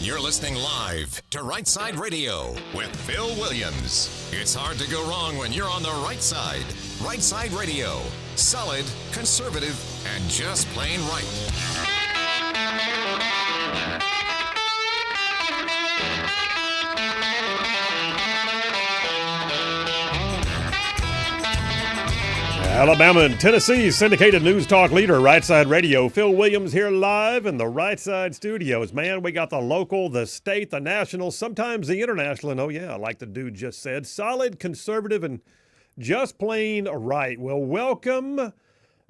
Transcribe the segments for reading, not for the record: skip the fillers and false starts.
You're listening live to Rightside Radio with Phil Williams. It's hard to go wrong when you're on the right side. Rightside Radio. Solid, conservative, and just plain right. Alabama and Tennessee syndicated news talk leader, Rightside Radio. Phil Williams here live in the Rightside studios. Man, we got the local, the state, the national, sometimes the international, and oh yeah, like the dude just said, solid, conservative, and just plain right. Well, welcome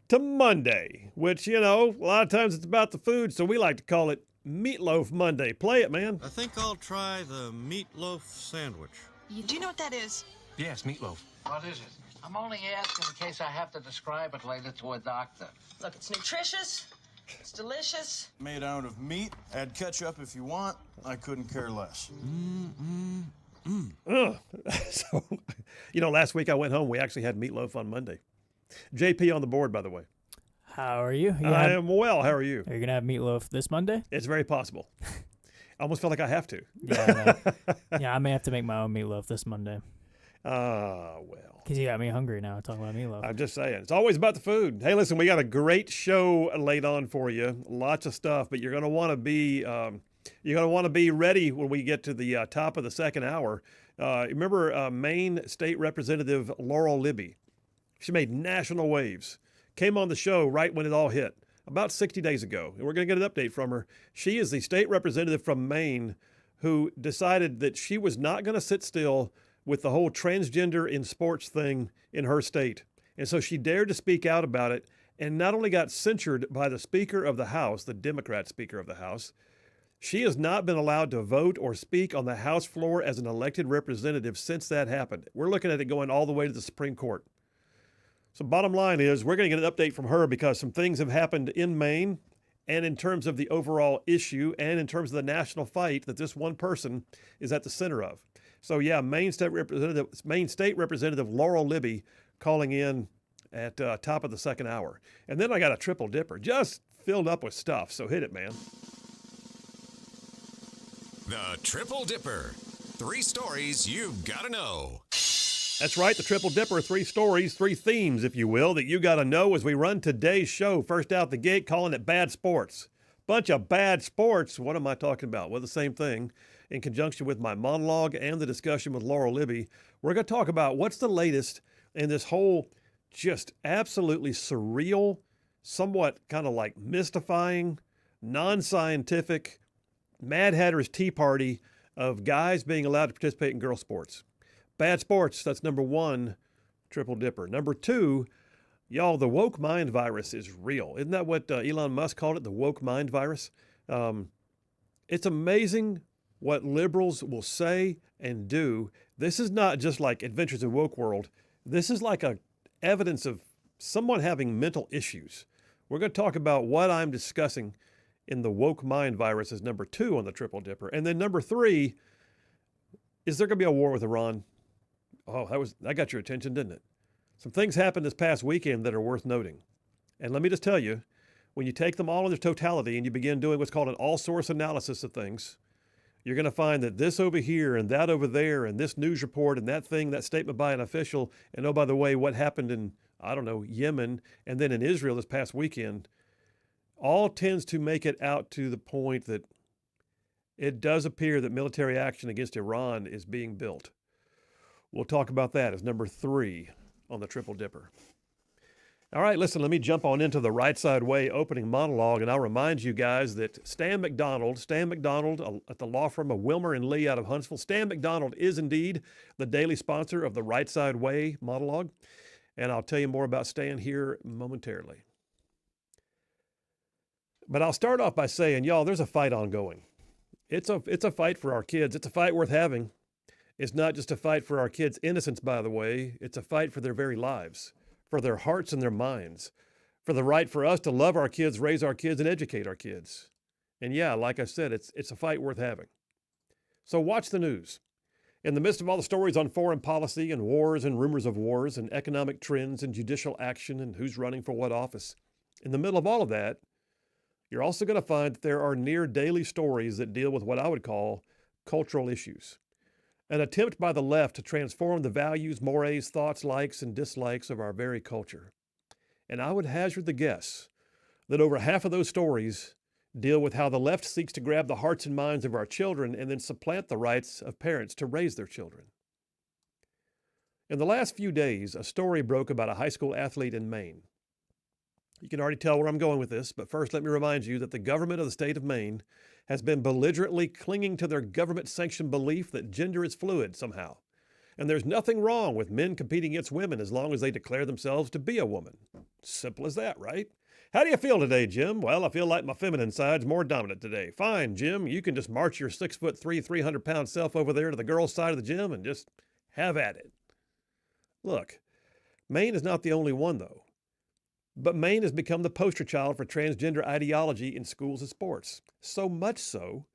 to Monday, which, you know, a lot of times it's about the food, so we like to call it Meatloaf Monday. Play it, man. I think I'll try the meatloaf sandwich. Do you know what that is? Yes, meatloaf. What is it? I'm only asking in case I have to describe it later to a doctor. Look, it's nutritious. It's delicious. Made out of meat. Add ketchup if you want. I couldn't care less. So, you know, last week I went home. We actually had meatloaf on Monday. JP on the board, by the way. How are you? I am well. How are you? Are you going to have meatloaf this Monday? It's very possible. I almost feel like I have to. Yeah, I may have to make my own meatloaf this Monday. Well. Because you got me hungry now talking about meatloaf. I'm just saying. It's always about the food. Hey, listen, we got a great show laid on for you. Lots of stuff, but you're going to want to be ready when we get to the top of the second hour. Remember Maine State Representative Laurel Libby? She made national waves. Came on the show right when it all hit, about 60 days ago. And we're going to get an update from her. She is the state representative from Maine who decided that she was not going to sit still with the whole transgender in sports thing in her state. And so she dared to speak out about it and not only got censured by the Speaker of the House, the Democrat Speaker of the House, she has not been allowed to vote or speak on the House floor as an elected representative since that happened. We're looking at it going all the way to the Supreme Court. So bottom line is we're going to get an update from her because some things have happened in Maine and in terms of the overall issue and in terms of the national fight that this one person is at the center of. So yeah, Maine State Representative Laurel Libby calling in at top of the second hour. And then I got a triple dipper just filled up with stuff. So hit it, man. The Triple Dipper. 3 stories you've got to know. That's right, the Triple Dipper, 3 stories, 3 themes, if you will, that you got to know as we run today's show. First out the gate, calling it bad sports. Bunch of bad sports. What am I talking about? Well, the same thing. In conjunction with my monologue and the discussion with Laurel Libby, we're going to talk about what's the latest in this whole just absolutely surreal, somewhat kind of like mystifying, non-scientific, Mad Hatter's Tea Party of guys being allowed to participate in girl sports. Bad sports, that's number 1, Triple Dipper. Number 2, y'all, the woke mind virus is real. Isn't that what Elon Musk called it, the woke mind virus? It's amazing what liberals will say and do. This is not just like Adventures in Woke World. This is like a evidence of someone having mental issues. We're going to talk about what I'm discussing in the woke mind virus as number 2 on the Triple Dipper. And then number 3, is there going to be a war with Iran? Oh, that got your attention, didn't it? Some things happened this past weekend that are worth noting. And let me just tell you, when you take them all in their totality and you begin doing what's called an all-source analysis of things, you're going to find that this over here and that over there and this news report and that thing, that statement by an official, and oh, by the way, what happened in, I don't know, Yemen and then in Israel this past weekend, all tends to make it out to the point that it does appear that military action against Iran is being built. We'll talk about that as number 3 on the Triple Dipper. All right, listen, let me jump on into the Right Side Way opening monologue, and I'll remind you guys that Stan McDonald at the law firm of Wilmer and Lee out of Huntsville, Stan McDonald is indeed the daily sponsor of the Right Side Way monologue, and I'll tell you more about Stan here momentarily. But I'll start off by saying, y'all, there's a fight ongoing. It's a fight for our kids. It's a fight worth having. It's not just a fight for our kids' innocence, by the way. It's a fight for their very lives, for their hearts and their minds, for the right for us to love our kids, raise our kids, and educate our kids. And yeah, like I said, it's a fight worth having. So watch the news. In the midst of all the stories on foreign policy and wars and rumors of wars and economic trends and judicial action and who's running for what office, in the middle of all of that, you're also going to find that there are near daily stories that deal with what I would call cultural issues. An attempt by the left to transform the values, mores, thoughts, likes, and dislikes of our very culture. And I would hazard the guess that over half of those stories deal with how the left seeks to grab the hearts and minds of our children and then supplant the rights of parents to raise their children. In the last few days, a story broke about a high school athlete in Maine. You can already tell where I'm going with this, but first let me remind you that the government of the state of Maine has been belligerently clinging to their government-sanctioned belief that gender is fluid somehow. And there's nothing wrong with men competing against women as long as they declare themselves to be a woman. Simple as that, right? How do you feel today, Jim? Well, I feel like my feminine side's more dominant today. Fine, Jim, you can just march your 6'3", 300-pound self over there to the girls' side of the gym and just have at it. Look, Maine is not the only one, though. But Maine has become the poster child for transgender ideology in schools and sports. So much so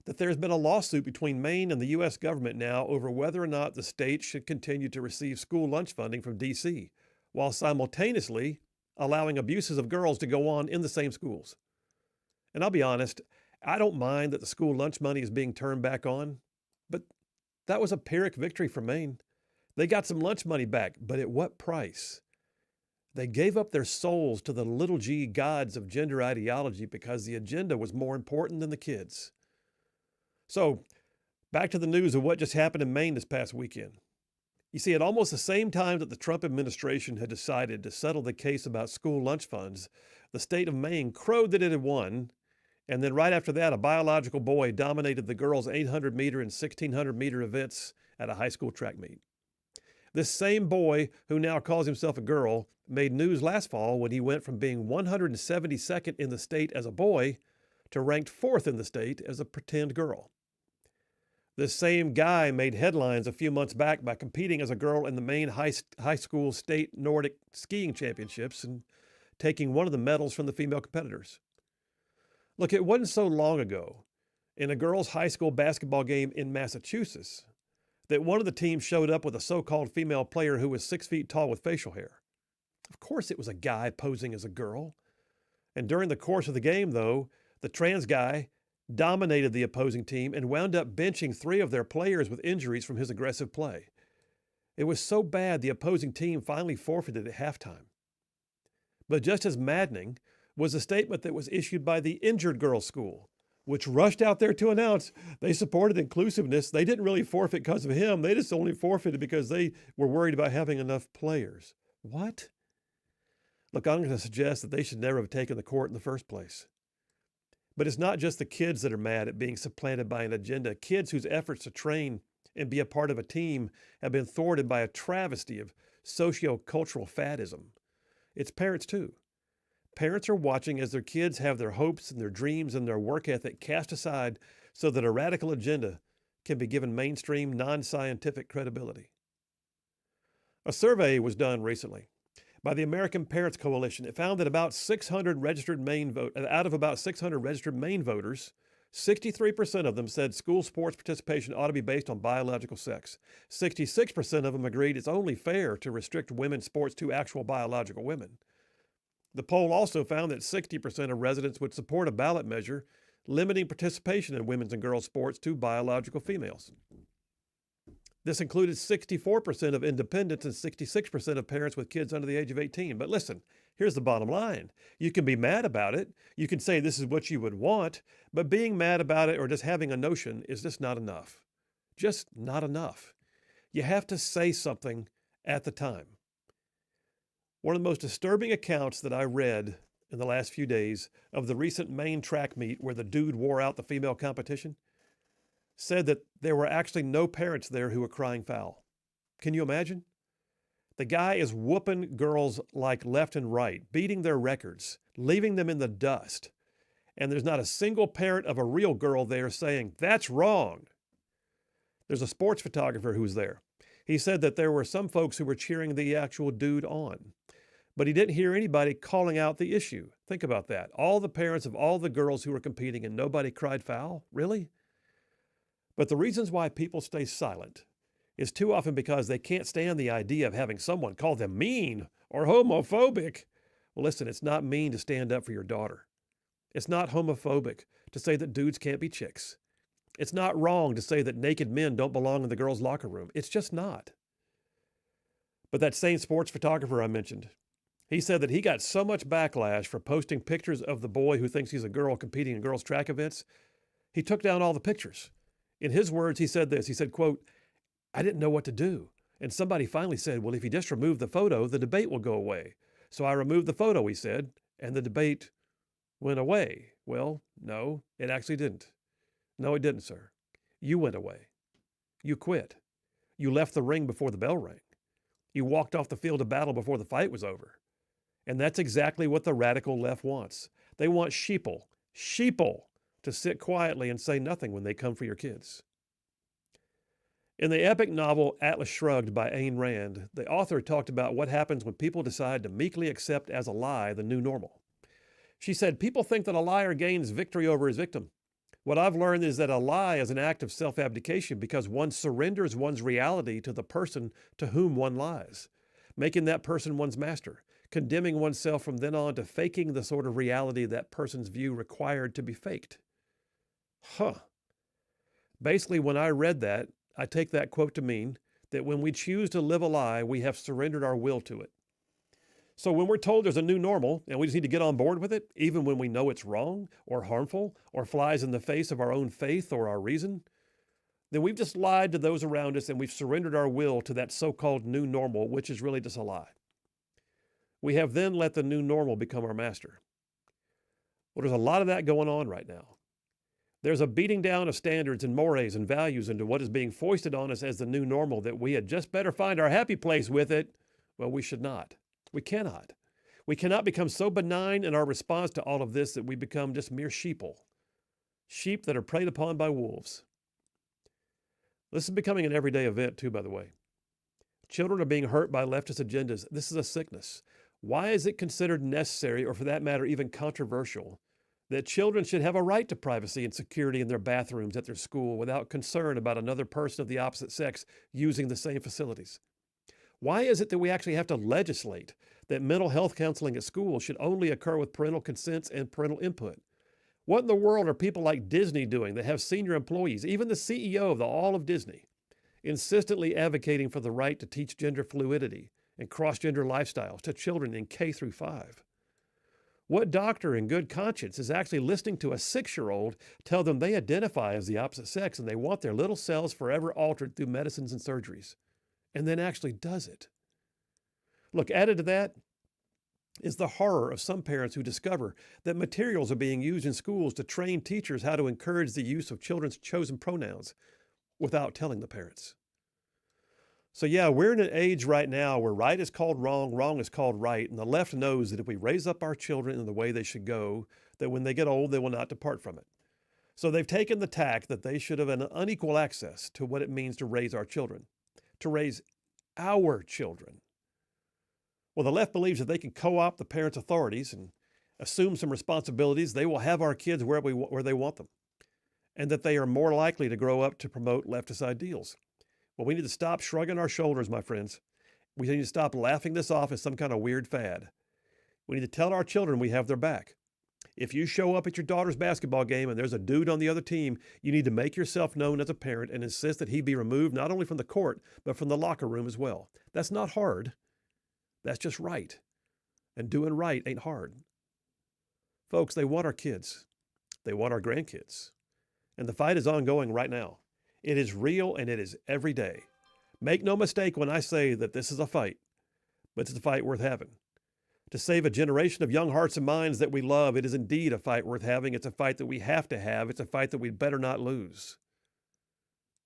that there's been a lawsuit between Maine and the U.S. government now over whether or not the state should continue to receive school lunch funding from D.C., while simultaneously allowing abuses of girls to go on in the same schools. And I'll be honest, I don't mind that the school lunch money is being turned back on, but that was a Pyrrhic victory for Maine. They got some lunch money back, but at what price? They gave up their souls to the little g gods of gender ideology because the agenda was more important than the kids. So, back to the news of what just happened in Maine this past weekend. You see, at almost the same time that the Trump administration had decided to settle the case about school lunch funds, the state of Maine crowed that it had won, and then right after that, a biological boy dominated the girls' 800-meter and 1,600-meter events at a high school track meet. This same boy, who now calls himself a girl, made news last fall when he went from being 172nd in the state as a boy to ranked 4th in the state as a pretend girl. This same guy made headlines a few months back by competing as a girl in the Maine high school state Nordic skiing championships and taking one of the medals from the female competitors. Look, it wasn't so long ago, in a girls' high school basketball game in Massachusetts, that one of the teams showed up with a so-called female player who was 6 feet tall with facial hair. Of course it was a guy posing as a girl. And during the course of the game, though, the trans guy dominated the opposing team and wound up benching 3 of their players with injuries from his aggressive play. It was so bad the opposing team finally forfeited at halftime. But just as maddening was a statement that was issued by the injured girls' school, which rushed out there to announce they supported inclusiveness. They didn't really forfeit because of him. They just only forfeited because they were worried about having enough players. What? Look, I'm going to suggest that they should never have taken the court in the first place. But it's not just the kids that are mad at being supplanted by an agenda. Kids whose efforts to train and be a part of a team have been thwarted by a travesty of socio-cultural faddism. It's parents, too. Parents are watching as their kids have their hopes and their dreams and their work ethic cast aside so that a radical agenda can be given mainstream, non-scientific credibility. A survey was done recently by the American Parents Coalition. It found that out of about 600 registered Maine voters, 63% of them said school sports participation ought to be based on biological sex. 66% of them agreed it's only fair to restrict women's sports to actual biological women. The poll also found that 60% of residents would support a ballot measure limiting participation in women's and girls' sports to biological females. This included 64% of independents and 66% of parents with kids under the age of 18. But listen, here's the bottom line. You can be mad about it. You can say this is what you would want, but being mad about it or just having a notion is just not enough. Just not enough. You have to say something at the time. One of the most disturbing accounts that I read in the last few days of the recent Maine track meet where the dude wore out the female competition said that there were actually no parents there who were crying foul. Can you imagine? The guy is whooping girls like left and right, beating their records, leaving them in the dust. And there's not a single parent of a real girl there saying, that's wrong. There's a sports photographer who was there. He said that there were some folks who were cheering the actual dude on. But he didn't hear anybody calling out the issue. Think about that. All the parents of all the girls who were competing and nobody cried foul? Really? But the reasons why people stay silent is too often because they can't stand the idea of having someone call them mean or homophobic. Well, listen, it's not mean to stand up for your daughter. It's not homophobic to say that dudes can't be chicks. It's not wrong to say that naked men don't belong in the girls' locker room. It's just not. But that same sports photographer I mentioned, he said that he got so much backlash for posting pictures of the boy who thinks he's a girl competing in girls' track events, he took down all the pictures. In his words, he said this. He said, quote, "I didn't know what to do. And somebody finally said, well, if you just remove the photo, the debate will go away. So I removed the photo," he said, "and the debate went away." Well, no, it actually didn't. No, it didn't, sir. You went away. You quit. You left the ring before the bell rang. You walked off the field of battle before the fight was over. And that's exactly what the radical left wants. They want sheeple to sit quietly and say nothing when they come for your kids. In the epic novel Atlas Shrugged by Ayn Rand, the author talked about what happens when people decide to meekly accept as a lie the new normal. She said, people think that a liar gains victory over his victim. What I've learned is that a lie is an act of self-abdication because one surrenders one's reality to the person to whom one lies, making that person one's master, condemning oneself from then on to faking the sort of reality that person's view required to be faked. Basically, when I read that, I take that quote to mean that when we choose to live a lie, we have surrendered our will to it. So when we're told there's a new normal and we just need to get on board with it, even when we know it's wrong or harmful or flies in the face of our own faith or our reason, then we've just lied to those around us and we've surrendered our will to that so-called new normal, which is really just a lie. We have then let the new normal become our master. Well, there's a lot of that going on right now. There's a beating down of standards and mores and values into what is being foisted on us as the new normal that we had just better find our happy place with it. Well, we should not. We cannot. We cannot become so benign in our response to all of this that we become just mere sheeple. Sheep that are preyed upon by wolves. This is becoming an everyday event too, by the way. Children are being hurt by leftist agendas. This is a sickness. Why is it considered necessary, or for that matter, even controversial, that children should have a right to privacy and security in their bathrooms at their school without concern about another person of the opposite sex using the same facilities? Why is it that we actually have to legislate that mental health counseling at school should only occur with parental consents and parental input? What in the world are people like Disney doing that have senior employees, even the CEO of all of Disney, insistently advocating for the right to teach gender fluidity and cross-gender lifestyles to children in K through 5? What doctor in good conscience is actually listening to a 6-year-old tell them they identify as the opposite sex and they want their little selves forever altered through medicines and surgeries, and then actually does it? Look, added to that is the horror of some parents who discover that materials are being used in schools to train teachers how to encourage the use of children's chosen pronouns without telling the parents. So yeah, we're in an age right now where right is called wrong, wrong is called right, and the left knows that if we raise up our children in the way they should go, that when they get old, they will not depart from it. So they've taken the tack that they should have an unequal access to what it means to raise our children, to raise our children. Well, the left believes that they can co-opt the parents' authorities and assume some responsibilities. They will have our kids where they want them, and that they are more likely to grow up to promote leftist ideals. Well, we need to stop shrugging our shoulders, my friends. We need to stop laughing this off as some kind of weird fad. We need to tell our children we have their back. If you show up at your daughter's basketball game and there's a dude on the other team, you need to make yourself known as a parent and insist that he be removed not only from the court, but from the locker room as well. That's not hard. That's just right. And doing right ain't hard. Folks, they want our kids. They want our grandkids. And the fight is ongoing right now. It is real and it is every day. Make no mistake when I say that this is a fight, but it's a fight worth having. To save a generation of young hearts and minds that we love, it is indeed a fight worth having. It's a fight that we have to have. It's a fight that we'd better not lose.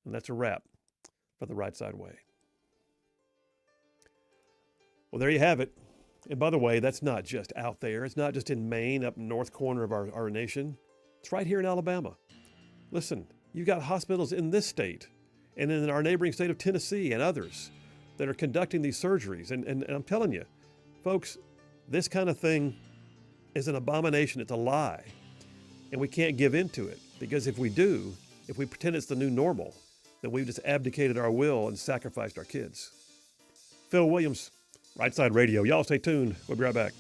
And that's a wrap for the Rightside Way. Well, there you have it. And by the way, that's not just out there. It's not just in Maine, up north corner of our nation. It's right here in Alabama. Listen, you've got hospitals in this state and in our neighboring state of Tennessee and others that are conducting these surgeries. And I'm telling you, folks, this kind of thing is an abomination. It's a lie. And we can't give in to it, because if we do, if we pretend it's the new normal, then we've just abdicated our will and sacrificed our kids. Phil Williams, Rightside Radio. Y'all stay tuned. We'll be right back.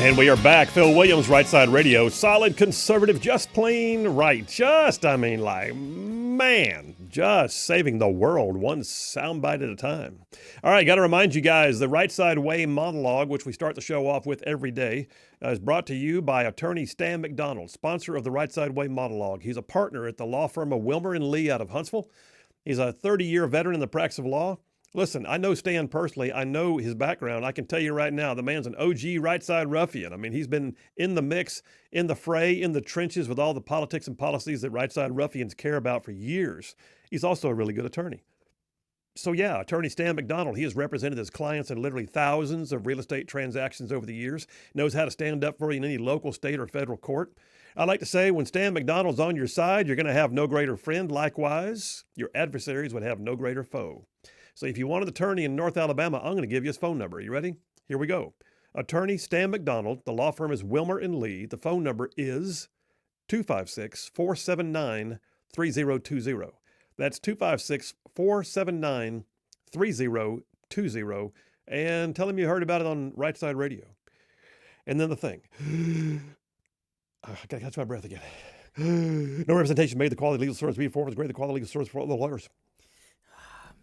And we are back. Phil Williams, Right Side Radio. Solid conservative, just plain right. Just saving the world one soundbite at a time. All right, got to remind you guys, the Right Side Way monologue, which we start the show off with every day, is brought to you by attorney Stan McDonald, sponsor of the Right Side Way monologue. He's a partner at the law firm of Wilmer and Lee out of Huntsville. He's a 30-year veteran in the practice of law. Listen, I know Stan personally. I know his background. I can tell you right now, the man's an OG right side ruffian. I mean, he's been in the mix, in the fray, in the trenches with all the politics and policies that right side ruffians care about for years. He's also a really good attorney. So yeah, attorney Stan McDonald, he has represented his clients in literally thousands of real estate transactions over the years, knows how to stand up for you in any local, state, or federal court. I like to say, when Stan McDonald's on your side, you're going to have no greater friend. Likewise, your adversaries would have no greater foe. So if you want an attorney in North Alabama, I'm going to give you his phone number. Are you ready? Here we go. Attorney Stan McDonald. The law firm is Wilmer and Lee. The phone number is 256-479-3020. That's 256-479-3020. And tell him you heard about it on Right Side Radio. And then the thing. I got to catch my breath again. No representation made. The quality legal service we perform is great. The quality legal service for all the lawyers.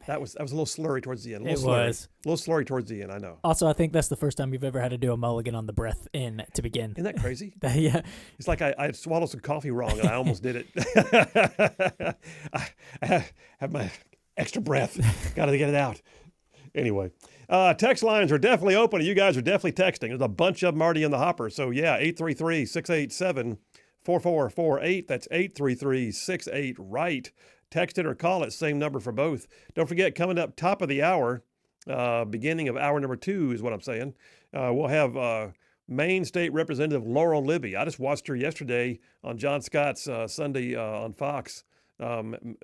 That was a little slurry towards the end. It was. A little slurry towards the end, I know. Also, I think that's the first time you've ever had to do a mulligan on the breath in to begin. Isn't that crazy? Yeah. It's like I swallowed some coffee wrong and I almost did it. I have my extra breath. Got to get it out. Anyway, text lines are definitely open. You guys are definitely texting. There's a bunch of them already in the hopper. So yeah, 833-687-4448. That's 833-68-RIGHT. Text it or call it, same number for both. Don't forget, coming up top of the hour, beginning of hour number 2 is what I'm saying, we'll have Maine State Representative Laurel Libby. I just watched her yesterday on John Scott's Sunday on Fox, doing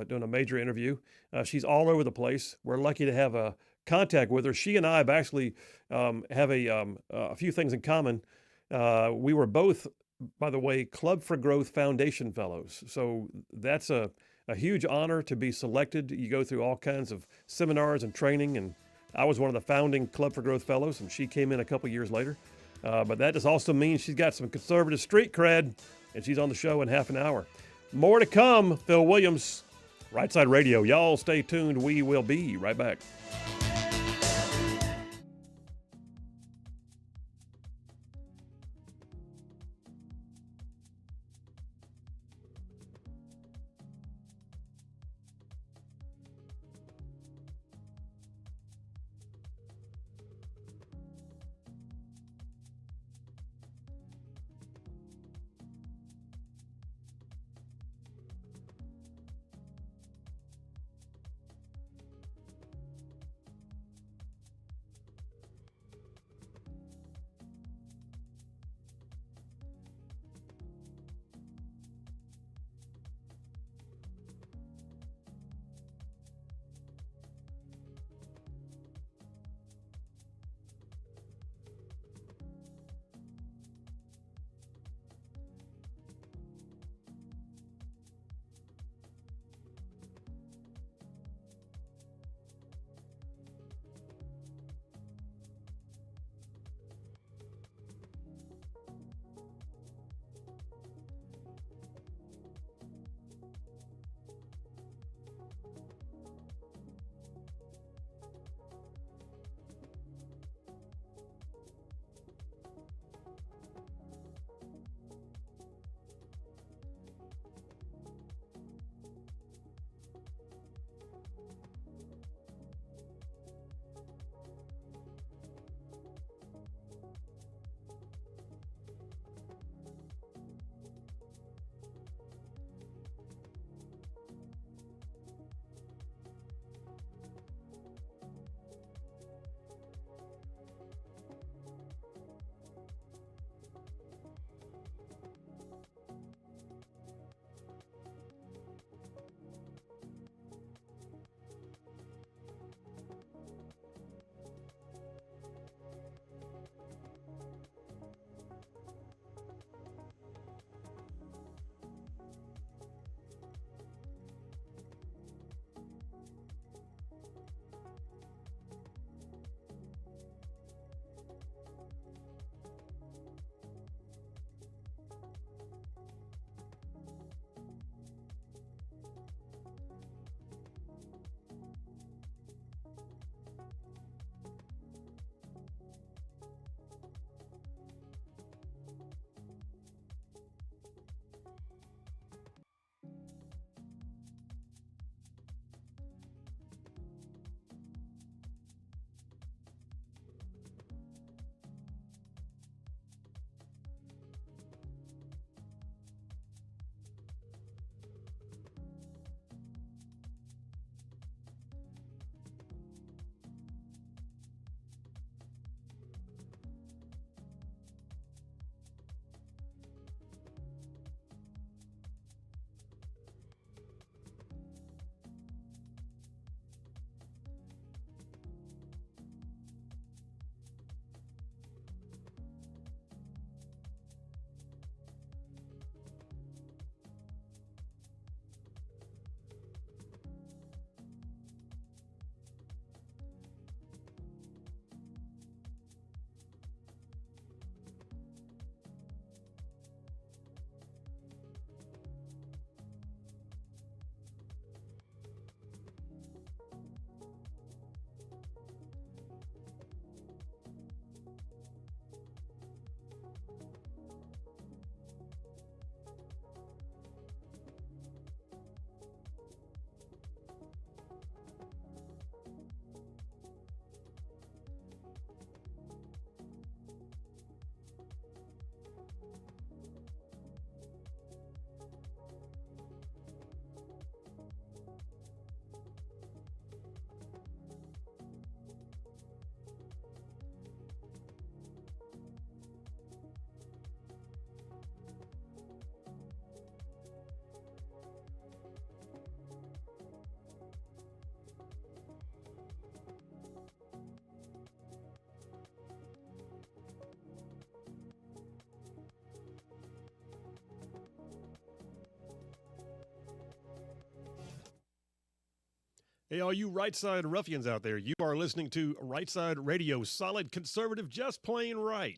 a major interview. She's all over the place. We're lucky to have a contact with her. She and I have actually have a few things in common. We were both, by the way, Club for Growth Foundation Fellows. So that's a huge honor to be selected. You go through all kinds of seminars and training, and I was one of the founding Club for Growth Fellows, and she came in a couple years later. But that just also means she's got some conservative street cred, and she's on the show in half an hour. More to come. Phil Williams, Right Side Radio. Y'all stay tuned. We will be right back. Hey, all you Rightside ruffians out there, you are listening to Rightside Radio, solid conservative, just plain right.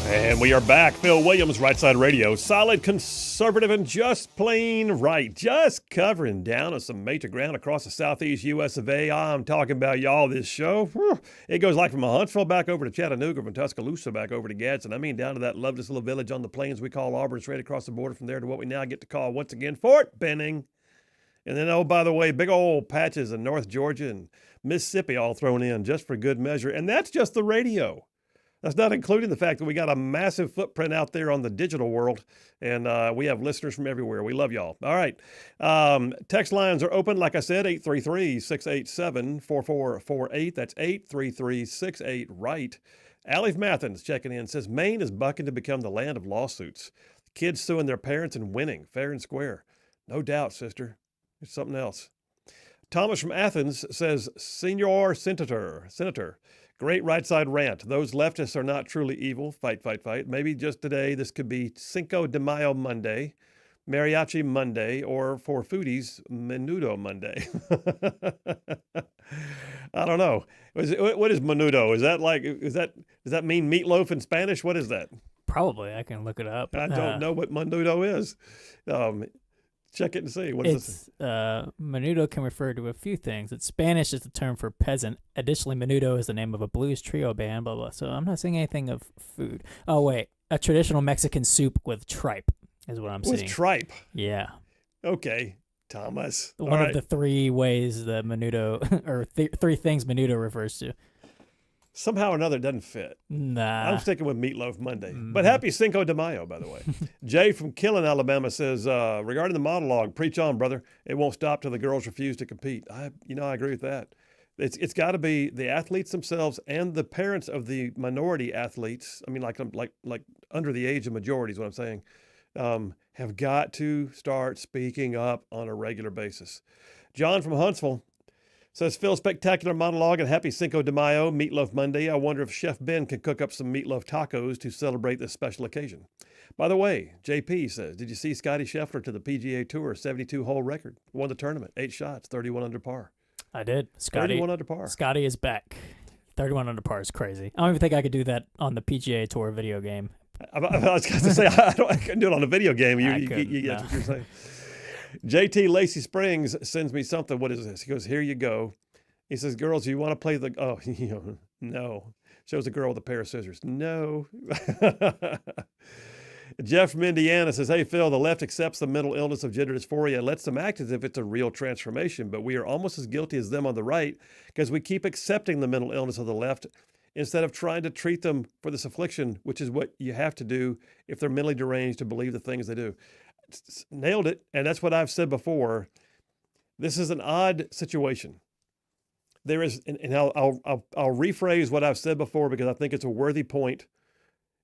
And we are back. Phil Williams, Rightside Radio. Solid, conservative, and just plain right. Just covering down on some major ground across the southeast U.S. of A. I'm talking about y'all this show. It goes like from Huntsville back over to Chattanooga, from Tuscaloosa back over to Gadsden. I mean, down to that loveless little village on the plains we call Auburn, straight across the border from there to what we now get to call, once again, Fort Benning. And then, oh, by the way, big old patches in North Georgia and Mississippi all thrown in just for good measure. And that's just the radio. That's not including the fact that we got a massive footprint out there on the digital world, and we have listeners from everywhere. We love y'all. All right. Text lines are open, like I said, 833-687-4448. That's 833-68-RIGHT. Allie from Athens checking in, says, Maine is bucking to become the land of lawsuits. Kids suing their parents and winning, fair and square. No doubt, sister. It's something else. Thomas from Athens says, Senor Senator, great right side rant. Those leftists are not truly evil. Fight, fight, fight. Maybe just today this could be Cinco de Mayo Monday, Mariachi Monday, or for foodies, Menudo Monday. I don't know. What is menudo? Is that does that mean meatloaf in Spanish? What is that? Probably. I can look it up. I don't know what menudo is. Check it and see. What is this? Menudo can refer to a few things. It's Spanish is the term for peasant. Additionally, menudo is the name of a blues trio band, blah, blah. So I'm not seeing anything of food. Oh, wait. A traditional Mexican soup with tripe is what I'm seeing. With tripe? Yeah. Okay, Thomas. One of the three ways the menudo, or three things menudo refers to. Somehow or another, it doesn't fit. Nah. I'm sticking with Meatloaf Monday. But happy Cinco de Mayo, by the way. Jay from Killen, Alabama says, regarding the monologue, preach on, brother. It won't stop till the girls refuse to compete. I agree with that. It's got to be the athletes themselves and the parents of the minority athletes. I mean, like under the age of majority is what I'm saying. Have got to start speaking up on a regular basis. John from Huntsville says, Phil, spectacular monologue and happy Cinco de Mayo, Meatloaf Monday. I wonder if Chef Ben can cook up some meatloaf tacos to celebrate this special occasion. By the way, JP says, did you see Scotty Scheffler to the PGA Tour, 72-hole record? Won the tournament, 8 shots, 31 under par. I did. 31 under par. Scotty is back. 31 under par is crazy. I don't even think I could do that on the PGA Tour video game. I was going to say, I couldn't do it on a video game. That's what you're saying. JT Lacey Springs sends me something. What is this? He goes, here you go. He says, girls, you want to play no. Shows a girl with a pair of scissors. No. Jeff from Indiana says, hey, Phil, the left accepts the mental illness of gender dysphoria and lets them act as if it's a real transformation, but we are almost as guilty as them on the right because we keep accepting the mental illness of the left instead of trying to treat them for this affliction, which is what you have to do if they're mentally deranged to believe the things they do. Nailed it. And that's what I've said before. This is an odd situation. There is, and I'll rephrase what I've said before because I think it's a worthy point.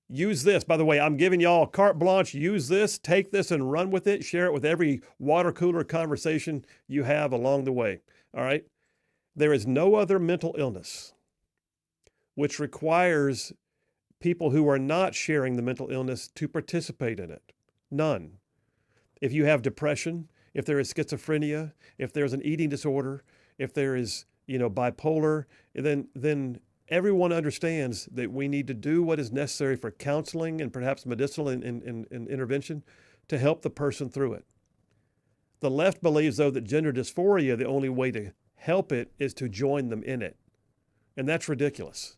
Use this. By the way, I'm giving y'all carte blanche. Use this, take this and run with it. Share it with every water cooler conversation you have along the way. All right. There is no other mental illness which requires people who are not sharing the mental illness to participate in it. None. If you have depression, if there is schizophrenia, if there's an eating disorder, if there is, bipolar, then everyone understands that we need to do what is necessary for counseling and perhaps medicinal and intervention to help the person through it. The left believes, though, that gender dysphoria, the only way to help it is to join them in it. And that's ridiculous.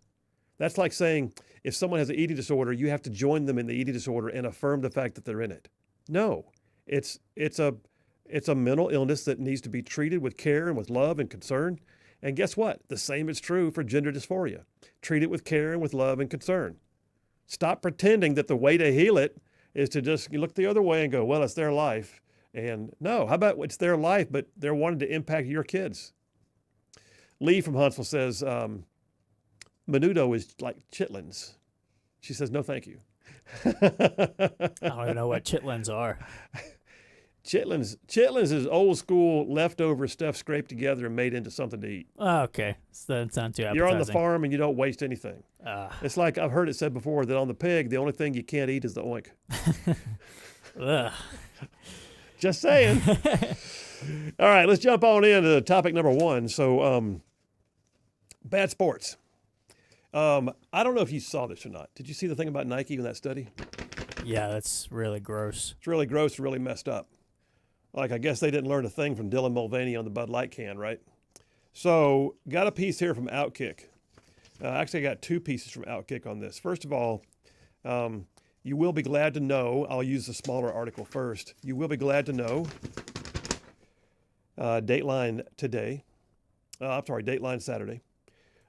That's like saying if someone has an eating disorder, you have to join them in the eating disorder and affirm the fact that they're in it. No. It's a mental illness that needs to be treated with care and with love and concern. And guess what? The same is true for gender dysphoria. Treat it with care and with love and concern. Stop pretending that the way to heal it is to just look the other way and go, well, it's their life. And no, how about it's their life, but they're wanting to impact your kids? Lee from Huntsville says, menudo is like chitlins. She says, no, thank you. I don't even know what chitlins are. Chitlins is old school leftover stuff scraped together and made into something to eat. Oh, okay. So that doesn't sound too appetizing. You're on the farm and you don't waste anything. It's like I've heard it said before that on the pig, the only thing you can't eat is the oink. Ugh. Just saying. All right, let's jump on into topic number one. So, bad sports. I don't know if you saw this or not. Did you see the thing about Nike in that study? Yeah, that's really gross. It's really gross and really messed up. Like, I guess they didn't learn a thing from Dylan Mulvaney on the Bud Light can, right? So, got a piece here from Outkick. Actually, I got two pieces from Outkick on this. First of all, you will be glad to know, I'll use the smaller article first. You will be glad to know, Dateline Saturday,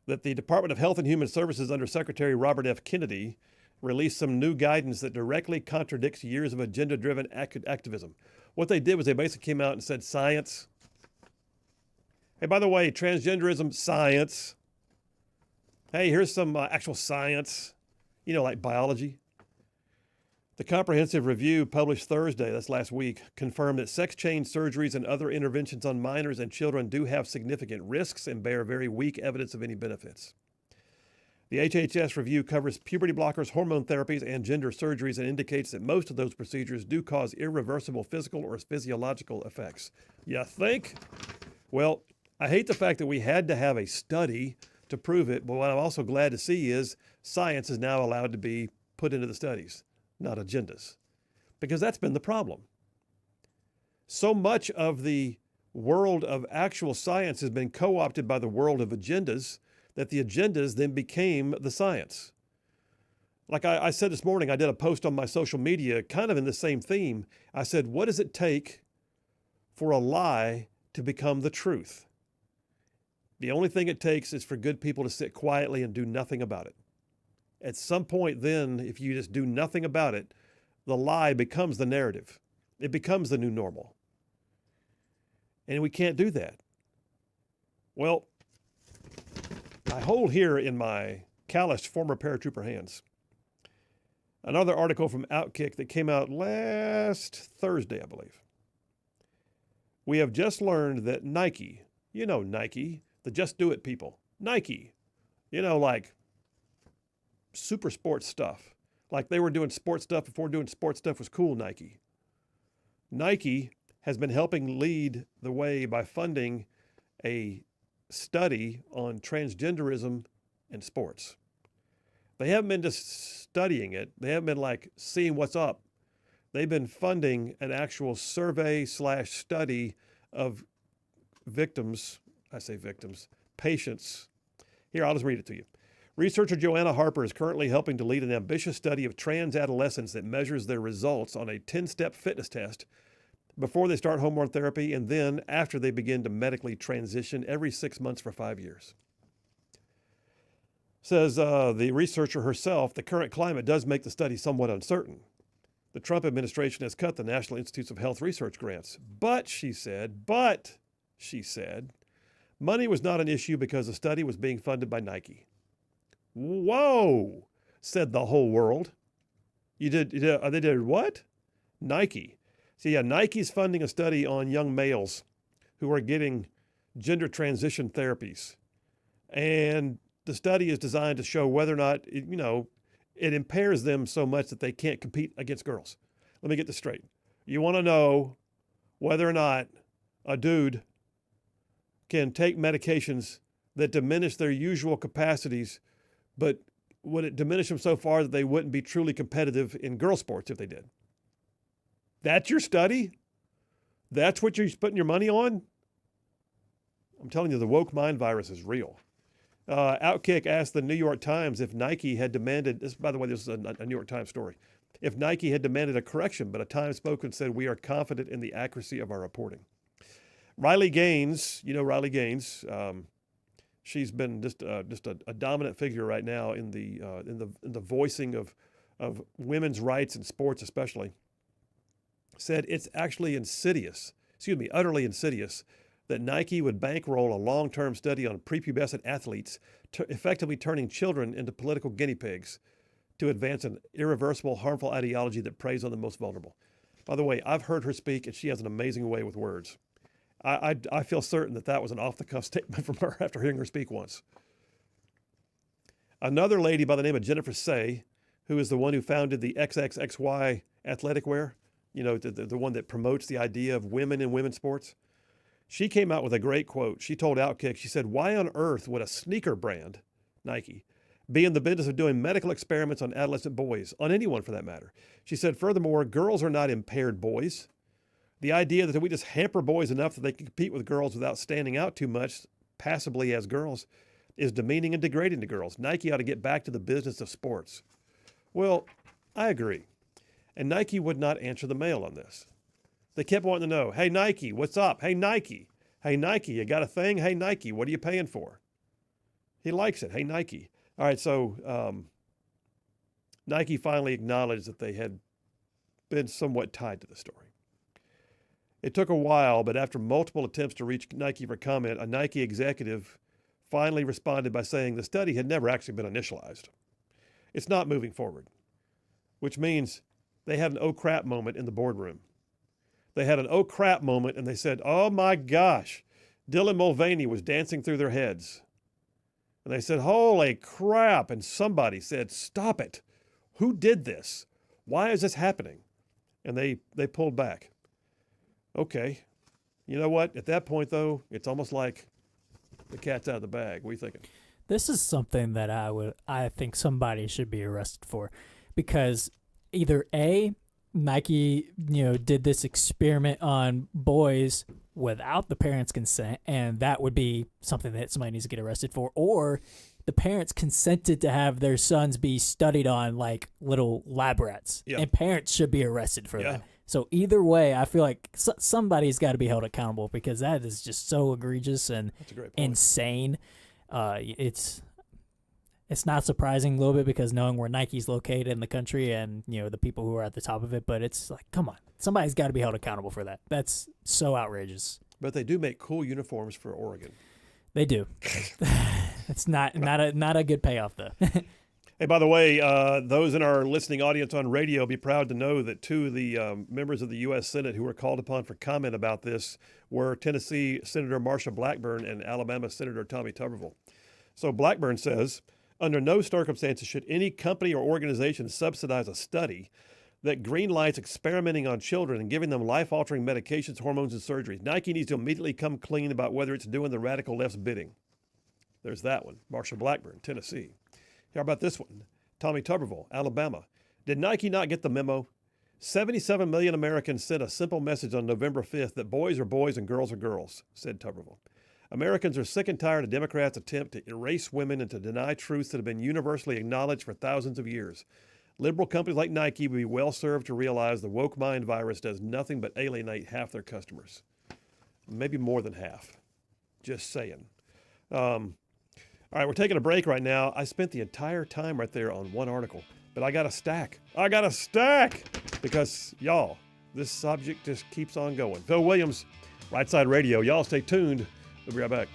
that the Department of Health and Human Services under Secretary Robert F. Kennedy released some new guidance that directly contradicts years of agenda-driven activism. What they did was they basically came out and said science. Hey, by the way, transgenderism, science. Hey, here's some actual science, like biology. The comprehensive review published Thursday, that's last week, confirmed that sex change surgeries and other interventions on minors and children do have significant risks and bear very weak evidence of any benefits. The HHS review covers puberty blockers, hormone therapies, and gender surgeries and indicates that most of those procedures do cause irreversible physical or physiological effects. You think? Well, I hate the fact that we had to have a study to prove it, but what I'm also glad to see is science is now allowed to be put into the studies, not agendas, because that's been the problem. So much of the world of actual science has been co-opted by the world of agendas that the agendas then became the science. Like I said this morning, I did a post on my social media kind of in the same theme. I said, what does it take for a lie to become the truth? The only thing it takes is for good people to sit quietly and do nothing about it. At some point then, if you just do nothing about it, the lie becomes the narrative. It becomes the new normal. And we can't do that. Well, I hold here in my calloused former paratrooper hands another article from Outkick that came out last Thursday, I believe. We have just learned that Nike, Nike, the Just Do It people, Nike, like super sports stuff. Like they were doing sports stuff before doing sports stuff was cool, Nike. Nike has been helping lead the way by funding a study on transgenderism in sports. They haven't been just studying it. They haven't been like seeing what's up. They've been funding an actual survey/study of patients. Here, I'll just read it to you. Researcher Joanna Harper is currently helping to lead an ambitious study of trans adolescents that measures their results on a 10-step fitness test before they start hormone therapy and then after they begin to medically transition every 6 months for 5 years. Says the researcher herself, the current climate does make the study somewhat uncertain. The Trump administration has cut the National Institutes of Health research grants. But, she said, money was not an issue because the study was being funded by Nike. Whoa, said the whole world. They did what? Nike. So yeah, Nike's funding a study on young males who are getting gender transition therapies. And the study is designed to show whether or not, it impairs them so much that they can't compete against girls. Let me get this straight. You want to know whether or not a dude can take medications that diminish their usual capacities, but would it diminish them so far that they wouldn't be truly competitive in girl sports if they did? That's your study? That's what you're putting your money on? I'm telling you, the woke mind virus is real. Outkick asked the New York Times if Nike had demanded, by the way, this is a New York Times story, if Nike had demanded a correction, but a Times spokesman said, we are confident in the accuracy of our reporting. Riley Gaines, Riley Gaines, she's been just a dominant figure right now in the voicing of women's rights in sports especially, said it's actually utterly insidious that Nike would bankroll a long-term study on prepubescent athletes, effectively turning children into political guinea pigs to advance an irreversible, harmful ideology that preys on the most vulnerable. By the way, I've heard her speak, and she has an amazing way with words. I feel certain that was an off-the-cuff statement from her after hearing her speak once. Another lady by the name of Jennifer Say, who is the one who founded the XXXY athletic wear, the one that promotes the idea of women in women's sports. She came out with a great quote. She told Outkick, she said, "Why on earth would a sneaker brand, Nike, be in the business of doing medical experiments on adolescent boys, on anyone for that matter?" She said, "Furthermore, girls are not impaired boys. The idea that we just hamper boys enough that they can compete with girls without standing out too much passively as girls is demeaning and degrading to girls. Nike ought to get back to the business of sports." Well, I agree. And Nike would not answer the mail on this. They kept wanting to know, "Hey, Nike, what's up? Hey, Nike. Hey, Nike, you got a thing? Hey, Nike, what are you paying for?" He likes it. Hey, Nike. All right, so Nike finally acknowledged that they had been somewhat tied to the story. It took a while, but after multiple attempts to reach Nike for comment, a Nike executive finally responded by saying the study had never actually been initialized. It's not moving forward, which means they had an oh crap moment in the boardroom. They had an oh crap moment and they said, "Oh my gosh, Dylan Mulvaney was dancing through their heads." And they said, "Holy crap." And somebody said, "Stop it. Who did this? Why is this happening?" And they pulled back. Okay. You know what? At that point, though, it's almost like the cat's out of the bag. What are you thinking? This is something that I think somebody should be arrested for, because either A, Nike, did this experiment on boys without the parents' consent, and that would be something that somebody needs to get arrested for, or the parents consented to have their sons be studied on like little lab rats, and parents should be arrested for that. So either way, I feel like somebody's got to be held accountable, because that is just so egregious and insane. It's not surprising a little bit, because knowing where Nike's located in the country and the people who are at the top of it, but it's like, come on, somebody's got to be held accountable for that. That's so outrageous. But they do make cool uniforms for Oregon. They do. It's not a good payoff though. Hey, by the way, those in our listening audience on radio, be proud to know that two of the members of the U.S. Senate who were called upon for comment about this were Tennessee Senator Marsha Blackburn and Alabama Senator Tommy Tuberville. So Blackburn says, "Under no circumstances should any company or organization subsidize a study that greenlights experimenting on children and giving them life-altering medications, hormones, and surgeries. Nike needs to immediately come clean about whether it's doing the radical left's bidding." There's that one. Marsha Blackburn, Tennessee. How about this one? Tommy Tuberville, Alabama. "Did Nike not get the memo? 77 million Americans sent a simple message on November 5th that boys are boys and girls are girls," said Tuberville. "Americans are sick and tired of Democrats' attempt to erase women and to deny truths that have been universally acknowledged for thousands of years. Liberal companies like Nike would be well served to realize the woke mind virus does nothing but alienate half their customers." Maybe more than half. Just saying. All right, we're taking a break right now. I spent the entire time right there on one article, but I got a stack. Because, y'all, this subject just keeps on going. Phil Williams, Rightside Radio. Y'all stay tuned. We'll be right back.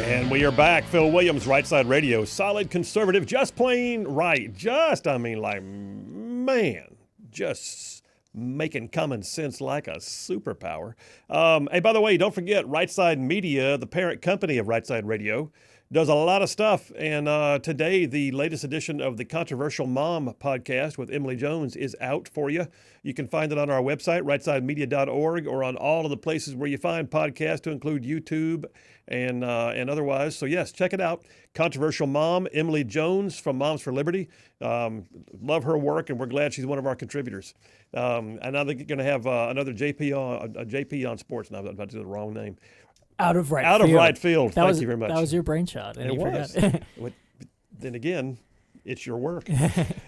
And we are back. Phil Williams, Rightside Radio. Solid conservative, just plain right. Just making common sense like a superpower. Hey, by the way, don't forget, Rightside Media, the parent company of Rightside Radio, does a lot of stuff. And today, the latest edition of the Controversial Mom podcast with Emily Jones is out for you. You can find it on our website, rightsidemedia.org, or on all of the places where you find podcasts, to include YouTube and otherwise. So, yes, check it out. Controversial Mom, Emily Jones from Moms for Liberty. Love her work, and we're glad she's one of our contributors. And now they're going to have another JP on sports. Now I'm about to do the wrong name. Out of right field. Thank you very much. That was your brainchild. And it you was. forgot. Then again, it's your work.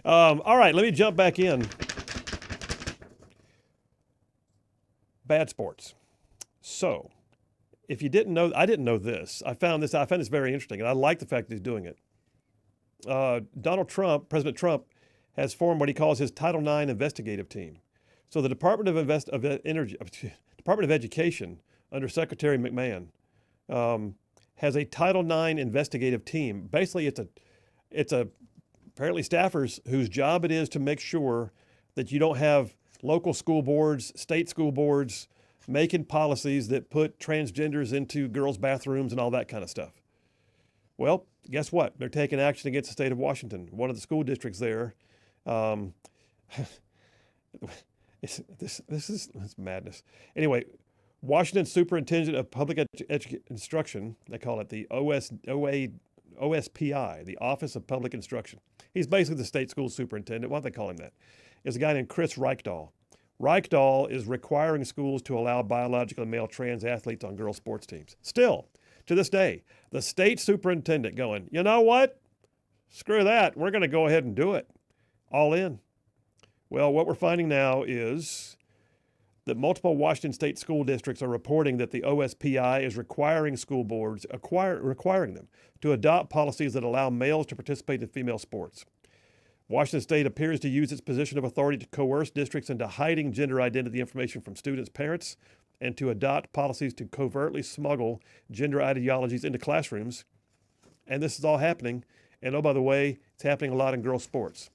All right, let me jump back in. Bad sports. So, if you didn't know, I didn't know this. I found this very interesting, and I like the fact that he's doing it. President Trump, has formed what he calls his Title IX investigative team. So the Department of Education, under Secretary McMahon, has a Title IX investigative team. Basically, it's apparently staffers whose job it is to make sure that you don't have local school boards, state school boards making policies that put transgenders into girls' bathrooms and all that kind of stuff. Well, guess what? They're taking action against the state of Washington. One of the school districts there. This is madness. Anyway, Washington Superintendent of Public Instruction, they call it the OSPI, the Office of Public Instruction. He's basically the state school superintendent. Why do they call him that? Is a guy named Chris Reichdahl. Reichdahl is requiring schools to allow biologically male trans athletes on girls' sports teams. Still, to this day, the state superintendent going, you know what? Screw that. We're going to go ahead and do it. All in. Well, what we're finding now is that multiple Washington state school districts are reporting that the OSPI is requiring school boards, requiring them to adopt policies that allow males to participate in female sports. Washington state appears to use its position of authority to coerce districts into hiding gender identity information from students' parents and to adopt policies to covertly smuggle gender ideologies into classrooms. And this is all happening. And oh, by the way, it's happening a lot in girls' sports.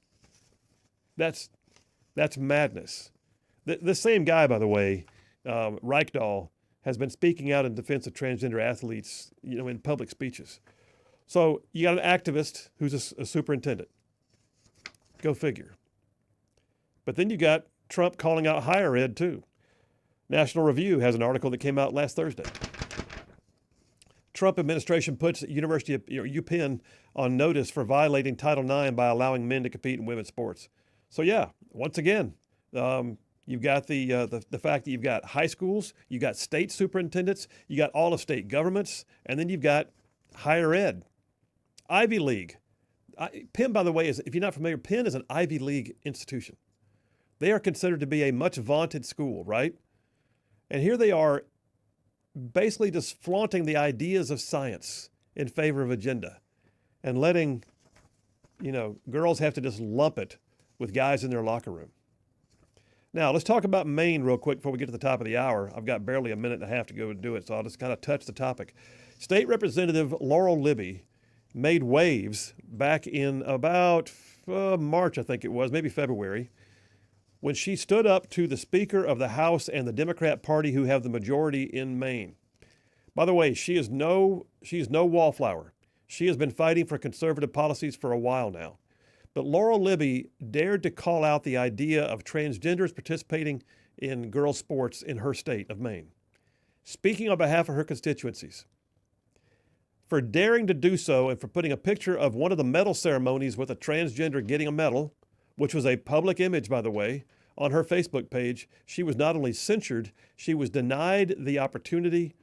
That's madness. The same guy, by the way, Reichdahl, has been speaking out in defense of transgender athletes, in public speeches. So you got an activist who's a superintendent. Go figure. But then you got Trump calling out higher ed too. National Review has an article that came out last Thursday. Trump administration puts University of UPenn on notice for violating Title IX by allowing men to compete in women's sports. So yeah, once again, you've got the fact that you've got high schools, you've got state superintendents, you got all of state governments, and then you've got higher ed, Ivy League. Penn, by the way, if you're not familiar, Penn is an Ivy League institution. They are considered to be a much vaunted school, right? And here they are basically just flaunting the ideas of science in favor of agenda and letting, girls have to just lump it with guys in their locker room. Now, let's talk about Maine real quick before we get to the top of the hour. I've got barely a minute and a half to go and do it, so I'll just kind of touch the topic. State Representative Laurel Libby made waves back in about March, I think it was, maybe February, when she stood up to the Speaker of the House and the Democrat Party who have the majority in Maine. By the way, she is no wallflower. She has been fighting for conservative policies for a while now. But Laurel Libby dared to call out the idea of transgenders participating in girls' sports in her state of Maine, speaking on behalf of her constituencies. For daring to do so and for putting a picture of one of the medal ceremonies with a transgender getting a medal, which was a public image, by the way, on her Facebook page, she was not only censured, she was denied the opportunity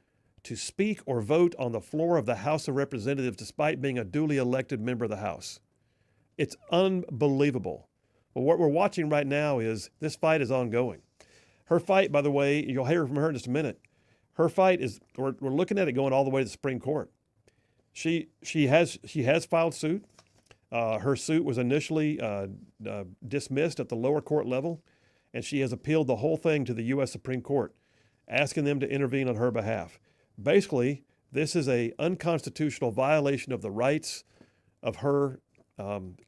to speak or vote on the floor of the House of Representatives despite being a duly elected member of the House. It's unbelievable. Well, what we're watching right now is this fight is ongoing. Her fight, by the way, you'll hear from her in just a minute. Her fight is, we're looking at it going all the way to the Supreme Court. She has filed suit. Her suit was initially dismissed at the lower court level, and she has appealed the whole thing to the U.S. Supreme Court, asking them to intervene on her behalf. Basically, This is a unconstitutional violation of the rights of her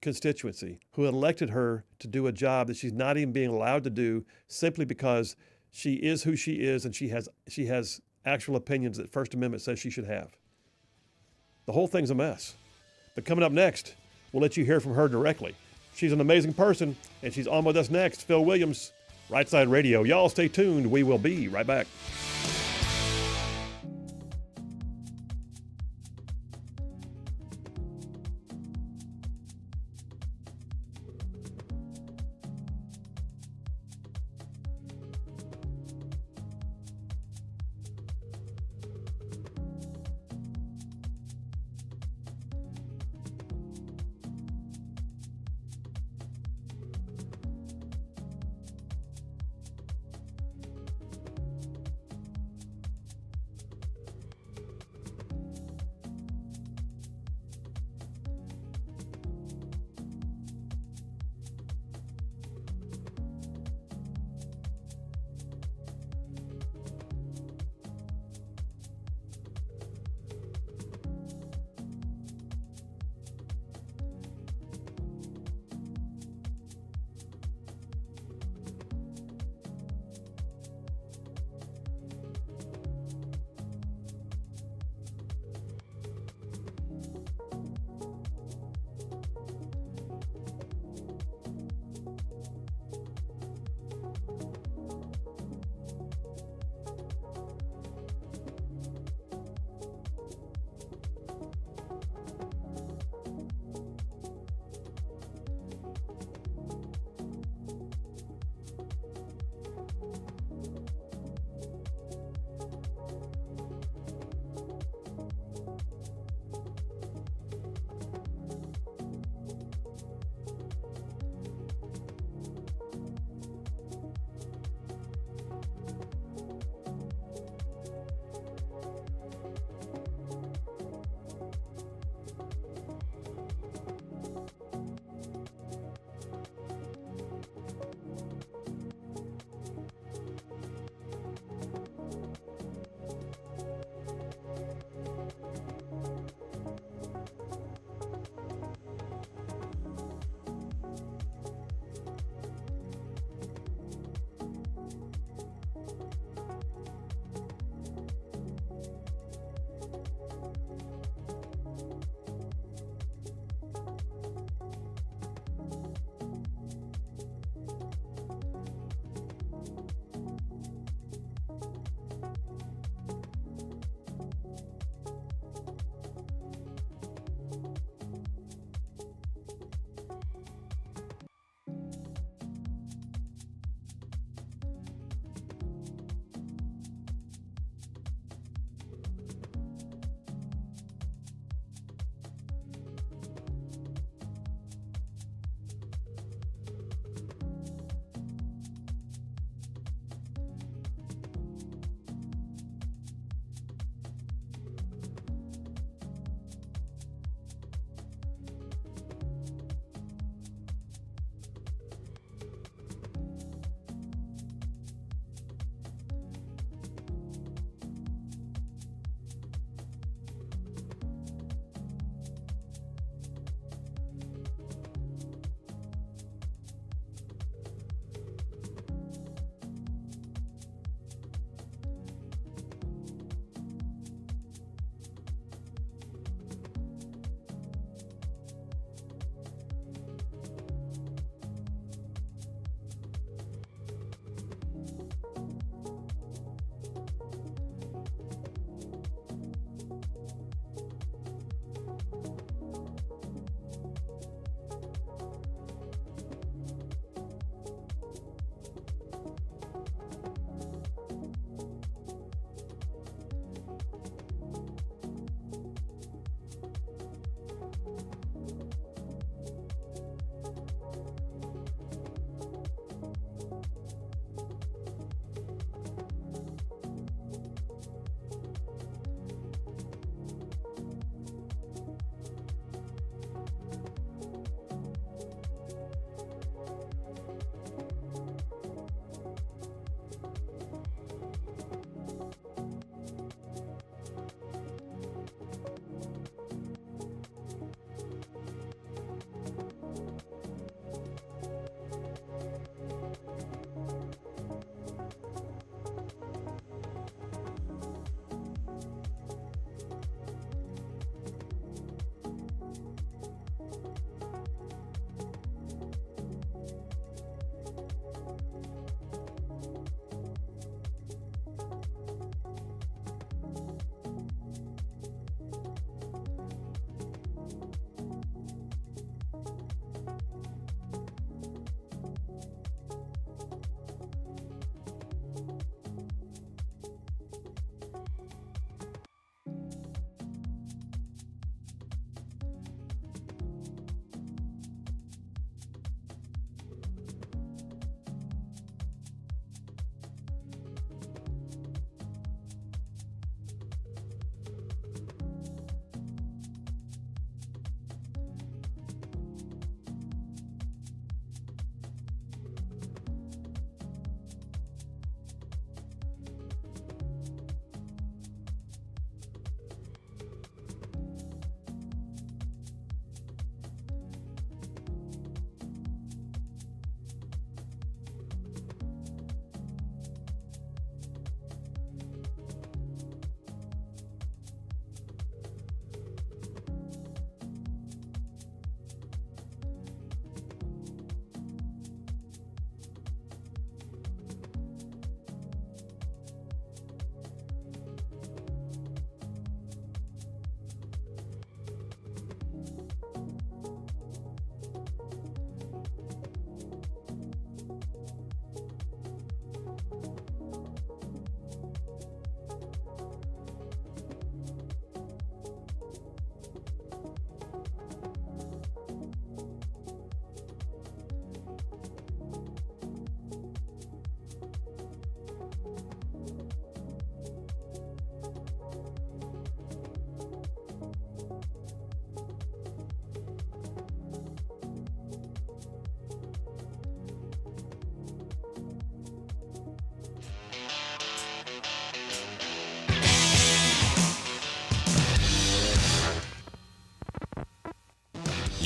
constituency, who elected her to do a job that she's not even being allowed to do simply because she is who she is and she has actual opinions that First Amendment says she should have. The whole thing's a mess. But coming up next, we'll let you hear from her directly. She's an amazing person, and she's on with us next. Phil Williams, Rightside Radio. Y'all stay tuned. We will be right back.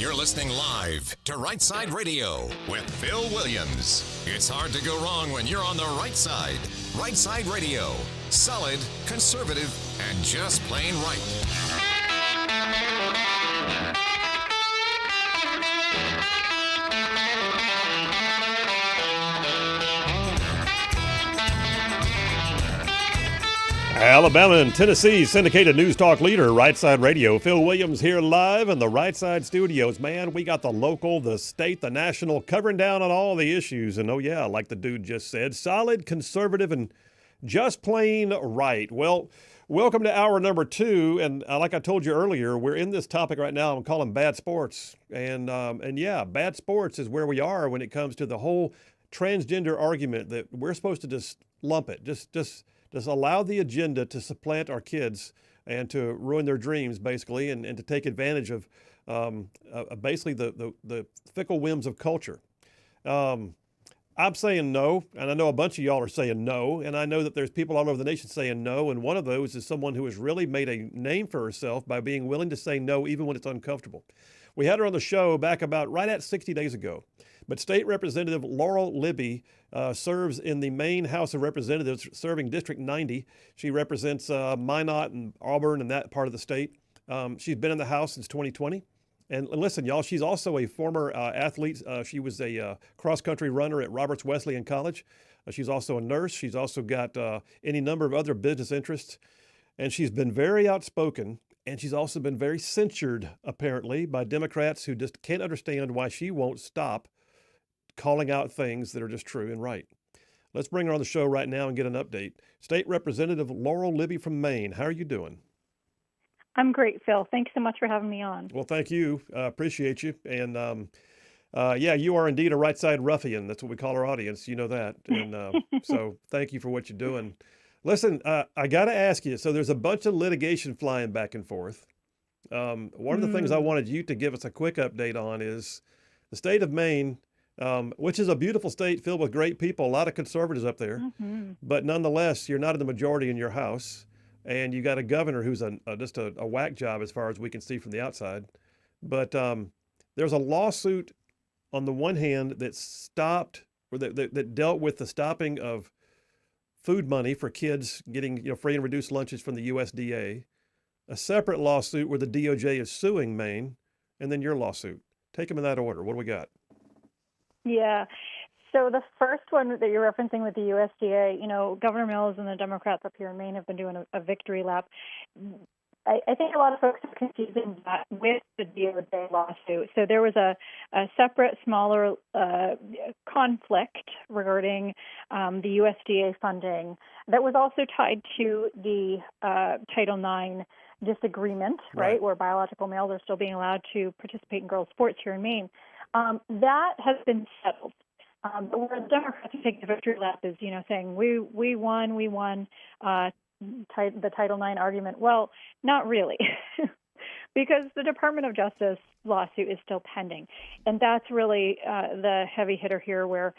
You're listening live to Rightside Radio with Phil Williams. It's hard to go wrong when you're on the right side. Rightside Radio. Solid, conservative, and just plain right. Alabama and Tennessee syndicated news talk leader, Rightside Radio. Phil Williams here live in the Rightside studios. Man, we got the local, the state, the national, covering down on all the issues. And oh yeah, like the dude just said, solid, conservative, and just plain right. Well, welcome to hour number 2. And like I told you earlier, we're in this topic right now. I'm calling bad sports. And yeah, bad sports is where we are when it comes to the whole transgender argument that we're supposed to just lump it. Just allow the agenda to supplant our kids and to ruin their dreams, basically, and to take advantage of basically the fickle whims of culture. I'm saying no, and I know a bunch of y'all are saying no, and I know that there's people all over the nation saying no, and one of those is someone who has really made a name for herself by being willing to say no even when it's uncomfortable. We had her on the show back about right at 60 days ago. But State Representative Laurel Libby serves in the Maine House of Representatives, serving District 90. She represents Minot and Auburn and that part of the state. She's been in the House since 2020. And listen, y'all, she's also a former athlete. She was a cross-country runner at Roberts Wesleyan College. She's also a nurse. She's also got any number of other business interests. And she's been very outspoken. And she's also been very censured, apparently, by Democrats who just can't understand why she won't stop calling out things that are just true and right. Let's bring her on the show right now and get an update. State Representative Laurel Libby from Maine. How are you doing? I'm great, Phil. Thanks so much for having me on. Well, thank you. Appreciate you. And yeah, you are indeed a right side ruffian. That's what we call our audience. You know that. And so thank you for what you're doing. Listen, I got to ask you, so there's a bunch of litigation flying back and forth. One of the things I wanted you to give us a quick update on is the state of Maine, which is a beautiful state filled with great people, a lot of conservatives up there. Mm-hmm. But nonetheless, you're not in the majority in your House. And you got a governor who's just a whack job as far as we can see from the outside. But there's a lawsuit on the one hand that stopped, or that dealt with the stopping of food money for kids getting free and reduced lunches from the USDA. A separate lawsuit where the DOJ is suing Maine, and then your lawsuit. Take them in that order. What do we got? Yeah. So the first one that you're referencing with the USDA, Governor Mills and the Democrats up here in Maine have been doing a victory lap. I think a lot of folks are confusing that with the DOJ lawsuit. So there was a separate, smaller conflict regarding the USDA funding that was also tied to the Title IX disagreement, right, where biological males are still being allowed to participate in girls' sports here in Maine. That has been settled. But where the Democrats are taking the victory lap is, saying we won the Title IX argument. Well, not really, because the Department of Justice lawsuit is still pending, and that's really the heavy hitter here, where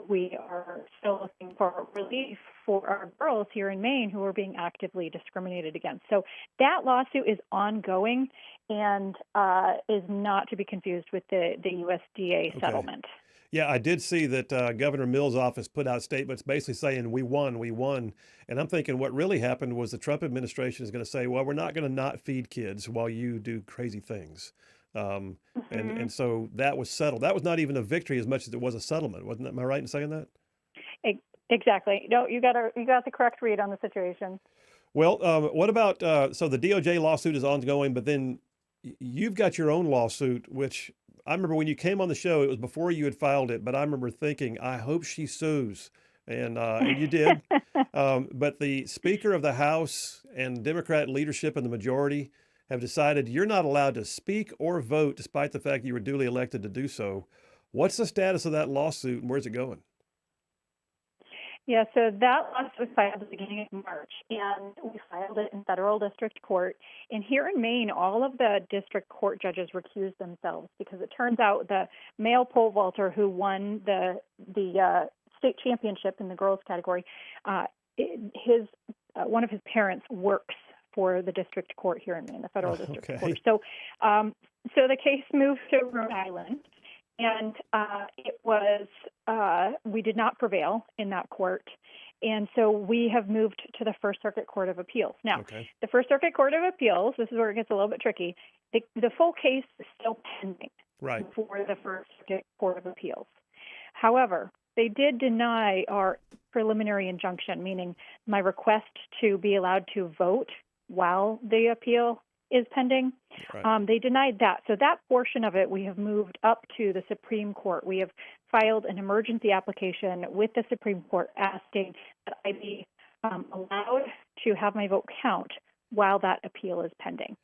we are still looking for relief for our girls here in Maine who are being actively discriminated against. So that lawsuit is ongoing and is not to be confused with the USDA settlement. Yeah, I did see that Governor Mills' office put out statements basically saying, we won. And I'm thinking what really happened was the Trump administration is going to say, well, we're not going to not feed kids while you do crazy things. And so that was settled. That was not even a victory as much as it was a settlement. Wasn't that, am I right in saying that? Exactly. No, you got the correct read on the situation. Well, what about, so the DOJ lawsuit is ongoing, but then you've got your own lawsuit, which I remember when you came on the show, it was before you had filed it, but I remember thinking, I hope she sues. And you did. But the Speaker of the House and Democrat leadership and the majority have decided you're not allowed to speak or vote despite the fact you were duly elected to do so. What's the status of that lawsuit and where's it going? Yeah, so that lawsuit was filed at the beginning of March, and we filed it in federal district court. And here in Maine, all of the district court judges recused themselves because it turns out the male pole vaulter who won the state championship in the girls category, one of his parents works for the district court here in Maine, the federal district Okay. court. So, so the case moved to Rhode Island, and it was we did not prevail in that court, and so we have moved to the First Circuit Court of Appeals. Now, Okay. the First Circuit Court of Appeals, this is where it gets a little bit tricky. The full case is still pending Right. before the First Circuit Court of Appeals. However, they did deny our preliminary injunction, meaning my request to be allowed to vote while the appeal is pending. Right. They denied that. So that portion of it, we have moved up to the Supreme Court. We have filed an emergency application with the Supreme Court asking that I be allowed to have my vote count while that appeal is pending.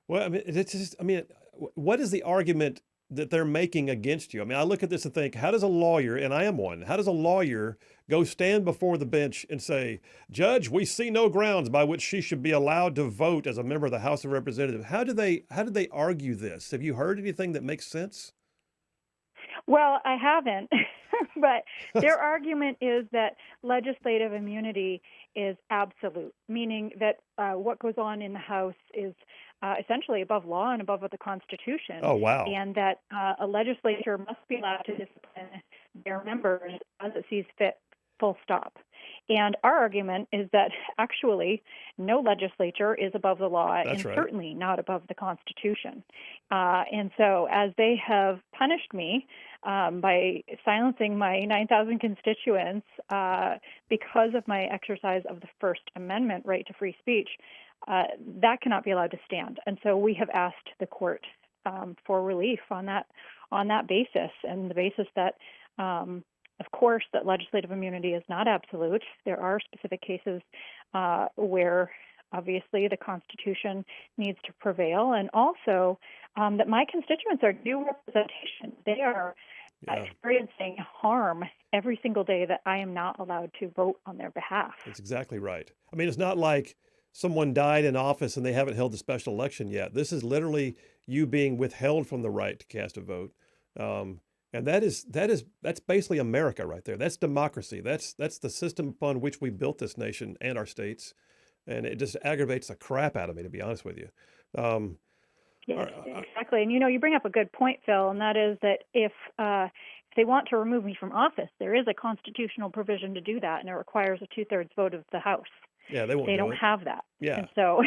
Well, I mean, it's just, I mean, what is the argument that they're making against you? I mean, I look at this and think, how does a lawyer, and I am one, how does a lawyer go stand before the bench and say, Judge, we see no grounds by which she should be allowed to vote as a member of the House of Representatives? How did they argue this? Have you heard anything that makes sense? Well, I haven't, but their argument is that legislative immunity is absolute, meaning that what goes on in the House is essentially above law and above the Constitution. Oh, wow. And that a legislature must be allowed to discipline their members as it sees fit, full stop. And our argument is that actually no legislature is above the law That's and right. certainly not above the Constitution. And so as they have punished me by silencing my 9,000 constituents because of my exercise of the First Amendment right to free speech, that cannot be allowed to stand. And so we have asked the court for relief on that basis, and the basis that of course, that legislative immunity is not absolute. There are specific cases where, obviously, the Constitution needs to prevail, and also that my constituents are due representation. They are experiencing harm every single day that I am not allowed to vote on their behalf. That's exactly right. I mean, it's not like someone died in office and they haven't held a special election yet. This is literally you being withheld from the right to cast a vote. And that's basically America right there. That's democracy. That's the system upon which we built this nation and our states. And it just aggravates the crap out of me, to be honest with you. Yes, exactly. And you bring up a good point, Phil, and that is that if they want to remove me from office, there is a constitutional provision to do that, and it requires a 2/3 vote of the House. Yeah, they won't. They do don't it. have that. Yeah. And so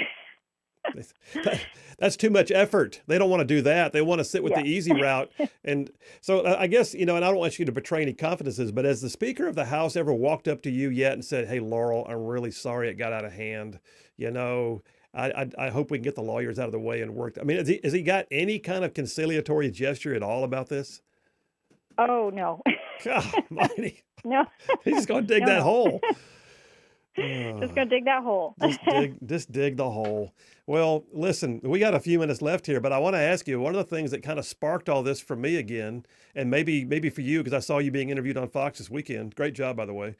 that's too much effort. They don't want to do that. They want to sit with the easy route. And so I guess, and I don't want you to betray any confidences, but has the Speaker of the House ever walked up to you yet and said, hey, Laurel, I'm really sorry it got out of hand. I hope we can get the lawyers out of the way and work. I mean, has he got any kind of conciliatory gesture at all about this? Oh, no. God almighty. No. He's just going to dig that hole. Just gonna dig that hole. just dig the hole. Well, listen, we got a few minutes left here, but I want to ask you, one of the things that kind of sparked all this for me again, and maybe for you, because I saw you being interviewed on Fox this weekend. Great job, by the way.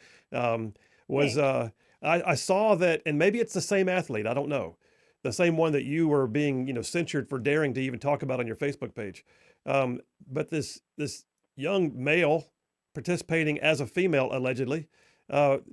Was I saw that, and maybe it's the same athlete. I don't know, the same one that you were being censored for daring to even talk about on your Facebook page. But this young male participating as a female, allegedly,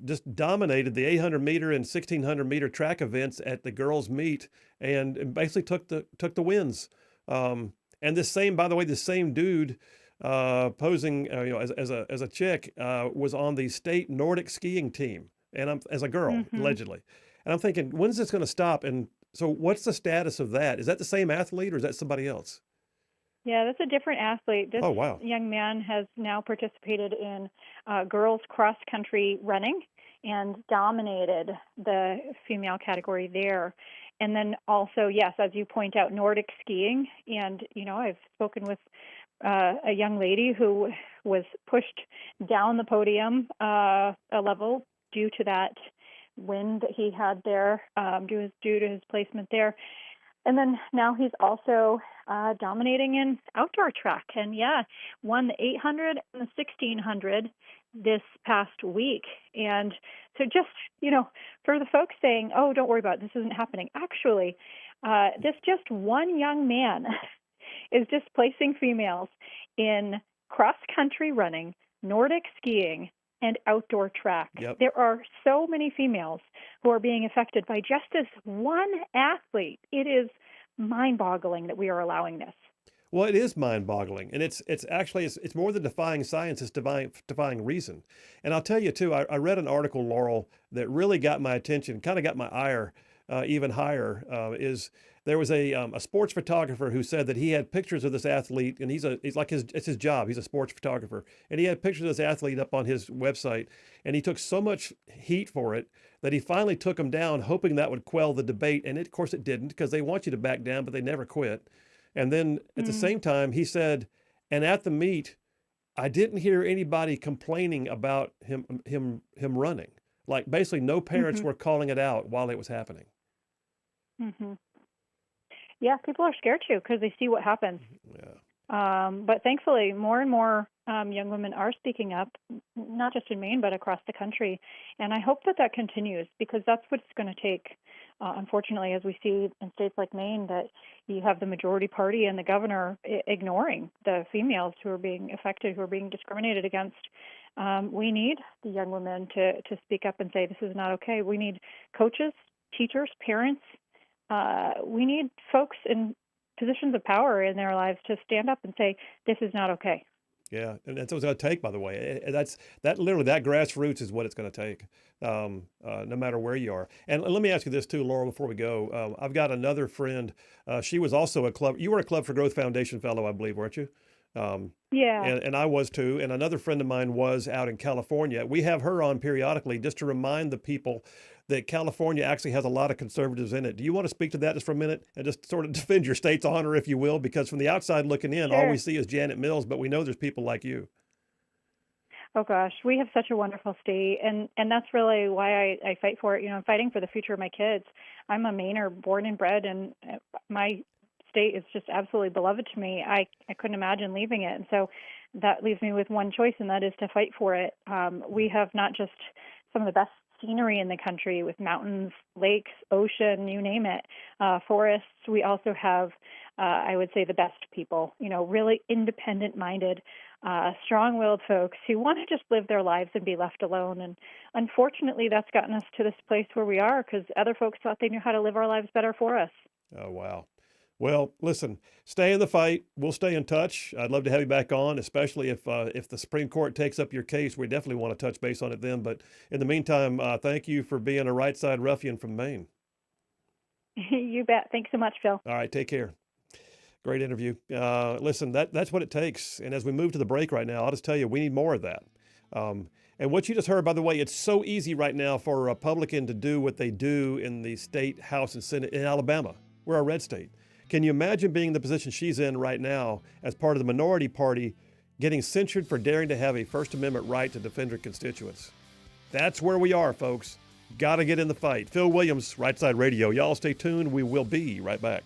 just dominated the 800 meter and 1600 meter track events at the girls' meet, and basically took the wins. And this same, by the way, this same dude posing, as a chick, was on the state Nordic skiing team, and as a girl, allegedly. And I'm thinking, when's this going to stop? And so, what's the status of that? Is that the same athlete, or is that somebody else? Yeah, that's a different athlete. This young man has now participated in girls cross-country running and dominated the female category there. And then also, yes, as you point out, Nordic skiing. And, I've spoken with a young lady who was pushed down the podium a level due to that win that he had there, due to his placement there. And then now he's also dominating in outdoor track, and won the 800 and the 1600 this past week. And so just, for the folks saying, oh, don't worry about it, this isn't happening. Actually, this just one young man is displacing females in cross-country running, Nordic skiing, and outdoor track. Yep. There are so many females who are being affected by just this one athlete. It is mind-boggling that we are allowing this. Well, it is mind-boggling, and it's actually it's more than defying science; it's defying reason. And I'll tell you too, I read an article, Laurel, that really got my attention, kind of got my ire even higher. Is there was a sports photographer who said that he had pictures of this athlete, and he's like it's his job. He's a sports photographer, and he had pictures of this athlete up on his website, and he took so much heat for it that he finally took them down, hoping that would quell the debate. And of course, it didn't, because they want you to back down, but they never quit. And then at the same time, he said, and at the meet, I didn't hear anybody complaining about him running. Like basically no parents were calling it out while it was happening. Mm-hmm. Yeah, people are scared too because they see what happens. Yeah. But thankfully, more and more young women are speaking up, not just in Maine, but across the country. And I hope that that continues, because that's what it's going to take. Unfortunately, as we see in states like Maine, that you have the majority party and the governor ignoring the females who are being affected, who are being discriminated against. We need the young women to speak up and say, this is not okay. We need coaches, teachers, parents. We need folks in positions of power in their lives to stand up and say, this is not okay. Yeah, and that's what it's going to take, by the way. That literally, that grassroots is what it's going to take, no matter where you are. And let me ask you this too, Laurel, before we go. I've got another friend. She was also you were a Club for Growth Foundation fellow, I believe, weren't you? Yeah. And I was too. And another friend of mine was out in California. We have her on periodically just to remind the people that California actually has a lot of conservatives in it. Do you want to speak to that just for a minute and just sort of defend your state's honor, if you will? Because from the outside looking in, all we see is Janet Mills, but we know there's people like you. Oh gosh, we have such a wonderful state, and that's really why I fight for it. You know, I'm fighting for the future of my kids. I'm a Mainer, born and bred, and my state is just absolutely beloved to me. I couldn't imagine leaving it, and so that leaves me with one choice, and that is to fight for it. We have not just some of the best scenery in the country with mountains, lakes, ocean, you name it, forests. We also have, I would say, the best people, you know, really independent-minded, strong-willed folks who want to just live their lives and be left alone. And unfortunately, that's gotten us to this place where we are because other folks thought they knew how to live our lives better for us. Oh, wow. Well, listen, stay in the fight. We'll stay in touch. I'd love to have you back on, especially if the Supreme Court takes up your case. We definitely want to touch base on it then. But in the meantime, thank you for being a right side ruffian from Maine. You bet. Thanks so much, Phil. All right, take care. Great interview. Listen, that's what it takes. And as we move to the break right now, I'll just tell you, we need more of that. And what you just heard, by the way, it's so easy right now for a Republican to do what they do in the state House and Senate in Alabama. We're a red state. Can you imagine being in the position she's in right now as part of the minority party, getting censured for daring to have a First Amendment right to defend her constituents? That's where we are, folks. Got to get in the fight. Phil Williams, Rightside Radio. Y'all stay tuned. We will be right back.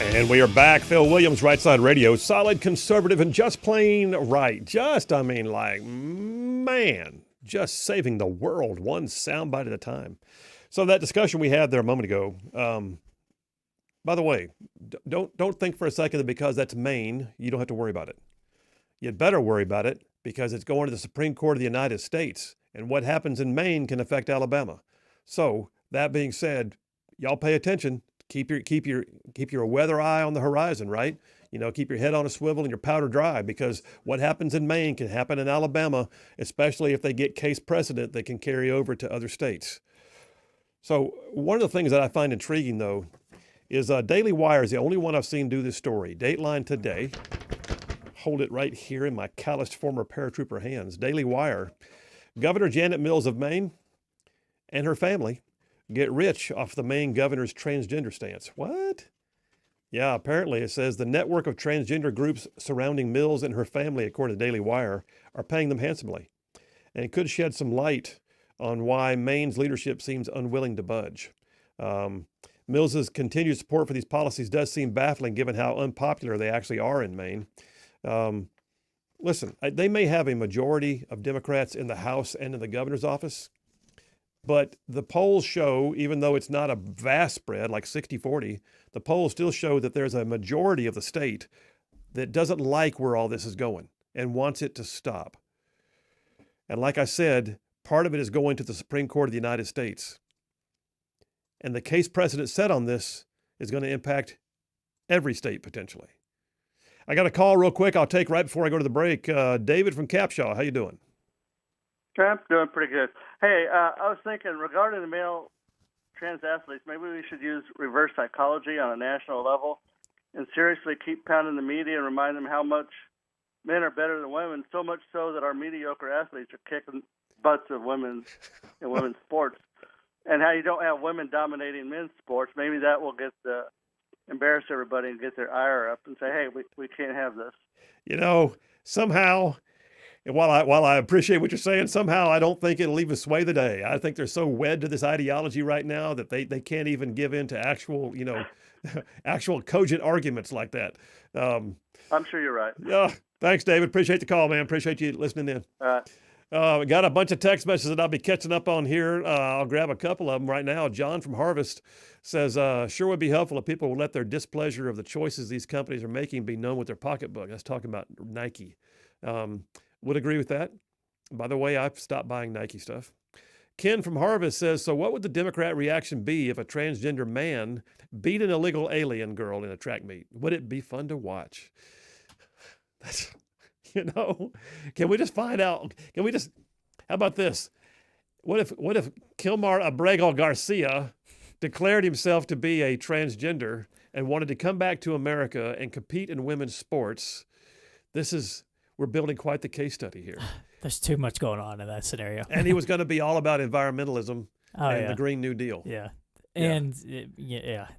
And we are back. Phil Williams, Rightside Radio. Solid, conservative, and just plain right. Just saving the world one soundbite at a time. So that discussion we had there a moment ago, by the way, don't think for a second that because that's Maine, you don't have to worry about it. You'd better worry about it because it's going to the Supreme Court of the United States. And what happens in Maine can affect Alabama. So that being said, y'all pay attention. Keep your weather eye on the horizon, right? Keep your head on a swivel and your powder dry, because what happens in Maine can happen in Alabama, especially if they get case precedent that can carry over to other states. So one of the things that I find intriguing, though, is Daily Wire is the only one I've seen do this story. Dateline today. Hold it right here in my calloused former paratrooper hands. Daily Wire. Governor Janet Mills of Maine and her family get rich off the Maine governor's transgender stance. What? Yeah, apparently it says the network of transgender groups surrounding Mills and her family, according to Daily Wire, are paying them handsomely. And it could shed some light on why Maine's leadership seems unwilling to budge. Mills's continued support for these policies does seem baffling given how unpopular they actually are in Maine. Listen, they may have a majority of Democrats in the House and in the governor's office, but the polls show, even though it's not a vast spread like 60-40, the polls still show that there's a majority of the state that doesn't like where all this is going and wants it to stop. And like I said, part of it is going to the Supreme Court of the United States. And the case precedent set on this is going to impact every state potentially. I got a call real quick I'll take right before I go to the break. David from Capshaw, how you doing? I'm doing pretty good. Hey, I was thinking regarding the male trans athletes, maybe we should use reverse psychology on a national level and seriously keep pounding the media and remind them how much men are better than women, so much so that our mediocre athletes are kicking butts of women in women's sports. And how you don't have women dominating men's sports. Maybe that will embarrass everybody and get their ire up and say, hey, we can't have this. Somehow, and while I appreciate what you're saying, somehow I don't think it'll even sway the day. I think they're so wed to this ideology right now that they can't even give in to actual, actual cogent arguments like that. I'm sure you're right. Yeah. Thanks, David. Appreciate the call, man. Appreciate you listening in. All right. We got a bunch of text messages that I'll be catching up on here. I'll grab a couple of them right now. John from Harvest says, sure would be helpful if people would let their displeasure of the choices these companies are making be known with their pocketbook. That's talking about Nike. Would agree with that. By the way, I've stopped buying Nike stuff. Ken from Harvest says, so what would the Democrat reaction be if a transgender man beat an illegal alien girl in a track meet? Would it be fun to watch? That's, can we just find out? How about this? What if Kilmar Abrego Garcia declared himself to be a transgender and wanted to come back to America and compete in women's sports? We're building quite the case study here. There's too much going on in that scenario. And he was going to be all about environmentalism and the Green New Deal. Yeah. And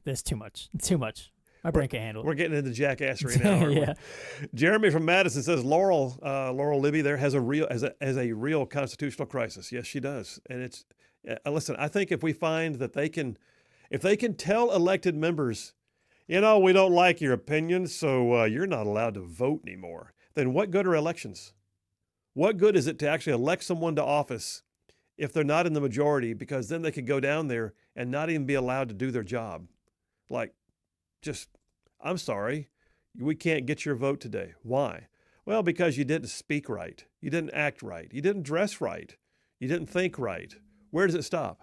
there's too much. Too much. My brain can't handle it. We're getting into jackassery now. Yeah. Jeremy from Madison says Laurel Libby there has a real constitutional crisis. Yes, she does. And it's listen, I think if we find that if they can tell elected members, we don't like your opinion, so you're not allowed to vote anymore, then what good are elections? What good is it to actually elect someone to office if they're not in the majority, because then they could go down there and not even be allowed to do their job? I'm sorry, we can't get your vote today. Why? Well, because you didn't speak right. You didn't act right. You didn't dress right. You didn't think right. Where does it stop?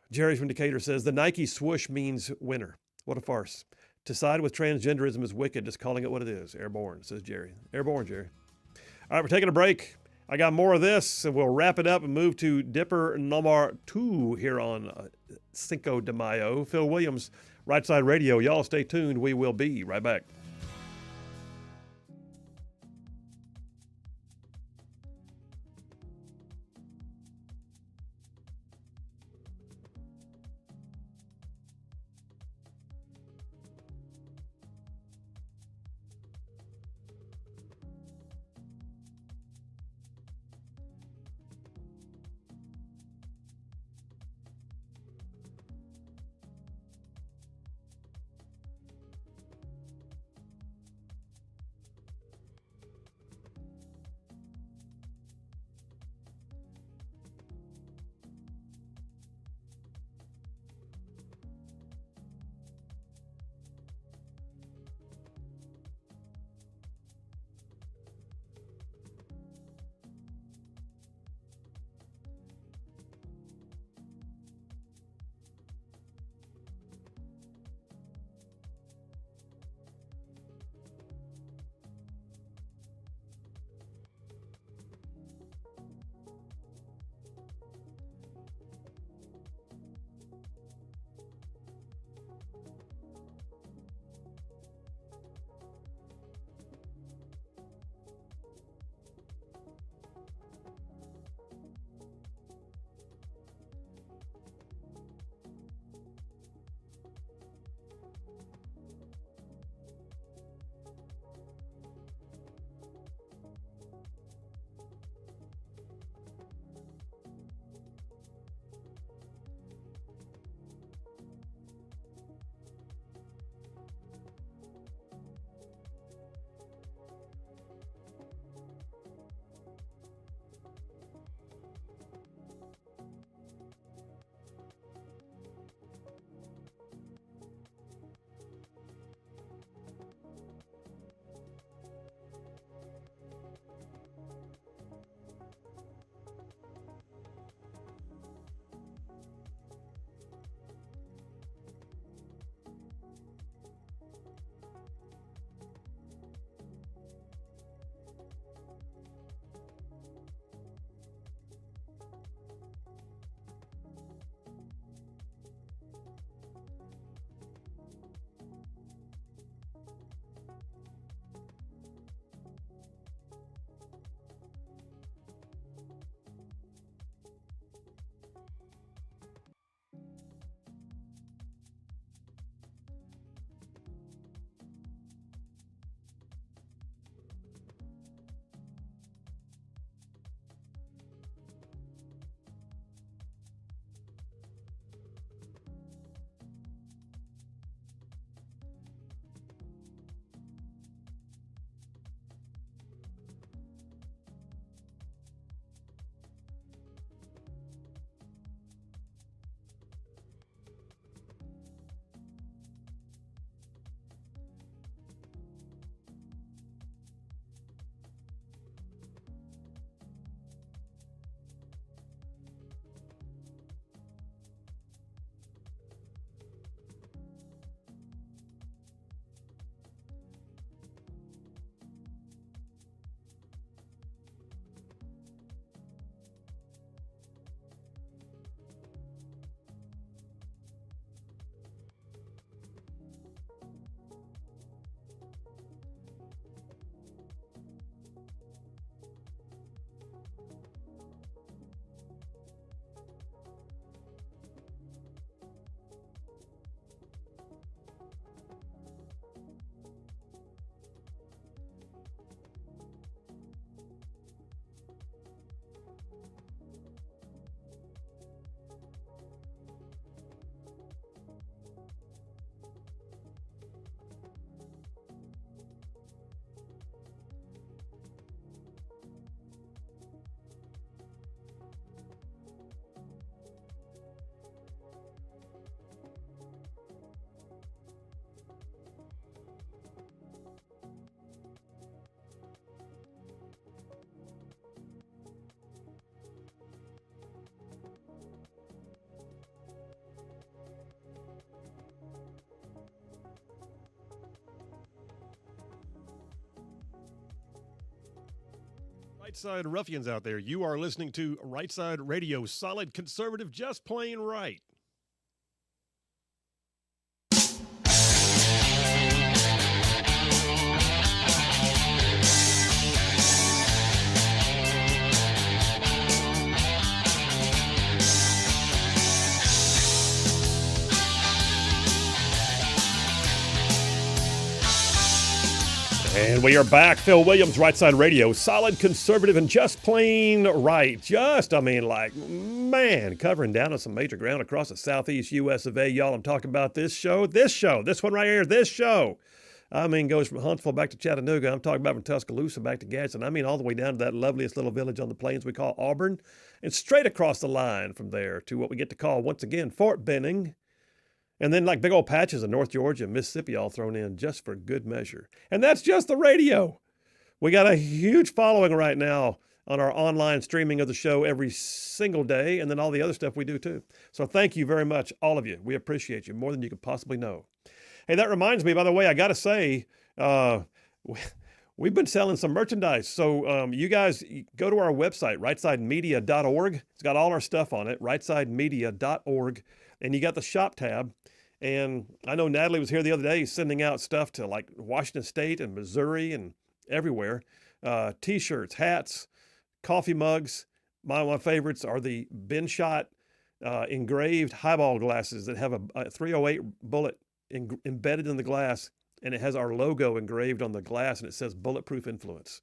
Jerry from Decatur says, the Nike swoosh means winner. What a farce. To side with transgenderism is wicked, just calling it what it is. Airborne, says Jerry. Airborne, Jerry. All right, we're taking a break. I got more of this, and we'll wrap it up and move to Dipper number 2 here on Cinco de Mayo. Phil Williams, Rightside Radio. Y'all stay tuned. We will be right back. Rightside ruffians out there, you are listening to Rightside Radio, solid conservative, just plain right. And we are back. Phil Williams, Rightside Radio, solid conservative and just plain right. Covering down on some major ground across the southeast U.S. of A. Y'all, I'm talking about this show, this one right here, this show. Goes from Huntsville back to Chattanooga. I'm talking about from Tuscaloosa back to Gadsden. All the way down to that loveliest little village on the plains we call Auburn. And straight across the line from there to what we get to call, once again, Fort Benning. And then like big old patches of North Georgia and Mississippi all thrown in just for good measure. And that's just the radio. We got a huge following right now on our online streaming of the show every single day, and then all the other stuff we do too. So thank you very much, all of you. We appreciate you more than you could possibly know. Hey, that reminds me, by the way, I got to say, we've been selling some merchandise. So you guys go to our website, rightsidemedia.org. It's got all our stuff on it, rightsidemedia.org. And you got the shop tab. And I know Natalie was here the other day sending out stuff to like Washington State and Missouri and everywhere. T-shirts, hats, coffee mugs. One of my favorites are the bin shot engraved highball glasses that have a 308 bullet embedded in the glass. And it has our logo engraved on the glass and it says Bulletproof Influence.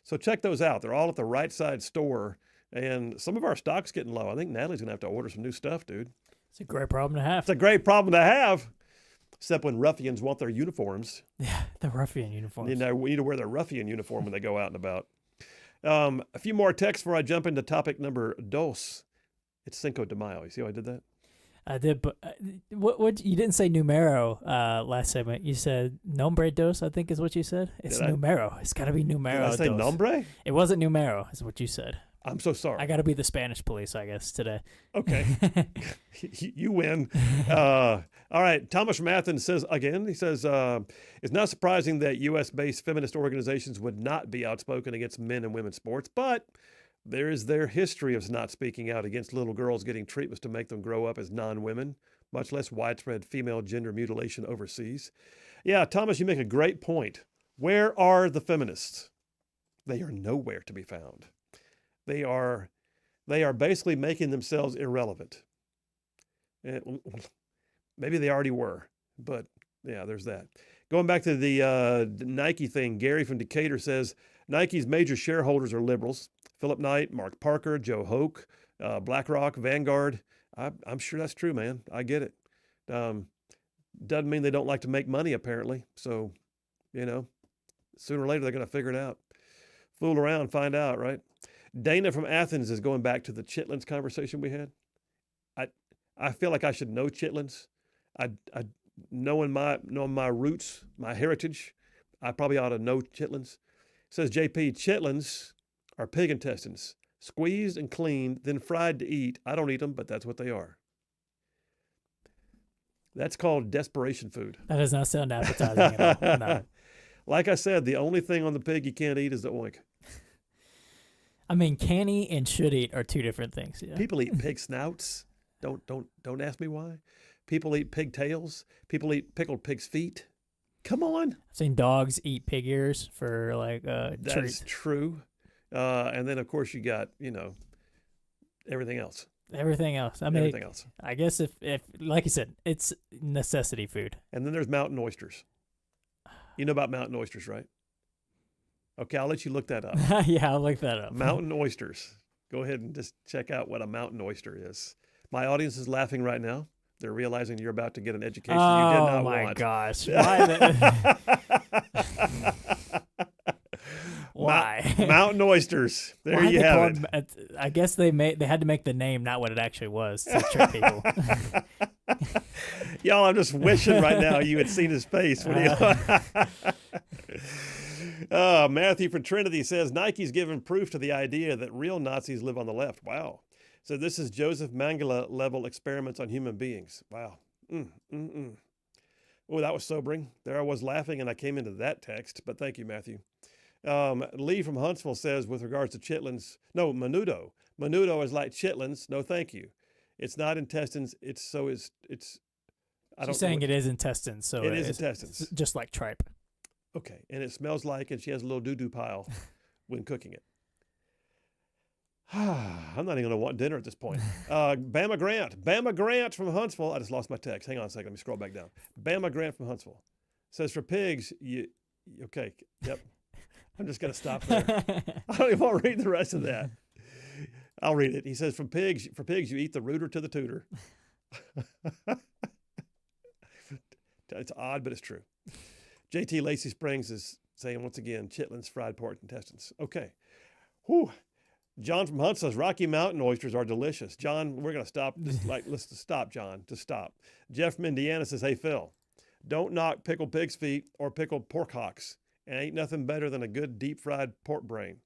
So check those out. They're all at the Rightside store. And some of our stock's getting low. I think Natalie's going to have to order some new stuff, dude. It's a great problem to have. It's a great problem to have, except when ruffians want their uniforms. Yeah, the ruffian uniforms. We need to wear their ruffian uniform when they go out and about. A few more texts before I jump into topic number dos. It's Cinco de Mayo. You see how I did that? I did, but what you didn't say numero last segment. You said nombre dos, I think is what you said. It's numero. It's got to be numero. Did I say dos. nombre? It wasn't numero, is what you said. I'm so sorry. I got to be the Spanish police, I guess, today. Okay. You win. All right. Thomas from Athens says, again, he says, it's not surprising that U.S.-based feminist organizations would not be outspoken against men and women's sports, but there is their history of not speaking out against little girls getting treatments to make them grow up as non-women, much less widespread female gender mutilation overseas. Yeah, Thomas, you make a great point. Where are the feminists? They are nowhere to be found. They are basically making themselves irrelevant. Maybe they already were, but yeah, there's that. Going back to the Nike thing, Gary from Decatur says, Nike's major shareholders are liberals. Philip Knight, Mark Parker, Joe Hoke, BlackRock, Vanguard. I'm sure that's true, man. I get it. Doesn't mean they don't like to make money, apparently. So, sooner or later they're going to figure it out. Fool around, find out, right? Dana from Athens is going back to the chitlins conversation we had. I feel like I should know chitlins. Knowing my roots, my heritage, I probably ought to know chitlins. Says JP, chitlins are pig intestines, squeezed and cleaned, then fried to eat. I don't eat them, but that's what they are. That's called desperation food. That does not sound appetizing at all. No. Like I said, the only thing on the pig you can't eat is the oink. Can eat and should eat are two different things. Yeah. People eat pig snouts. Don't ask me why. People eat pigtails. People eat pickled pig's feet. Come on. I've seen dogs eat pig ears for That is true. And then of course you got, everything else. Everything else. Everything else. I guess if like you said, it's necessity food. And then there's mountain oysters. You know about mountain oysters, right? Okay, I'll let you look that up. Yeah, I'll look that up. Mountain oysters. Go ahead and just check out what a mountain oyster is. My audience is laughing right now. They're realizing you're about to get an education you did not want. Oh my gosh. Why? Mountain oysters. There you have it. I guess they had to make the name not what it actually was to trick people. Y'all, I'm just wishing right now you had seen his face when he. Matthew from Trinity says Nike's given proof to the idea that real Nazis live on the left. Wow. So this is Joseph Mengele level experiments on human beings. Wow. Oh, that was sobering. There I was laughing and I came into that text, but thank you, Matthew. Lee from Huntsville says, with regards to chitlins, no, menudo. Menudo is like chitlins. No, thank you. It's not intestines. It's. She's saying it is intestines, so it is intestines, just like tripe. Okay, and it smells like, and she has a little doo-doo pile when cooking it. I'm not even going to want dinner at this point. Bama Grant from Huntsville. I just lost my text. Hang on a second. Let me scroll back down. Bama Grant from Huntsville says, for pigs, okay, yep. I'm just going to stop there. I don't even want to read the rest of that. I'll read it. He says, for pigs, you eat the rooter to the tutor. It's odd, but it's true. JT Lacey Springs is saying, once again, chitlins, fried pork, intestines. Okay. Whew. John from Hunt says, Rocky Mountain oysters are delicious. John, we're going to stop. Let's stop, John. Just stop. Jeff from Indiana says, hey, Phil, don't knock pickled pig's feet or pickled pork hocks. And ain't nothing better than a good deep fried pork brain.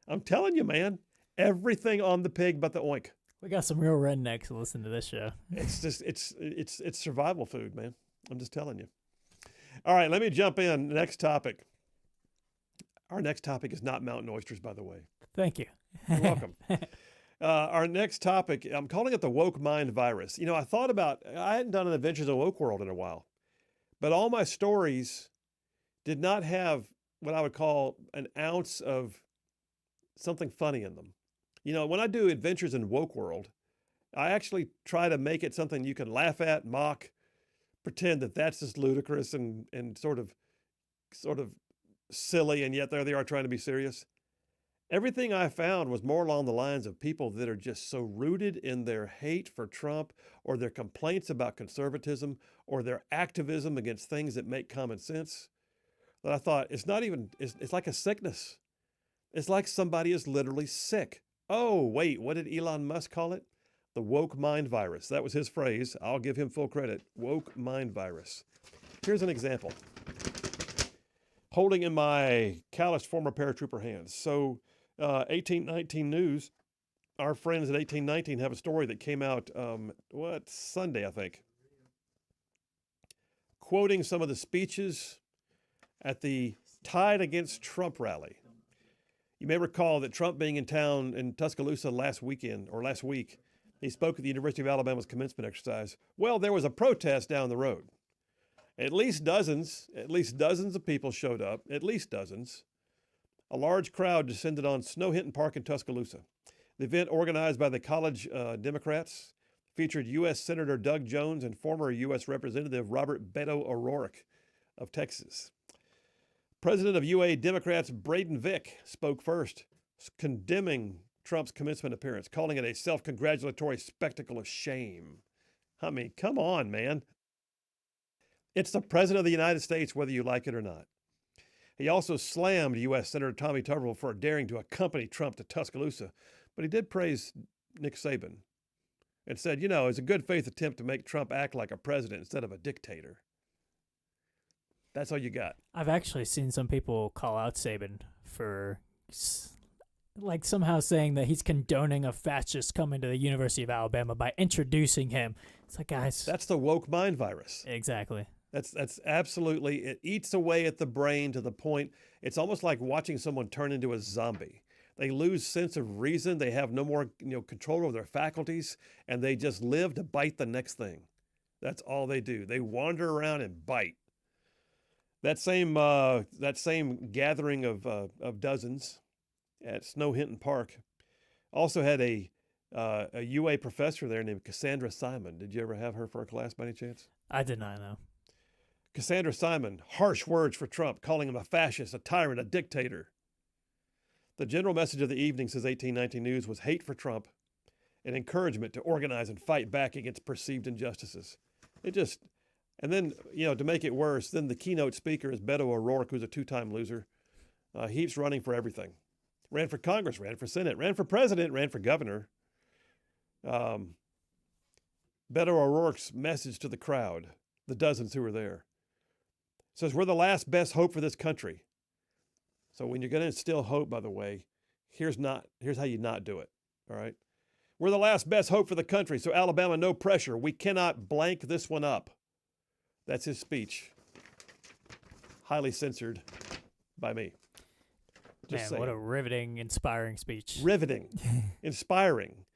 I'm telling you, man, everything on the pig but the oink. We got some real rednecks to listen to this show. It's just, it's survival food, man. I'm just telling you. All right, let me jump in. Next topic. Our next topic is not mountain oysters, by the way. Thank you. You're welcome. Our next topic, I'm calling it the woke mind virus. You know, I hadn't done an Adventures in Woke World in a while, but all my stories did not have what I would call an ounce of something funny in them. You know, when I do Adventures in Woke World, I actually try to make it something you can laugh at, mock, pretend that that's just ludicrous and sort of silly, and yet there they are trying to be serious. Everything I found was more along the lines of people that are just so rooted in their hate for Trump or their complaints about conservatism or their activism against things that make common sense that I thought it's like a sickness. It's like somebody is literally sick. Oh, wait, what did Elon Musk call it? The woke mind virus. That was his phrase. I'll give him full credit. Woke mind virus. Here's an example. Holding in my calloused former paratrooper hands. So 1819 News, our friends at 1819 have a story that came out, Sunday, I think, quoting some of the speeches at the Tide Against Trump rally. You may recall that Trump being in town in Tuscaloosa last week, he spoke at the University of Alabama's commencement exercise. Well, there was a protest down the road. At least dozens of people showed up, at least dozens. A large crowd descended on Snow Hinton Park in Tuscaloosa. The event, organized by the college Democrats, featured U.S. Senator Doug Jones and former U.S. Representative Robert Beto O'Rourke of Texas. President of UA Democrats Braden Vick spoke first, condemning Trump's commencement appearance, calling it a self-congratulatory spectacle of shame. I mean, come on, man. It's the President of the United States, whether you like it or not. He also slammed U.S. Senator Tommy Tuberville for daring to accompany Trump to Tuscaloosa, but he did praise Nick Saban and said, you know, it's a good faith attempt to make Trump act like a president instead of a dictator. That's all you got. I've actually seen some people call out Saban for somehow saying that he's condoning a fascist coming to the University of Alabama by introducing him. It's like, guys. That's the woke mind virus. Exactly. That's absolutely, it eats away at the brain to the point, it's almost like watching someone turn into a zombie. They lose sense of reason. They have no more control over their faculties, and they just live to bite the next thing. That's all they do. They wander around and bite. That same gathering of dozens at Snow Hinton Park also had a UA professor there named Cassandra Simon. Did you ever have her for a class by any chance? I did not know. Cassandra Simon, harsh words for Trump, calling him a fascist, a tyrant, a dictator. The general message of the evening, says 1819 News, was hate for Trump and encouragement to organize and fight back against perceived injustices. And then, to make it worse, then the keynote speaker is Beto O'Rourke, who's a two-time loser. He's running for everything. Ran for Congress, ran for Senate, ran for president, ran for governor. Beto O'Rourke's message to the crowd, the dozens who were there, says, we're the last best hope for this country. So when you're going to instill hope, by the way, here's how you not do it, all right? We're the last best hope for the country, so Alabama, no pressure. We cannot blank this one up. That's his speech. Highly censored by me. Just Man, saying. what a riveting, inspiring speech. Riveting, inspiring.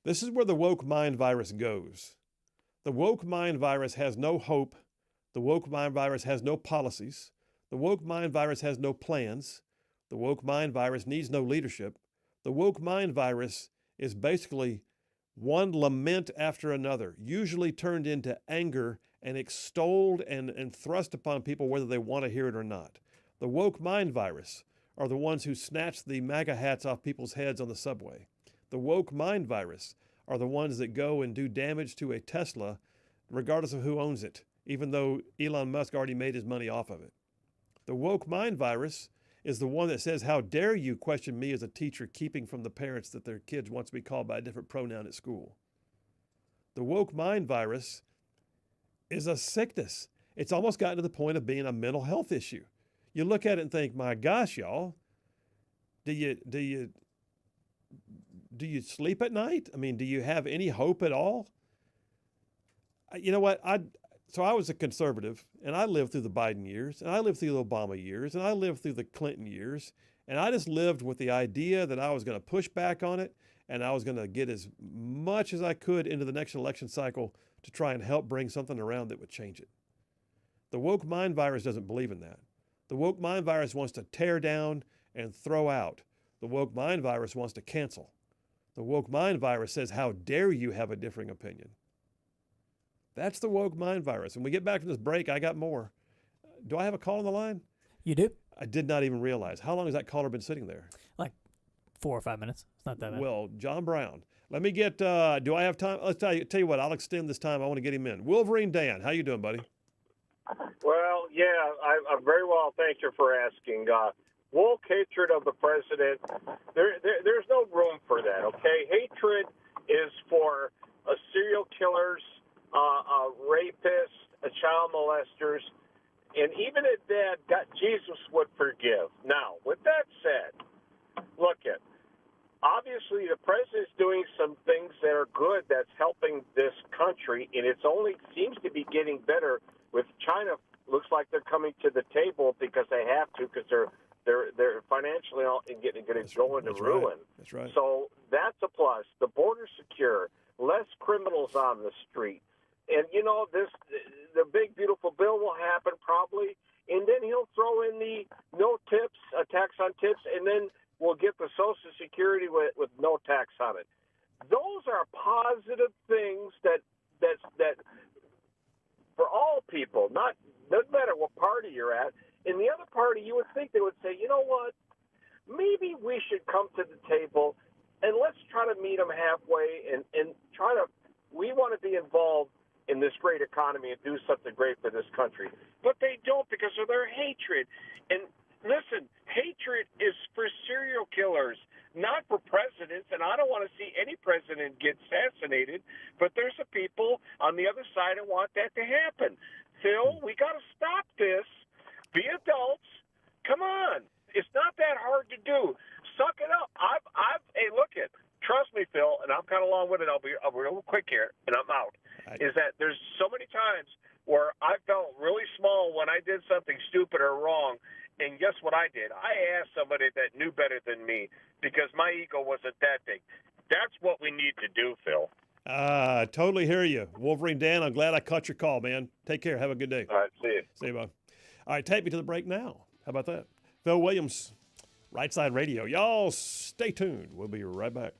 This is where the woke mind virus goes. The woke mind virus has no hope. The woke mind virus has no policies. The woke mind virus has no plans. The woke mind virus needs no leadership. The woke mind virus is basically one lament after another, usually turned into anger and extolled and thrust upon people whether they want to hear it or not. The woke mind virus are the ones who snatch the MAGA hats off people's heads on the subway. The woke mind virus are the ones that go and do damage to a Tesla regardless of who owns it, even though Elon Musk already made his money off of it. The woke mind virus is the one that says, how dare you question me as a teacher keeping from the parents that their kids want to be called by a different pronoun at school. The woke mind virus is a sickness. It's almost gotten to the point of being a mental health issue. You look at it and think, my gosh, y'all, do you sleep at night? I mean, do you have any hope at all? You know what? So I was a conservative, and I lived through the Biden years, and I lived through the Obama years, and I lived through the Clinton years, and I just lived with the idea that I was going to push back on it, and I was going to get as much as I could into the next election cycle to try and help bring something around that would change it. The woke mind virus doesn't believe in that. The woke mind virus wants to tear down and throw out. The woke mind virus wants to cancel. The woke mind virus says, how dare you have a differing opinion? That's the woke mind virus. When we get back from this break, I got more. Do I have a call on the line? You do? I did not even realize. How long has that caller been sitting there? Like 4 or 5 minutes. It's not that bad. Well, John Brown. Let me get, do I have time? Let's tell you what, I'll extend this time. I want to get him in. Wolverine Dan, how you doing, buddy? Well, yeah, I'm very well. Thank you for asking. Woke hatred of the president, there's no room for that, okay? Hatred is for serial killers, rapists, child molesters, and even at that, God, Jesus would forgive. Now, with that said, look at, obviously the president's doing some things that are good that's helping this country, and it's only seems to be getting better with China. Looks like they're coming to the table because they have to, because they're financially going to go into ruin. Right. That's right. So that's a plus. The border's secure, less criminals on the street. And, you know, the big, beautiful bill will happen probably, and then he'll throw in the no tips, a tax on tips, and then we'll get the Social Security with no tax on it. Those are positive things that for all people, doesn't matter what party you're at. In the other party, you would think they would say, you know what, maybe we should come to the table and let's try to meet them halfway and try to, we want to be involved in this great economy and do something great for this country. But they don't because of their hatred. And listen, hatred is for serial killers, not for presidents. And I don't want to see any president get assassinated, but there's some people on the other side that want that to happen. Phil, we got to stop this. Be adults. Come on. It's not that hard to do. Suck it up. Hey, look it. Trust me, Phil, and I'm kind of long with it. I'll be real quick here, and I'm out. Is that there's so many times where I felt really small when I did something stupid or wrong, and guess what I did? I asked somebody that knew better than me because my ego wasn't that big. That's what we need to do, Phil. I totally hear you. Wolverine Dan, I'm glad I caught your call, man. Take care. Have a good day. All right, see you. See you, bud. All right, take me to the break now. How about that? Phil Williams, Rightside Radio. Y'all stay tuned. We'll be right back.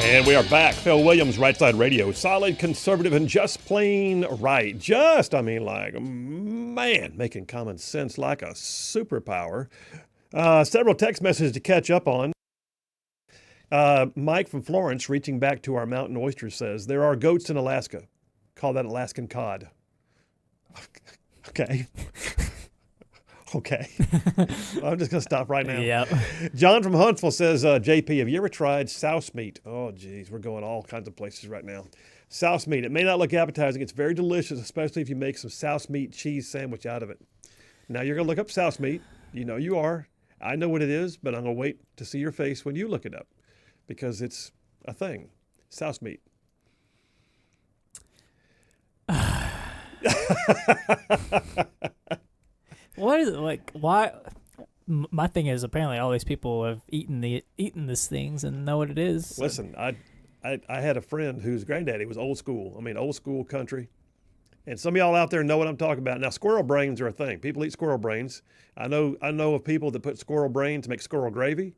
And we are back. Phil Williams, Rightside Radio. Solid, conservative, and just plain right. Making common sense like a superpower. Several text messages to catch up on. Mike from Florence, reaching back to our mountain oysters, says, there are goats in Alaska. Call that Alaskan cod. Okay. Okay. I'm just going to stop right now. Yep. John from Huntsville says, JP, have you ever tried souse meat? Oh, geez, we're going all kinds of places right now. Souse meat. It may not look appetizing. It's very delicious, especially if you make some souse meat cheese sandwich out of it. Now, you're going to look up souse meat. You know you are. I know what it is, but I'm going to wait to see your face when you look it up because it's a thing. Souse meat. What is it like? Why? My thing is apparently all these people have eaten these things and know what it is. Listen, I had a friend whose granddaddy was old school. I mean, old school country. And some of y'all out there know what I'm talking about. Now, squirrel brains are a thing. People eat squirrel brains. I know of people that put squirrel brains, make squirrel gravy,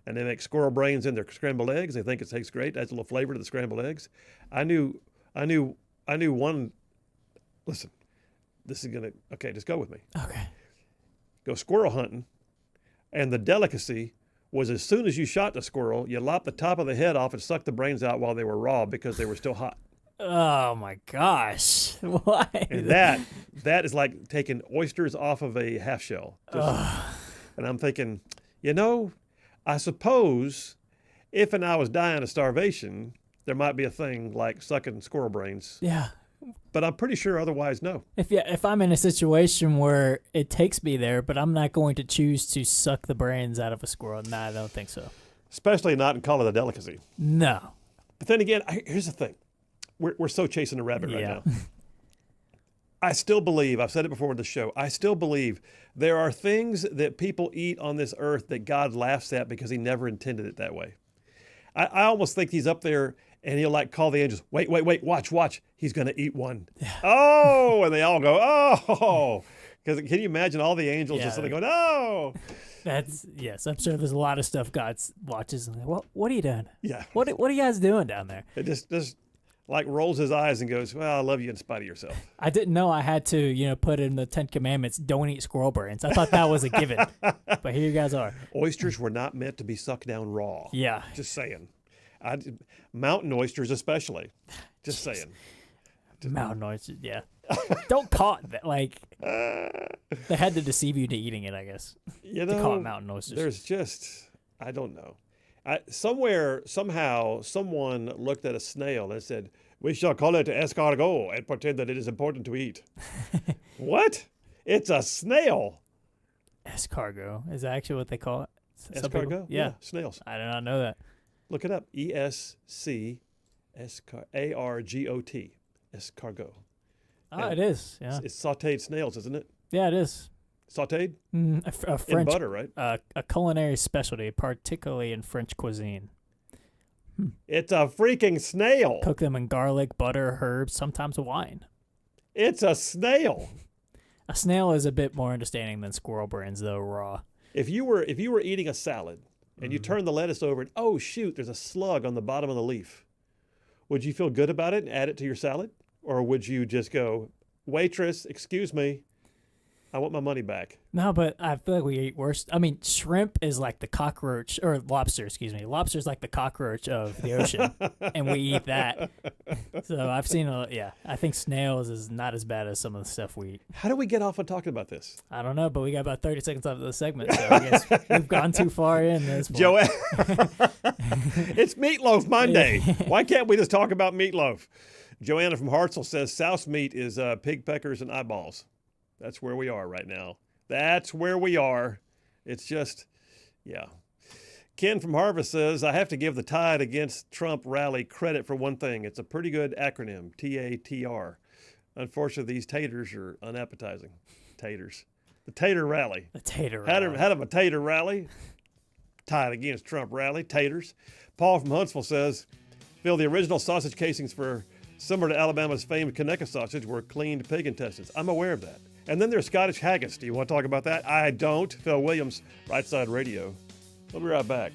and they make squirrel brains in their scrambled eggs. They think it tastes great. Adds a little flavor to the scrambled eggs. I knew one. Listen, this is gonna. Okay, just go with me. Okay. Go squirrel hunting, and the delicacy was as soon as you shot the squirrel, you lop the top of the head off and suck the brains out while they were raw because they were still hot. Oh my gosh! Why? And that is like taking oysters off of a half shell. And I'm thinking, I suppose if I was dying of starvation, there might be a thing like sucking squirrel brains. Yeah. But I'm pretty sure otherwise, no. If I'm in a situation where it takes me there, but I'm not going to choose to suck the brains out of a squirrel, no, I don't think so. Especially not and call it a delicacy. No. But then again, here's the thing. We're so chasing a rabbit right now. I still believe, I've said it before in the show, I still believe there are things that people eat on this earth that God laughs at because he never intended it that way. I almost think he's up there and he'll like call the angels, wait, watch. He's going to eat one. Yeah. Oh, and they all go, oh. Because can you imagine all the angels just sitting going, oh. Yes, I'm sure there's a lot of stuff God watches and like, what are you doing? Yeah. What are you guys doing down there? It just like rolls his eyes and goes, well, I love you in spite of yourself. I didn't know I had to, put in the 10 Commandments, don't eat squirrel brains. I thought that was a given. But here you guys are. Oysters were not meant to be sucked down raw. Yeah. Just saying. Mountain oysters especially. Just saying. Mountain oysters, yeah. Don't call it that. Like, they had to deceive you to eating it, I guess. To call it mountain oysters. There's just, I don't know. Somehow, someone looked at a snail and said, we shall call it escargot and pretend that it is important to eat. What? It's a snail. Escargot. Is that actually what they call it? Escargot? Yeah, snails. I did not know that. Look it up. ESC ARGOT. Escargot. Oh, it is. Yeah. It's sautéed snails, isn't it? Yeah, it is. Sautéed? A French, in butter, right? A culinary specialty, particularly in French cuisine. It's a freaking snail. Cook them in garlic, butter, herbs, sometimes wine. It's a snail. A snail is a bit more understanding than squirrel brains, though, raw. If you were eating a salad and you turn the lettuce over and, oh, shoot, there's a slug on the bottom of the leaf, would you feel good about it and add it to your salad? Or would you just go, waitress, excuse me, I want my money back? No, but I feel like we eat worse. I mean, shrimp is like the cockroach, or lobster, excuse me. Lobster is like the cockroach of the ocean, and we eat that. So I've seen, I think snails is not as bad as some of the stuff we eat. How do we get off on talking about this? I don't know, but we got about 30 seconds left of the segment, so I guess we've gone too far in this point. Joanne, it's Meatloaf Monday. Why can't we just talk about meatloaf? Joanna from Hartselle says souse meat is pig peckers and eyeballs. That's where we are right now. That's where we are. It's just, yeah. Ken from Harvest says, I have to give the Tide Against Trump rally credit for one thing. It's a pretty good acronym, TATR. Unfortunately, these taters are unappetizing. Taters. The tater rally. The tater rally. Had a tater rally. Tide Against Trump rally. Taters. Paul from Huntsville says, Phil, the original sausage casings for similar to Alabama's famed Conecuh sausage were cleaned pig intestines. I'm aware of that. And then there's Scottish haggis. Do you want to talk about that? I don't. Phil Williams, Rightside Radio. We'll be right back.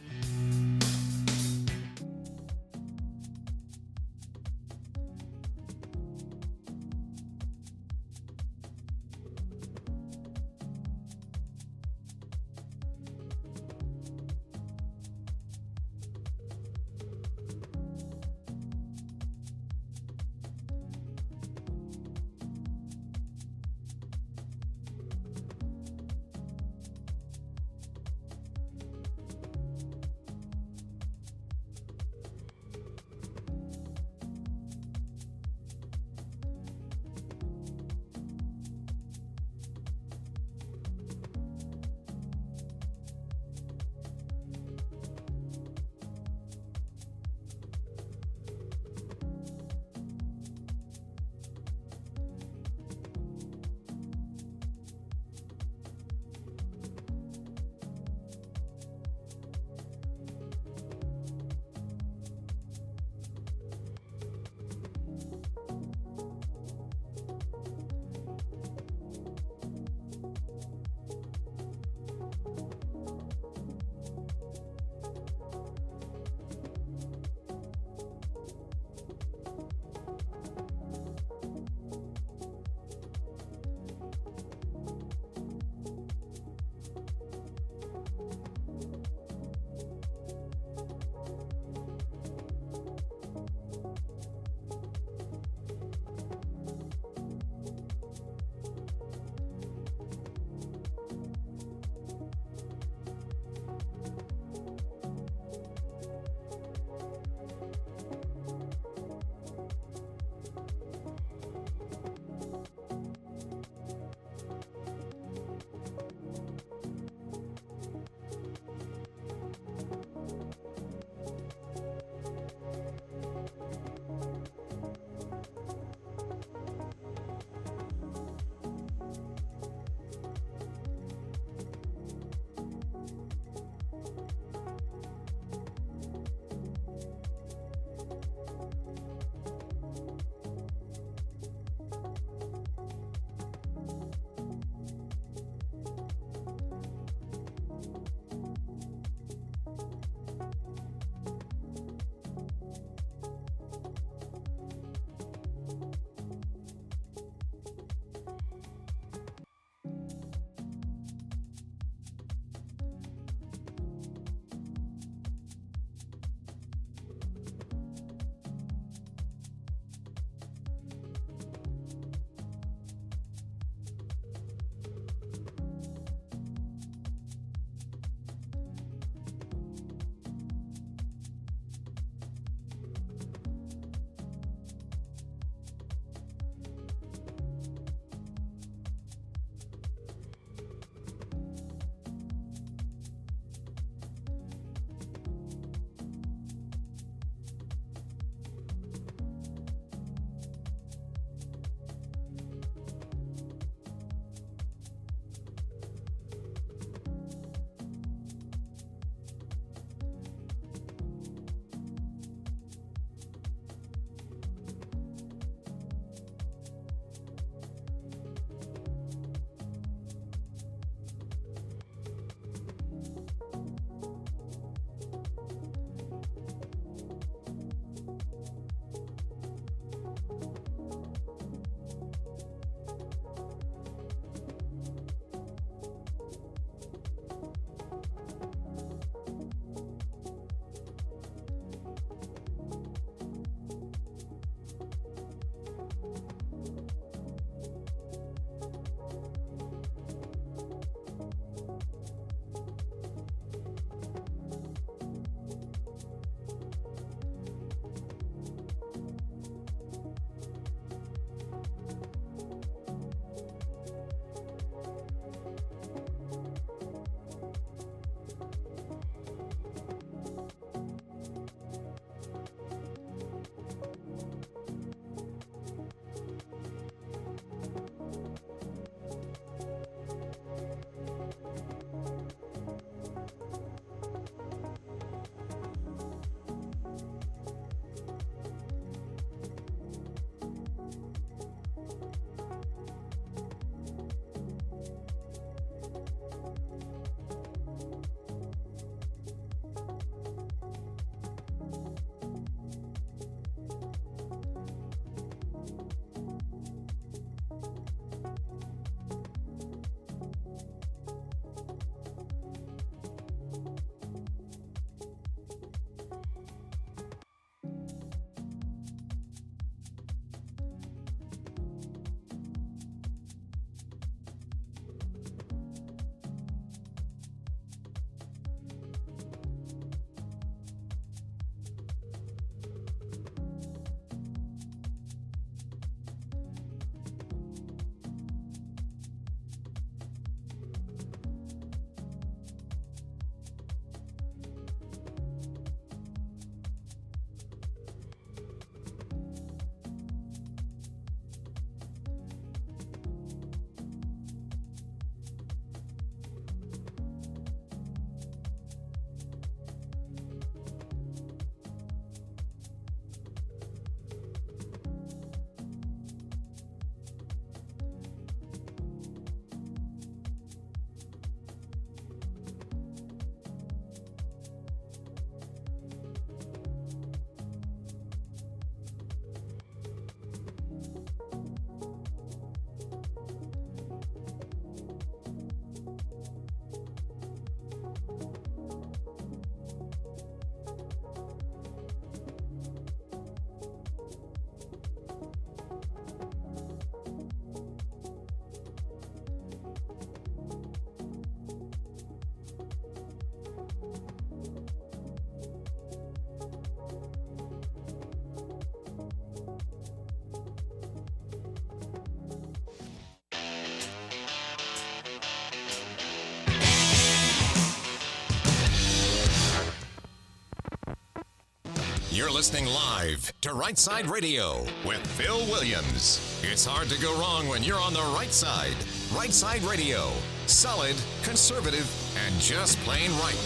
You're listening live to Rightside Radio with Phil Williams. It's hard to go wrong when you're on the right side. Rightside Radio. Solid, conservative, and just plain right.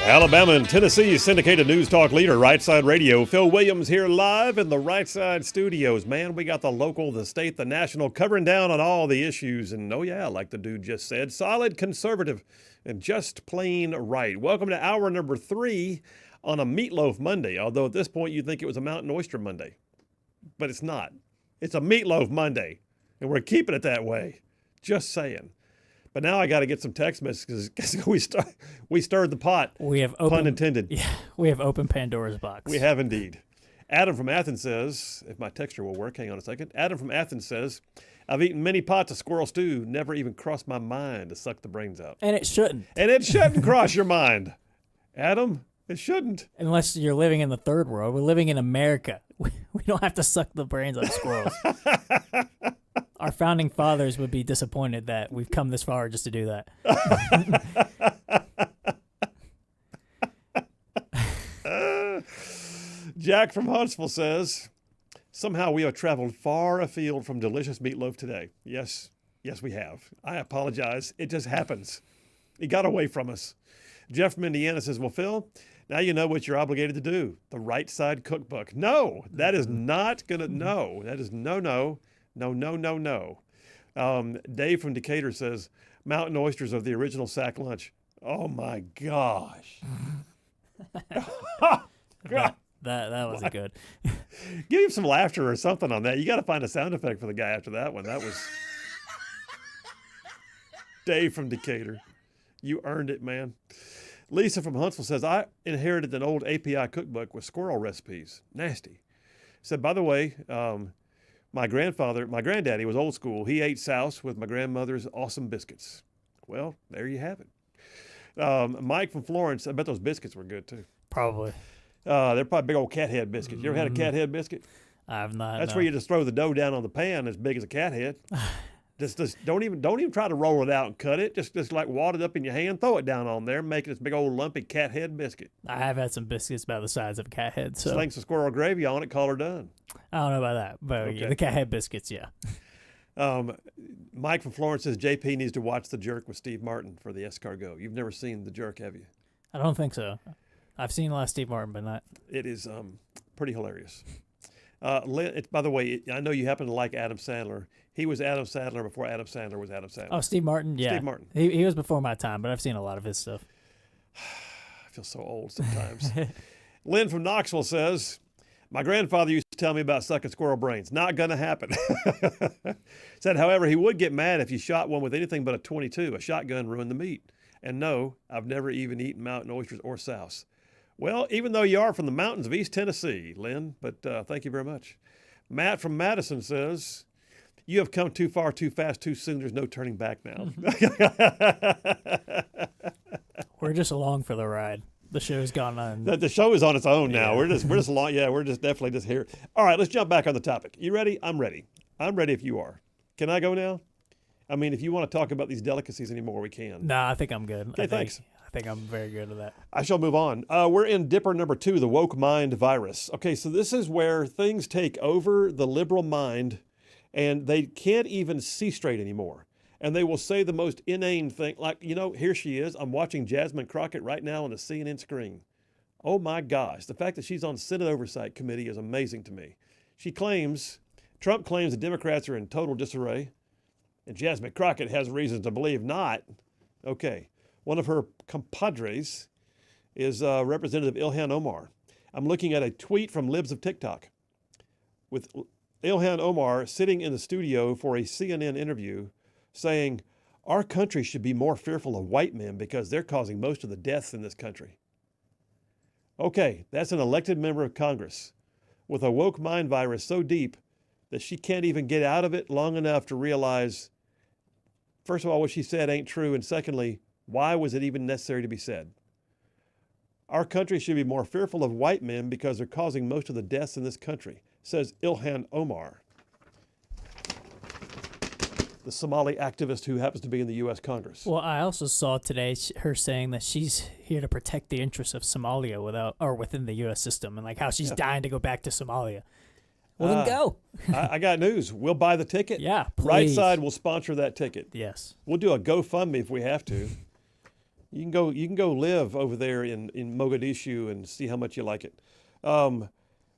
Alabama and Tennessee's syndicated news talk leader, Rightside Radio. Phil Williams here live in the Rightside studios. Man, we got the local, the state, the national, covering down on all the issues. And oh yeah, like the dude just said, solid, conservative, and just plain right. Welcome to hour number 3 on a Meatloaf Monday. Although at this point you'd think it was a Mountain Oyster Monday. But it's not. It's a Meatloaf Monday. And we're keeping it that way. Just saying. But now I got to get some text messages because we stirred the pot. We have open, pun intended. Yeah, we have opened Pandora's box. We have indeed. Adam from Athens says, if my texture will work, hang on a second. Adam from Athens says, I've eaten many pots of squirrel stew, never even crossed my mind to suck the brains out. And it shouldn't. And it shouldn't cross your mind. Adam, it shouldn't. Unless you're living in the third world. We're living in America. We don't have to suck the brains out of squirrels. Our founding fathers would be disappointed that we've come this far just to do that. Jack from Huntsville says, somehow we have traveled far afield from delicious meatloaf today. Yes, we have. I apologize. It just happens. It got away from us. Jeff from Indiana says, well, Phil, now you know what you're obligated to do. The Right Side Cookbook. No, that is not going to, no. That is no. No. Dave from Decatur says, mountain oysters are the original sack lunch. Oh, my gosh. That was a good. Give him some laughter or something on that. You got to find a sound effect for the guy after that one. That was Dave from Decatur. You earned it, man. Lisa from Huntsville says, I inherited an old API cookbook with squirrel recipes. Nasty. Said, by the way, my granddaddy was old school. He ate souse with my grandmother's awesome biscuits. Well, there you have it. Mike from Florence, I bet those biscuits were good too. Probably. They're probably big old cat head biscuits. You ever had a cat head biscuit? I've not. That's no. where you just throw the dough down on the pan as big as a cat head. Just don't even try to roll it out and cut it. Just like wad it up in your hand, throw it down on there, make it this big old lumpy cat head biscuit. I have had some biscuits about the size of a cat head. So sling some squirrel gravy on it, call her done. I don't know about that, but Okay. yeah, the cat head biscuits, yeah. Mike from Florence says JP needs to watch The Jerk with Steve Martin for the escargot. You've never seen The Jerk, have you? I don't think so. I've seen a lot of Steve Martin, but not. It is pretty hilarious. By the way, I know you happen to like Adam Sandler. He was Adam Sandler before Adam Sandler was Adam Sandler. Oh, Steve Martin? Yeah. Steve Martin. He was before my time, but I've seen a lot of his stuff. I feel so old sometimes. Lynn from Knoxville says, my grandfather used to tell me about sucking squirrel brains. Not going to happen. Said, however, he would get mad if you shot one with anything but a .22. A shotgun ruined the meat. And no, I've never even eaten mountain oysters or souse. Well, even though you are from the mountains of East Tennessee, Lynn, but thank you very much. Matt from Madison says, you have come too far, too fast, too soon. There's no turning back now. We're just along for the ride. The show's gone on. The show is on its own now. Yeah. We're just along. Yeah, we're just definitely just here. All right, let's jump back on the topic. You ready? I'm ready. I'm ready if you are. Can I go now? I mean, if you want to talk about these delicacies anymore, we can. No, I think I'm good. Okay, thanks. I think I'm very good at that. I shall move on. We're in Dipper number 2, the woke mind virus. Okay, so this is where things take over the liberal mind and they can't even see straight anymore. And they will say the most inane thing, like, here she is. I'm watching Jasmine Crockett right now on the CNN screen. Oh my gosh, the fact that she's on Senate Oversight Committee is amazing to me. Trump claims the Democrats are in total disarray, and Jasmine Crockett has reasons to believe not. Okay. One of her compadres is Representative Ilhan Omar. I'm looking at a tweet from Libs of TikTok with Ilhan Omar sitting in the studio for a CNN interview saying, our country should be more fearful of white men because they're causing most of the deaths in this country. Okay, that's an elected member of Congress with a woke mind virus so deep that she can't even get out of it long enough to realize, first of all, what she said ain't true, and secondly, why was it even necessary to be said? Our country should be more fearful of white men because they're causing most of the deaths in this country. says Ilhan Omar, the Somali activist who happens to be in the U.S. Congress. Well, I also saw today her saying that she's here to protect the interests of Somalia within the U.S. system, and like how she's dying to go back to Somalia. Well, then go. I got news. We'll buy the ticket. Yeah, please. Rightside will sponsor that ticket. Yes. We'll do a GoFundMe if we have to. You can go live over there in Mogadishu and see how much you like it.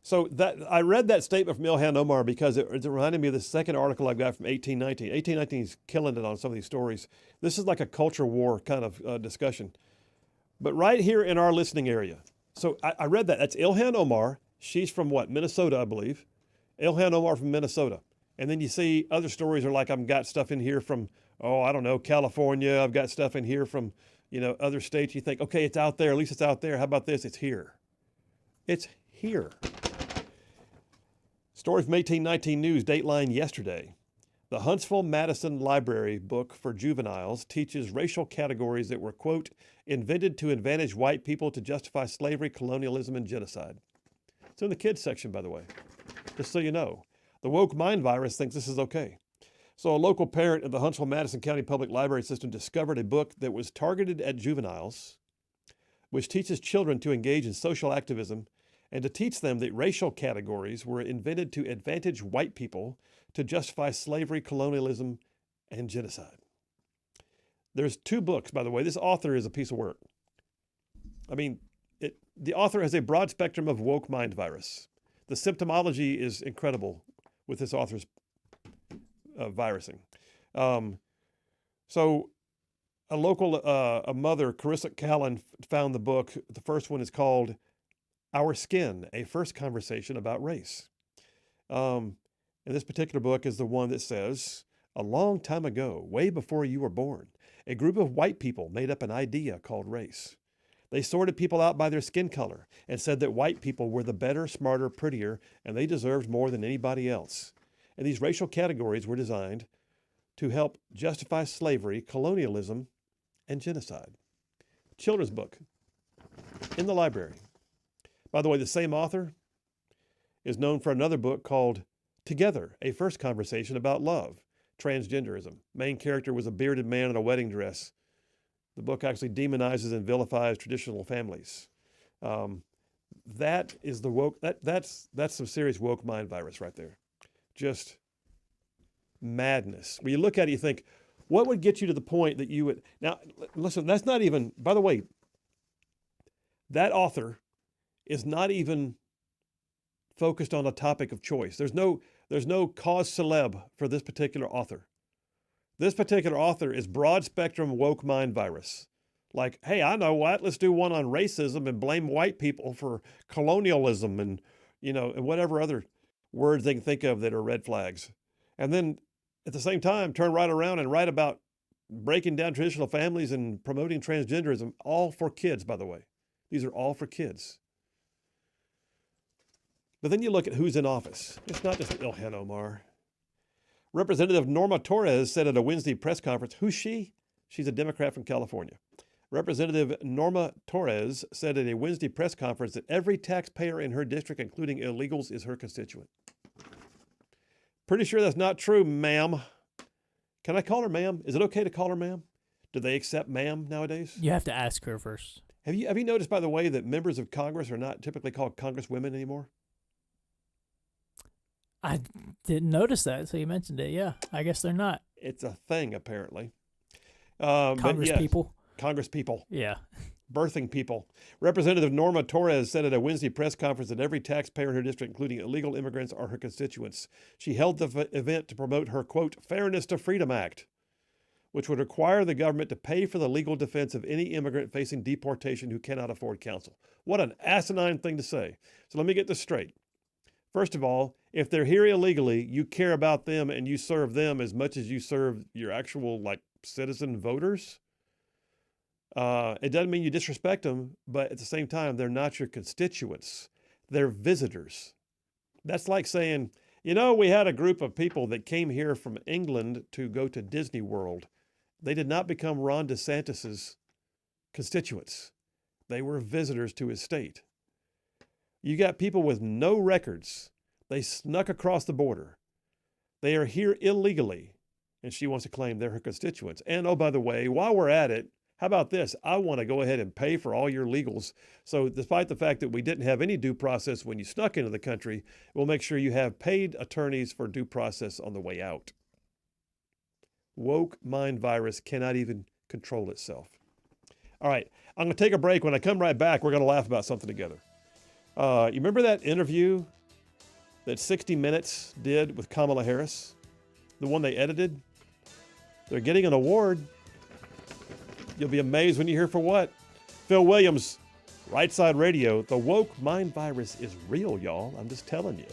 So that I read that statement from Ilhan Omar because it reminded me of the second article I got from 1819. 1819 is killing it on some of these stories. This is like a culture war kind of discussion. But right here in our listening area. So I read that. That's Ilhan Omar. She's from what? Minnesota, I believe. Ilhan Omar from Minnesota. And then you see other stories are like, I've got stuff in here from, I don't know, California. I've got stuff in here from, other states. You think, okay, it's out there. At least it's out there. How about this? It's here. It's here. Story from 1819 News, Dateline yesterday. The Huntsville-Madison Library book for juveniles teaches racial categories that were, quote, invented to advantage white people to justify slavery, colonialism, and genocide. It's in the kids section, by the way, just so you know. The woke mind virus thinks this is okay. So a local parent at the Huntsville-Madison County Public Library System discovered a book that was targeted at juveniles, which teaches children to engage in social activism and to teach them that racial categories were invented to advantage white people to justify slavery, colonialism, and genocide. There's 2 books, by the way. This author is a piece of work. I mean, the author has a broad spectrum of woke mind virus. The symptomology is incredible with this author's virusing. So a local a mother, Carissa Callan, found the book. The first one is called Our Skin, A First Conversation About Race. And this particular book is the one that says, a long time ago, way before you were born, a group of white people made up an idea called race. They sorted people out by their skin color and said that white people were the better, smarter, prettier, and they deserved more than anybody else. And these racial categories were designed to help justify slavery, colonialism, and genocide. Children's book in the library. By the way, the same author is known for another book called Together, A First Conversation About Love, Transgenderism. Main character was a bearded man in a wedding dress. The book actually demonizes and vilifies traditional families. That is the woke. That's some serious woke mind virus right there. Just madness. When you look at it, you think, what would get you to the point that you would? Now, listen. That's not even. By the way, that author is not even focused on a topic of choice. There's no cause celeb for this particular author. This particular author is broad spectrum woke mind virus. Like, hey, I know what, let's do one on racism and blame white people for colonialism and, and whatever other words they can think of that are red flags. And then at the same time, turn right around and write about breaking down traditional families and promoting transgenderism, all for kids, by the way. These are all for kids. But then you look at who's in office. It's not just Ilhan Omar. Representative Norma Torres said at a Wednesday press conference, who's she? She's a Democrat from California. Representative Norma Torres said at a Wednesday press conference that every taxpayer in her district, including illegals, is her constituent. Pretty sure that's not true, ma'am. Can I call her ma'am? Is it okay to call her ma'am? Do they accept ma'am nowadays? You have to ask her first. Have you noticed, by the way, that members of Congress are not typically called congresswomen anymore? I didn't notice that, so you mentioned it. Yeah, I guess they're not. It's a thing, apparently. Congress people. Congress people. Yeah. Birthing people. Representative Norma Torres said at a Wednesday press conference that every taxpayer in her district, including illegal immigrants, are her constituents. She held the event to promote her, quote, Fairness to Freedom Act, which would require the government to pay for the legal defense of any immigrant facing deportation who cannot afford counsel. What an asinine thing to say. So let me get this straight. First of all, if they're here illegally, you care about them and you serve them as much as you serve your actual, citizen voters. It doesn't mean you disrespect them, but at the same time, they're not your constituents. They're visitors. That's like saying, we had a group of people that came here from England to go to Disney World. They did not become Ron DeSantis's constituents. They were visitors to his state. You got people with no records They snuck across the border. They are here illegally, and she wants to claim they're her constituents. And oh, by the way, while we're at it, how about this? I want to go ahead and pay for all your legals. So despite the fact that we didn't have any due process when you snuck into the country, we'll make sure you have paid attorneys for due process on the way out. Woke mind virus cannot even control itself. All right, I'm going to take a break. When I come right back, we're going to laugh about something together. You remember that interview that 60 Minutes did with Kamala Harris? The one they edited? They're getting an award. You'll be amazed when you hear for what. Phil Williams, Rightside Radio. The woke mind virus is real, y'all. I'm just telling you.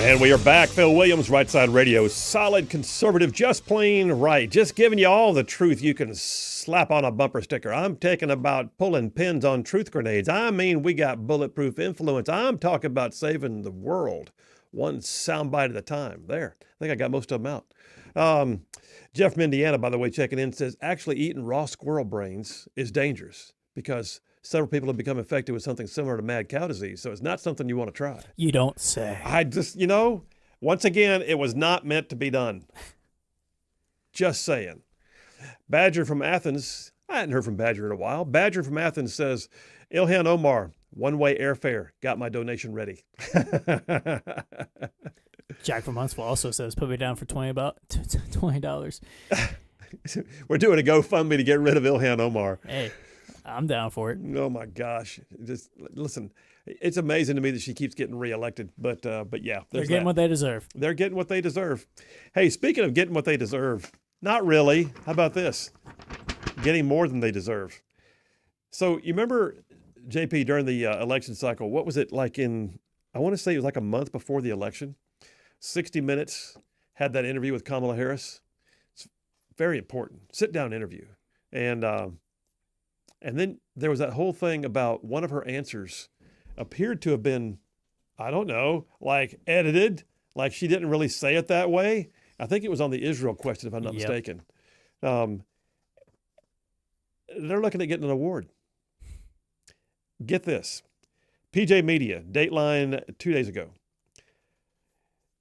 And we are back. Phil Williams, Rightside Radio. Solid conservative, just plain right. Just giving you all the truth you can slap on a bumper sticker. I'm talking about pulling pins on truth grenades. I mean, we got bulletproof influence. I'm talking about saving the world, one soundbite at a time. There. I think I got most of them out. Jeff from Indiana, by the way, checking in, says actually eating raw squirrel brains is dangerous because several people have become infected with something similar to mad cow disease. So it's not something you want to try. You don't say. I just, once again, it was not meant to be done. Just saying. Badger from Athens. I hadn't heard from Badger in a while. Badger from Athens says, Ilhan Omar, one-way airfare. Got my donation ready. Jack from Huntsville also says, put me down for $20. We're doing a GoFundMe to get rid of Ilhan Omar. Hey. I'm down for it. Oh my gosh! Just listen, it's amazing to me that she keeps getting reelected. But yeah, they're getting what they deserve. They're getting what they deserve. Hey, speaking of getting what they deserve, not really. How about this? Getting more than they deserve. So you remember, JP, during the election cycle, what was it like I want to say it was like a month before the election. 60 Minutes had that interview with Kamala Harris. It's very important. Sit-down interview, and then there was that whole thing about one of her answers appeared to have been, I don't know, like edited, like she didn't really say it that way. I think it was on the Israel question, if I'm not mistaken. They're looking at getting an award. Get this. PJ Media, Dateline 2 days ago.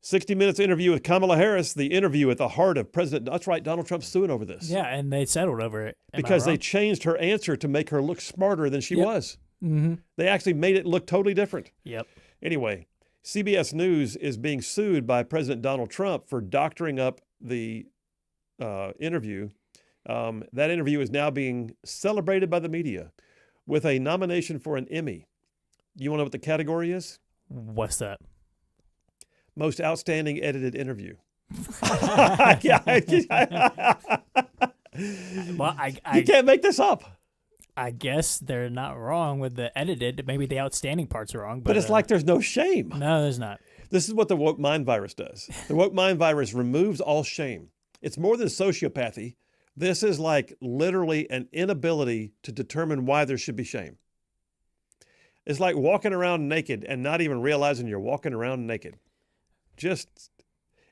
60 Minutes interview with Kamala Harris, the interview at the heart of President. That's right, Donald Trump's suing over this. Yeah, and they settled over it. Because they changed her answer to make her look smarter than she was. Mm-hmm. They actually made it look totally different. Yep. Anyway, CBS News is being sued by President Donald Trump for doctoring up the interview. That interview is now being celebrated by the media with a nomination for an Emmy. You want to know what the category is? What's that? Most outstanding edited interview. Well, you can't make this up. I guess they're not wrong with the edited. Maybe the outstanding parts are wrong. But it's like there's no shame. No, there's not. This is what the woke mind virus does. The woke mind virus removes all shame. It's more than sociopathy. This is like literally an inability to determine why there should be shame. It's like walking around naked and not even realizing you're walking around naked.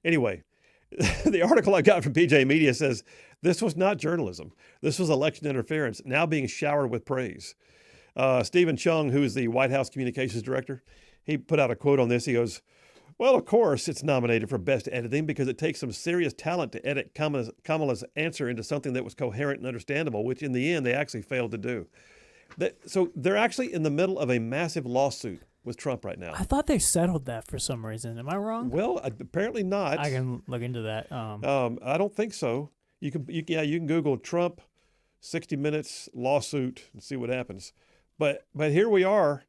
Anyway, the article I got from PJ Media says this was not journalism. This was election interference, now being showered with praise. Stephen Chung, who is the White House communications director, he put out a quote on this. He goes, well, of course, it's nominated for best editing because it takes some serious talent to edit Kamala's answer into something that was coherent and understandable, which in the end they actually failed to do. So they're actually in the middle of a massive lawsuit with Trump right now. I thought they settled that for some reason. Am I wrong? Well, apparently not. I can look into that. I don't think so. You can Google Trump 60 Minutes lawsuit and see what happens. But here we are.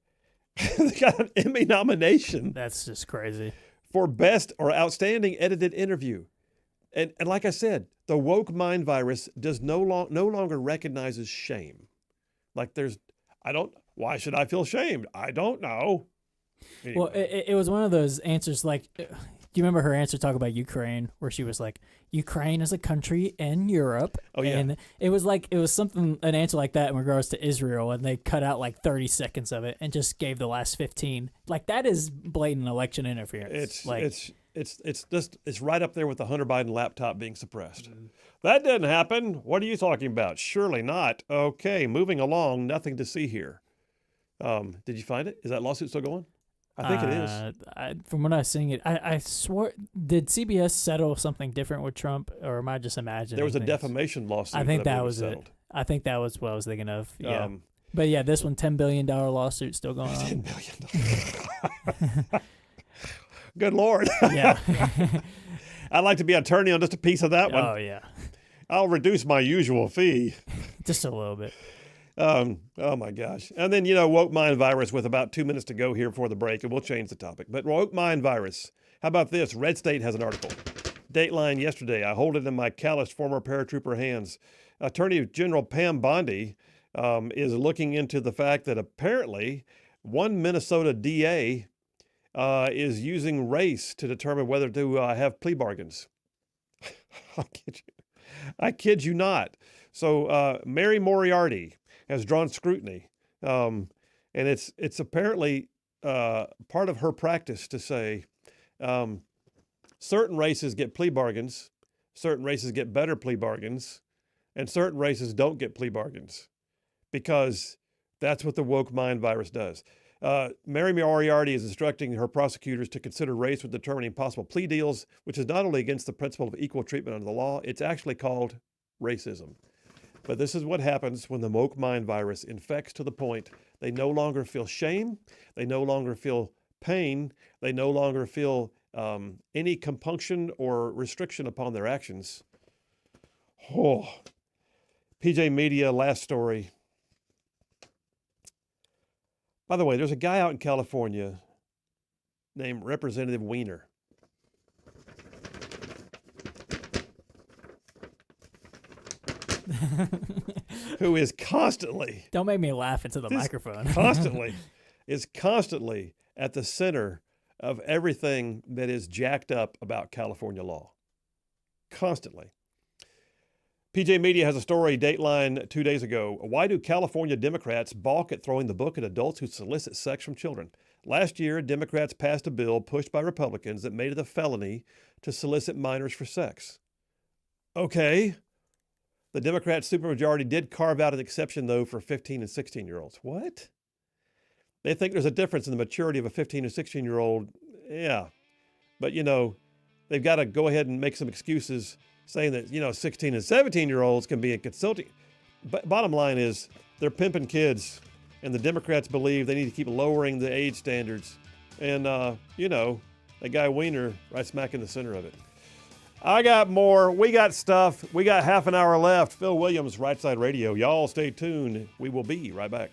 They got an Emmy nomination. That's just crazy. For best or outstanding edited interview. And like I said, the woke mind virus does no longer recognizes shame. Like why should I feel shamed? I don't know. Anyway. Well, it was one of those answers like, do you remember her answer talk about Ukraine where she was like, Ukraine is a country in Europe. Oh, yeah. And it was an answer like that in regards to Israel, and they cut out like 30 seconds of it and just gave the last 15. Like, that is blatant election interference. It's right up there with the Hunter Biden laptop being suppressed. Mm-hmm. That didn't happen. What are you talking about? Surely not. Okay, moving along. Nothing to see here. Did you find it? Is that lawsuit still going? I think it is. From what I was seeing it, I swore, did CBS settle something different with Trump, or am I just imagining? There was a defamation lawsuit. I think that was settled. it. I think that was what I was thinking of. Yeah. But yeah, this one, $10 billion lawsuit still going on. $10 billion. Good Lord. Yeah. I'd like to be attorney on just a piece of that one. Oh, yeah. I'll reduce my usual fee. Just a little bit. Oh my gosh. And then, woke mind virus with about 2 minutes to go here before the break, and we'll change the topic. But woke mind virus. How about this? Red State has an article. Dateline yesterday. I hold it in my calloused former paratrooper hands. Attorney General Pam Bondi is looking into the fact that apparently one Minnesota DA is using race to determine whether to have plea bargains. I kid you not. So Mary Moriarty has drawn scrutiny, and it's apparently part of her practice to say certain races get plea bargains, certain races get better plea bargains, and certain races don't get plea bargains, because that's what the woke mind virus does. Mary Moriarty is instructing her prosecutors to consider race when determining possible plea deals, which is not only against the principle of equal treatment under the law, it's actually called racism. But this is what happens when the woke mind virus infects to the point they no longer feel shame, they no longer feel pain, they no longer feel any compunction or restriction upon their actions. Oh. PJ Media, last story. By the way, there's a guy out in California named Representative Weiner. Who is constantly... Don't make me laugh into the microphone. is constantly at the center of everything that is jacked up about California law. Constantly. PJ Media has a story, Dateline 2 days ago. Why do California Democrats balk at throwing the book at adults who solicit sex from children? Last year, Democrats passed a bill pushed by Republicans that made it a felony to solicit minors for sex. Okay. The Democrat supermajority did carve out an exception, though, for 15 and 16-year-olds. What? They think there's a difference in the maturity of a 15 and 16-year-old. Yeah. But, they've got to go ahead and make some excuses saying that, 16 and 17-year-olds can be in consulting. But bottom line is they're pimping kids, and the Democrats believe they need to keep lowering the age standards. And, that guy Weiner right smack in the center of it. I got more. We got stuff. We got half an hour left. Phil Williams, Rightside Radio. Y'all stay tuned. We will be right back.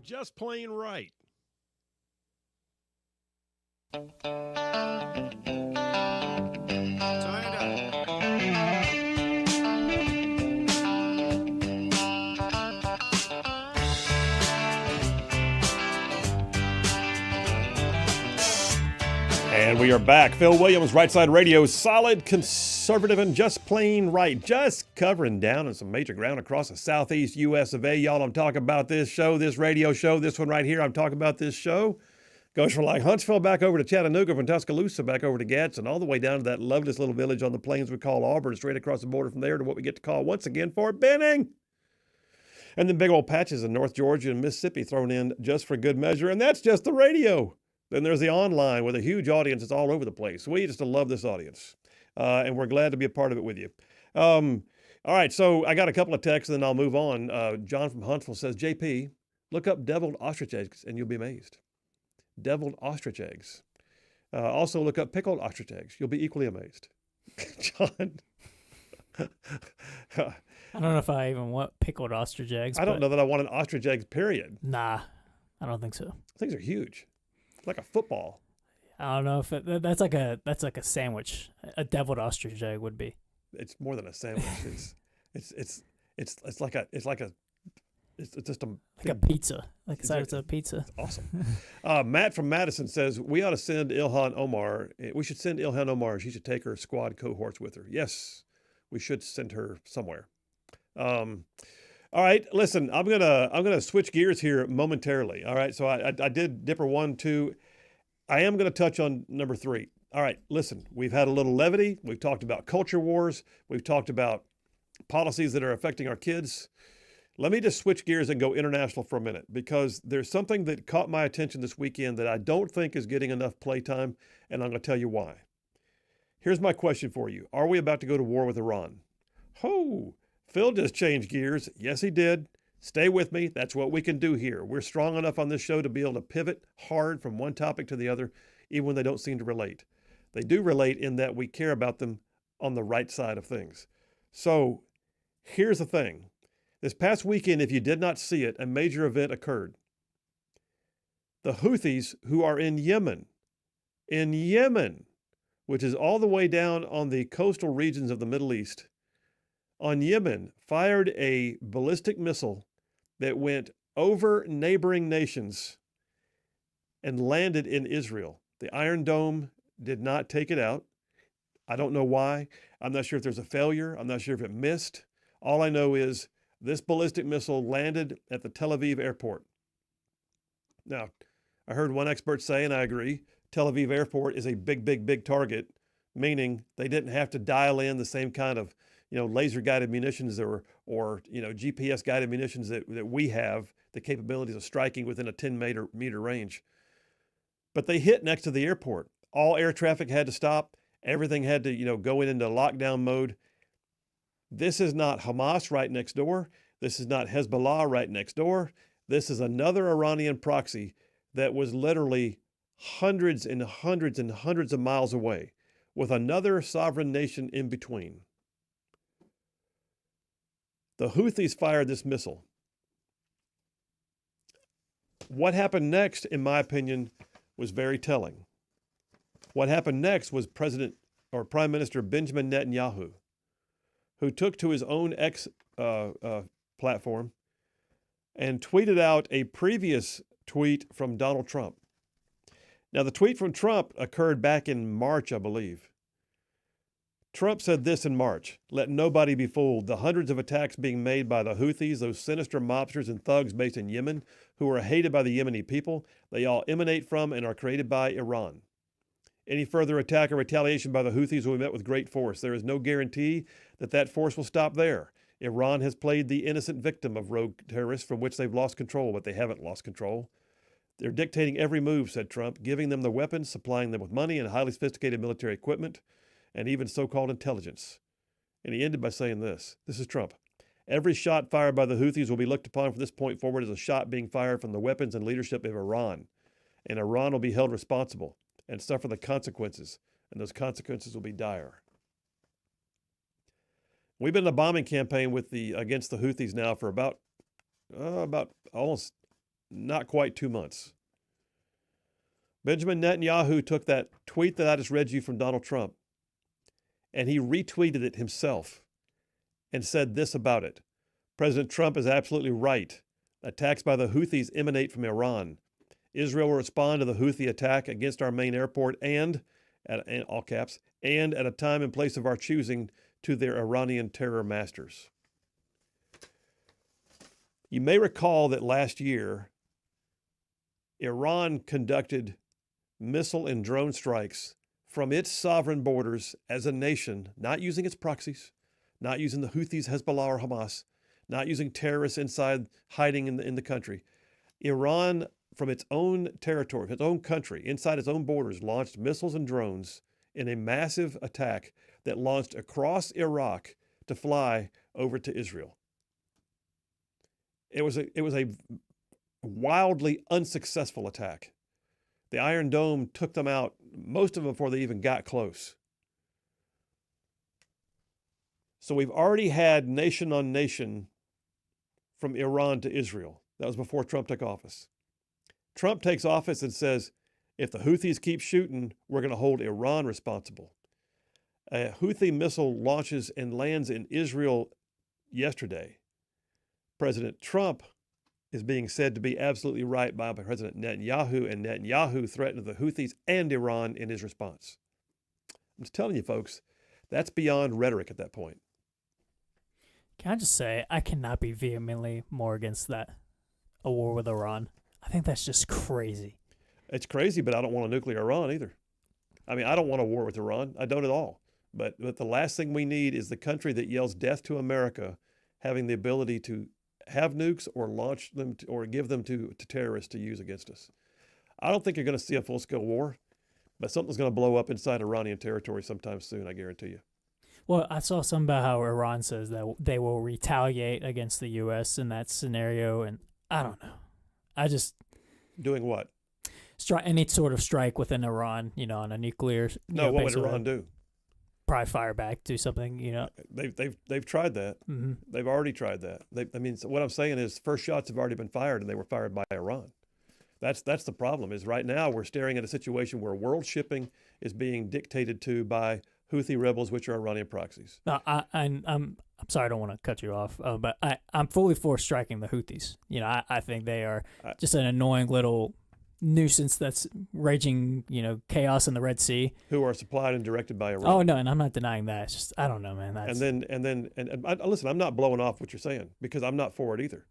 just plain right. Turn it up. And we are back. Phil Williams, Rightside Radio, solid, conservative, and just plain right. Just covering down on some major ground across the southeast U.S. of A. Y'all, I'm talking about this show, this radio show, this one right here. I'm talking about this show. Goes from like Huntsville back over to Chattanooga, from Tuscaloosa back over to Gadsden, all the way down to that loveliest little village on the plains we call Auburn, straight across the border from there to what we get to call once again Fort Benning. And then big old patches in North Georgia and Mississippi thrown in just for good measure. And that's just the radio. Then there's the online with a huge audience. It's all over the place. We just love this audience. And we're glad to be a part of it with you. All right, so I got a couple of texts and then I'll move on. John from Huntsville says, JP, look up deviled ostrich eggs and you'll be amazed. Deviled ostrich eggs. Also look up pickled ostrich eggs. You'll be equally amazed. John. I don't know if I even want pickled ostrich eggs. I don't know that I want an ostrich egg, period. Nah, I don't think so. Things are huge. It's like a football. I don't know if that's like a sandwich. A deviled ostrich egg would be. It's more than a sandwich. It's just a pizza. Like the size of a pizza. It's awesome. Matt from Madison says we ought to send Ilhan Omar. We should send Ilhan Omar. She should take her squad cohorts with her. Yes, we should send her somewhere. All right, listen, I'm gonna switch gears here momentarily. All right, so I did Dipper 1, 2. I am gonna touch on number 3. All right, listen, we've had a little levity. We've talked about culture wars. We've talked about policies that are affecting our kids. Let me just switch gears and go international for a minute, because there's something that caught my attention this weekend that I don't think is getting enough playtime, and I'm gonna tell you why. Here's my question for you. Are we about to go to war with Iran? Ho! Phil just changed gears. Yes, he did. Stay with me. That's what we can do here. We're strong enough on this show to be able to pivot hard from one topic to the other, even when they don't seem to relate. They do relate in that we care about them on the right side of things. So here's the thing. This past weekend, if you did not see it, a major event occurred. The Houthis, who are in Yemen, which is all the way down on the coastal regions of the Middle East, on Yemen, fired a ballistic missile that went over neighboring nations and landed in Israel. The Iron Dome did not take it out. I don't know why. I'm not sure if there's a failure. I'm not sure if it missed. All I know is this ballistic missile landed at the Tel Aviv airport. Now, I heard one expert say, and I agree, Tel Aviv airport is a big target, meaning they didn't have to dial in the same kind of laser-guided munitions or GPS-guided munitions that we have, the capabilities of striking within a 10-meter range. But they hit next to the airport. All air traffic had to stop. Everything had to, go into lockdown mode. This is not Hamas right next door. This is not Hezbollah right next door. This is another Iranian proxy that was literally hundreds and hundreds and hundreds of miles away, with another sovereign nation in between. The Houthis fired this missile. What happened next, in my opinion, was very telling. What happened next was Prime Minister Benjamin Netanyahu, who took to his own X platform and tweeted out a previous tweet from Donald Trump. Now, the tweet from Trump occurred back in March, I believe. Trump said this in March: "Let nobody be fooled. The hundreds of attacks being made by the Houthis, those sinister mobsters and thugs based in Yemen, who are hated by the Yemeni people, they all emanate from and are created by Iran. Any further attack or retaliation by the Houthis will be met with great force. There is no guarantee that that force will stop there. Iran has played the innocent victim of rogue terrorists from which they've lost control, but they haven't lost control. They're dictating every move," said Trump, "giving them the weapons, supplying them with money and highly sophisticated military equipment, and even so-called intelligence." And he ended by saying this. This is Trump. "Every shot fired by the Houthis will be looked upon from this point forward as a shot being fired from the weapons and leadership of Iran. And Iran will be held responsible and suffer the consequences, and those consequences will be dire." We've been in a bombing campaign against the Houthis now for about almost not quite 2 months. Benjamin Netanyahu took that tweet that I just read you from Donald Trump, and he retweeted it himself and said this about it. President Trump is absolutely right. Attacks by the Houthis emanate from Iran. Israel will respond to the Houthi attack against our main airport and, in all caps, and at a time and place of our choosing to their Iranian terror masters. You may recall that last year, Iran conducted missile and drone strikes from its sovereign borders as a nation, not using its proxies, not using the Houthis, Hezbollah, or Hamas, not using terrorists inside hiding in the country. Iran, from its own territory, its own country, inside its own borders, launched missiles and drones in a massive attack that launched across Iraq to fly over to Israel. It was a wildly unsuccessful attack. The Iron Dome took them out, most of them before they even got close. So we've already had nation on nation from Iran to Israel. That was before Trump took office. Trump takes office and says, if the Houthis keep shooting, we're going to hold Iran responsible. A Houthi missile launches and lands in Israel yesterday. President Trump is being said to be absolutely right by President Netanyahu, and Netanyahu threatened the Houthis and Iran in his response. I'm just telling you, folks, that's beyond rhetoric at that point. Can I just say, I cannot be vehemently more against that, a war with Iran. I think that's just crazy. It's crazy, but I don't want a nuclear Iran either. I mean, I don't want a war with Iran. I don't at all. But the last thing we need is the country that yells death to America having the ability to have nukes or launch them or give them to terrorists to use against us. I don't think you're going to see a full-scale war, but something's going to blow up inside Iranian territory sometime soon, I guarantee you. Well, I saw something about how Iran says that they will retaliate against the U.S. in that scenario, and I don't know. I just... Doing what? Any sort of strike within Iran, on a nuclear... No, what would Iran do? Probably fire back, do something, They've tried that. Mm-hmm. They've already tried that. So what I'm saying is first shots have already been fired, and they were fired by Iran. That's the problem, is right now we're staring at a situation where world shipping is being dictated to by Houthi rebels, which are Iranian proxies. No, I'm sorry, I don't want to cut you off, but I'm fully for striking the Houthis. I think they are just an annoying little nuisance that's raging, chaos in the Red Sea. Who are supplied and directed by Iran. Oh no, and I'm not denying that. It's just I don't know, man. That's... Listen, I'm not blowing off what you're saying because I'm not for it either.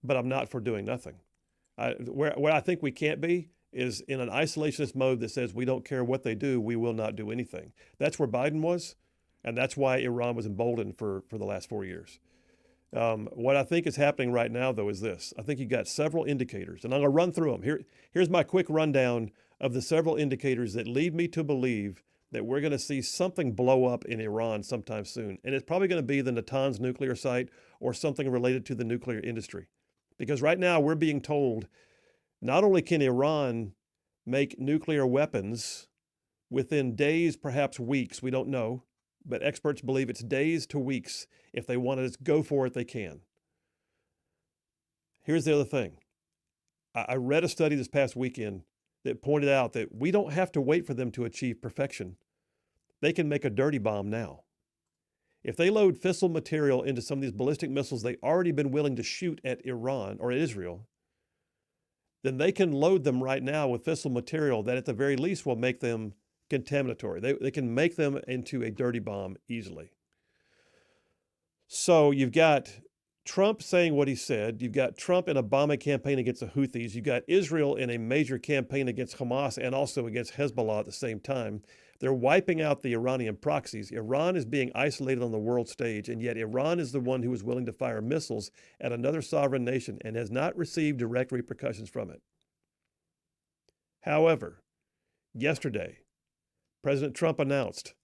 But I'm not for doing nothing. Where I think we can't be is in an isolationist mode that says we don't care what they do, we will not do anything. That's where Biden was, and that's why Iran was emboldened for the last 4 years. What I think is happening right now, though, is this. I think you got several indicators, and I'm going to run through them. Here's my quick rundown of the several indicators that lead me to believe that we're going to see something blow up in Iran sometime soon. And it's probably going to be the Natanz nuclear site or something related to the nuclear industry. Because right now we're being told not only can Iran make nuclear weapons within days, perhaps weeks, we don't know, but experts believe it's days to weeks. If they want to go for it, they can. Here's the other thing. I read a study this past weekend that pointed out that we don't have to wait for them to achieve perfection. They can make a dirty bomb now. If they load fissile material into some of these ballistic missiles they've already been willing to shoot at Iran or Israel, then they can load them right now with fissile material that at the very least will make them contaminatory. They can make them into a dirty bomb easily. So you've got Trump saying what he said. You've got Trump in a bombing campaign against the Houthis. You've got Israel in a major campaign against Hamas and also against Hezbollah at the same time. They're wiping out the Iranian proxies. Iran is being isolated on the world stage, and yet Iran is the one who is willing to fire missiles at another sovereign nation and has not received direct repercussions from it. However, yesterday, President Trump announced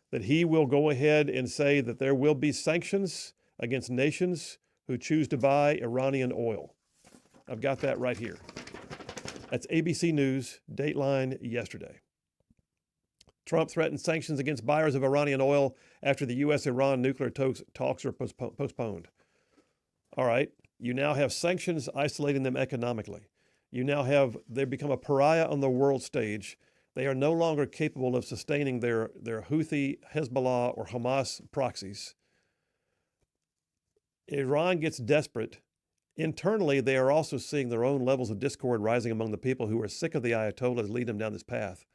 that he will go ahead and say that there will be sanctions against nations who choose to buy Iranian oil. I've got that right here. That's ABC News, Dateline yesterday. Trump threatened sanctions against buyers of Iranian oil after the U.S.-Iran nuclear talks are postponed. All right, You now have sanctions isolating them economically. They've become a pariah on the world stage. They are no longer capable of sustaining their Houthi, Hezbollah, or Hamas proxies. Iran gets desperate. Internally, they are also seeing their own levels of discord rising among the people who are sick of the Ayatollahs leading them down this path.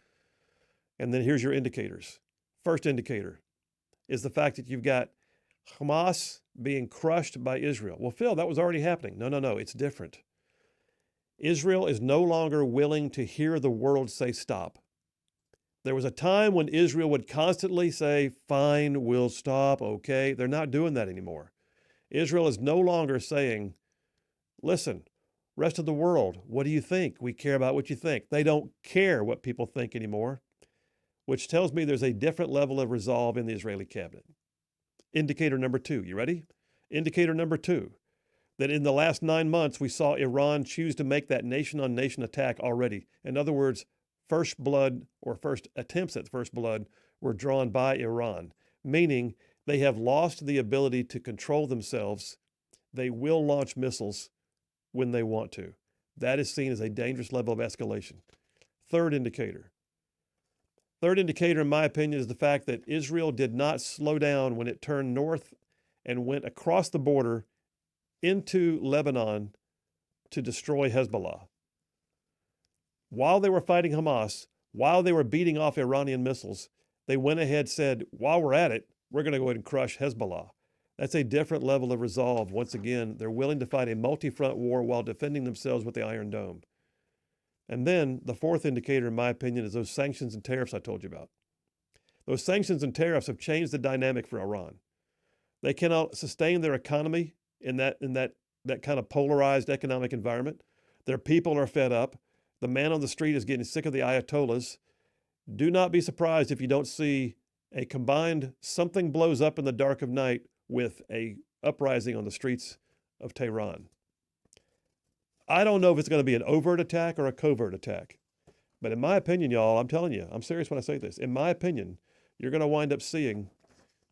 And then here's your indicators. First indicator is the fact that you've got Hamas being crushed by Israel. Well, Phil, that was already happening. No, it's different. Israel is no longer willing to hear the world say stop. There was a time when Israel would constantly say, fine, we'll stop, okay. They're not doing that anymore. Israel is no longer saying, listen, rest of the world, what do you think? We care about what you think. They don't care what people think anymore, which tells me there's a different level of resolve in the Israeli cabinet. Indicator number 2, you ready? Indicator number 2, that in the last 9 months, we saw Iran choose to make that nation-on-nation attack already. In other words, first blood or first attempts at first blood were drawn by Iran, meaning they have lost the ability to control themselves. They will launch missiles when they want to. That is seen as a dangerous level of escalation. Third indicator, in my opinion, is the fact that Israel did not slow down when it turned north and went across the border into Lebanon to destroy Hezbollah. While they were fighting Hamas, while they were beating off Iranian missiles, they went ahead and said, while we're at it, we're going to go ahead and crush Hezbollah. That's a different level of resolve. Once again, they're willing to fight a multi-front war while defending themselves with the Iron Dome. And then the fourth indicator, in my opinion, is those sanctions and tariffs I told you about. Those sanctions and tariffs have changed the dynamic for Iran. They cannot sustain their economy in that kind of polarized economic environment. Their people are fed up. The man on the street is getting sick of the Ayatollahs. Do not be surprised if you don't see a combined something blows up in the dark of night with a uprising on the streets of Tehran. I don't know if it's going to be an overt attack or a covert attack. But in my opinion, y'all, I'm telling you, I'm serious when I say this. In my opinion, you're going to wind up seeing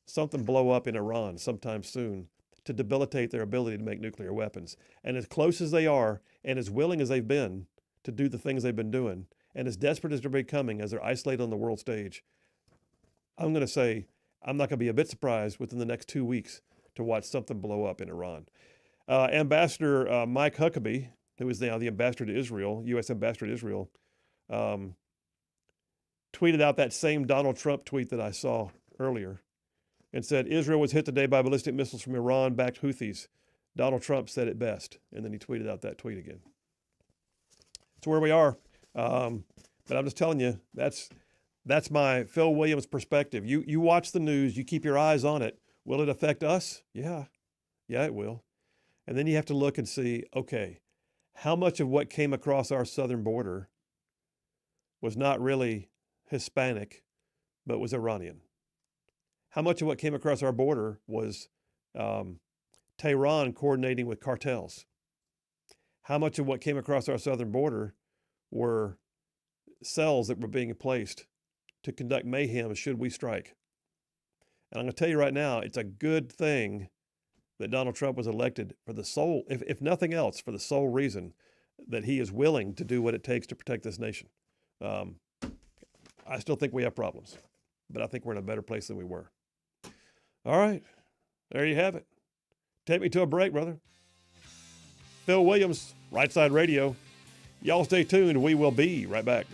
something blow up in Iran sometime soon to debilitate their ability to make nuclear weapons. And as close as they are, and as willing as they've been to do the things they've been doing, and as desperate as they're becoming as they're isolated on the world stage, I'm going to say I'm not going to be a bit surprised within the next 2 weeks to watch something blow up in Iran. Ambassador Mike Huckabee, who is now the ambassador to Israel, U.S. ambassador to Israel, tweeted out that same Donald Trump tweet that I saw earlier and said, Israel was hit today by ballistic missiles from Iran-backed Houthis. Donald Trump said it best. And then he tweeted out that tweet again. That's where we are. But I'm just telling you, that's my Phil Williams perspective. You watch the news, you keep your eyes on it. Will it affect us? Yeah, it will. And then you have to look and see, okay, how much of what came across our southern border was not really Hispanic, but was Iranian? How much of what came across our border was Tehran coordinating with cartels? How much of what came across our southern border were cells that were being placed to conduct mayhem should we strike? And I'm going to tell you right now, it's a good thing that Donald Trump was elected for the sole, if nothing else, for the sole reason that he is willing to do what it takes to protect this nation. I still think we have problems, but I think we're in a better place than we were. All right, there you have it. Take me to a break, brother. Phil Williams, Rightside Radio. Y'all stay tuned. We will be right back.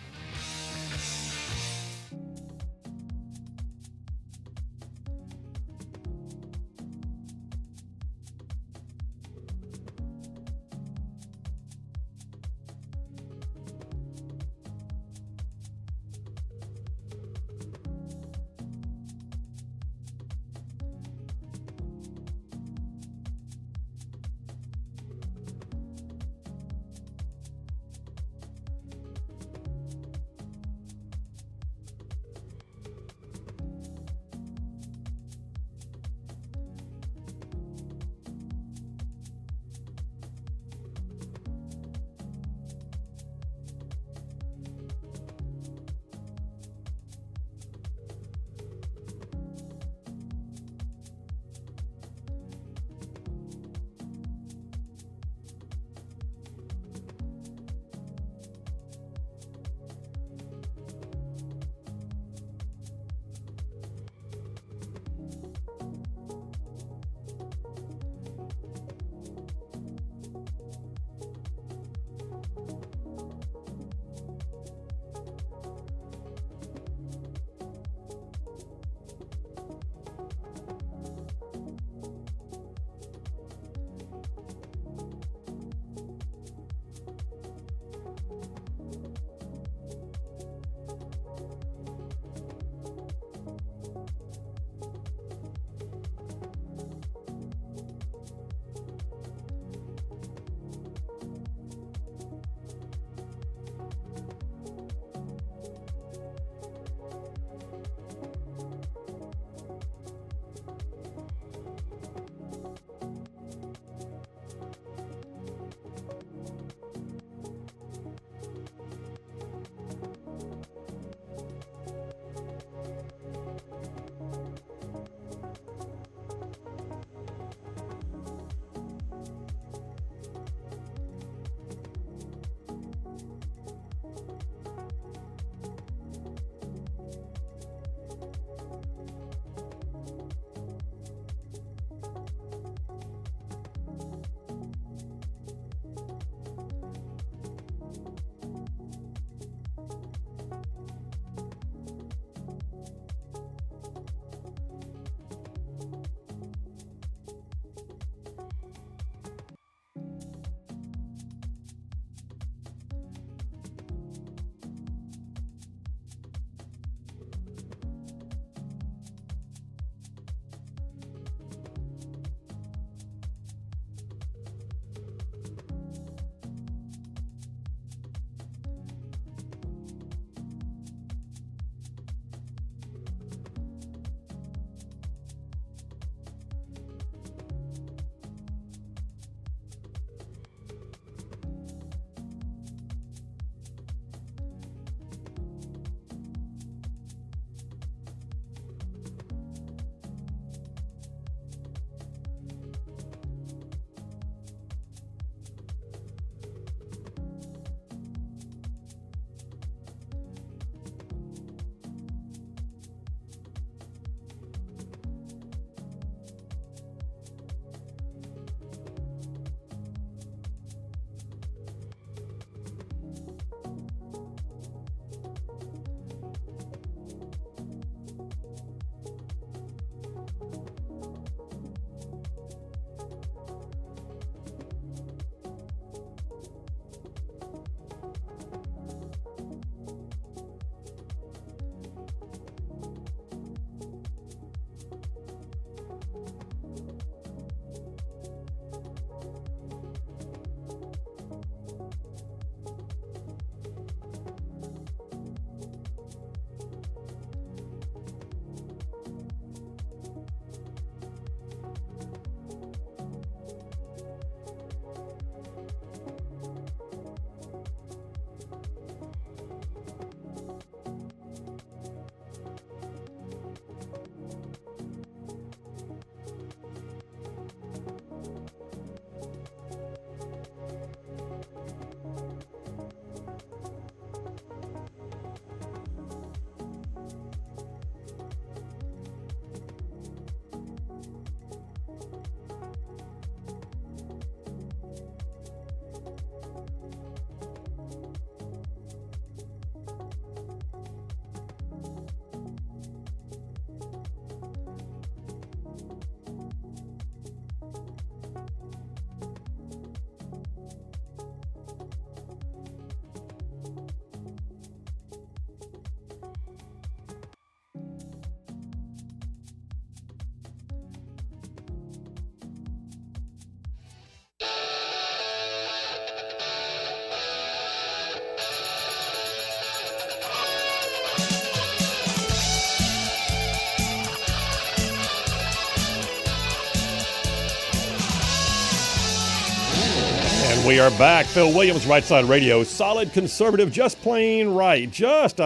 We are back. Phil Williams, Rightside Radio. Solid conservative, just plain right. Just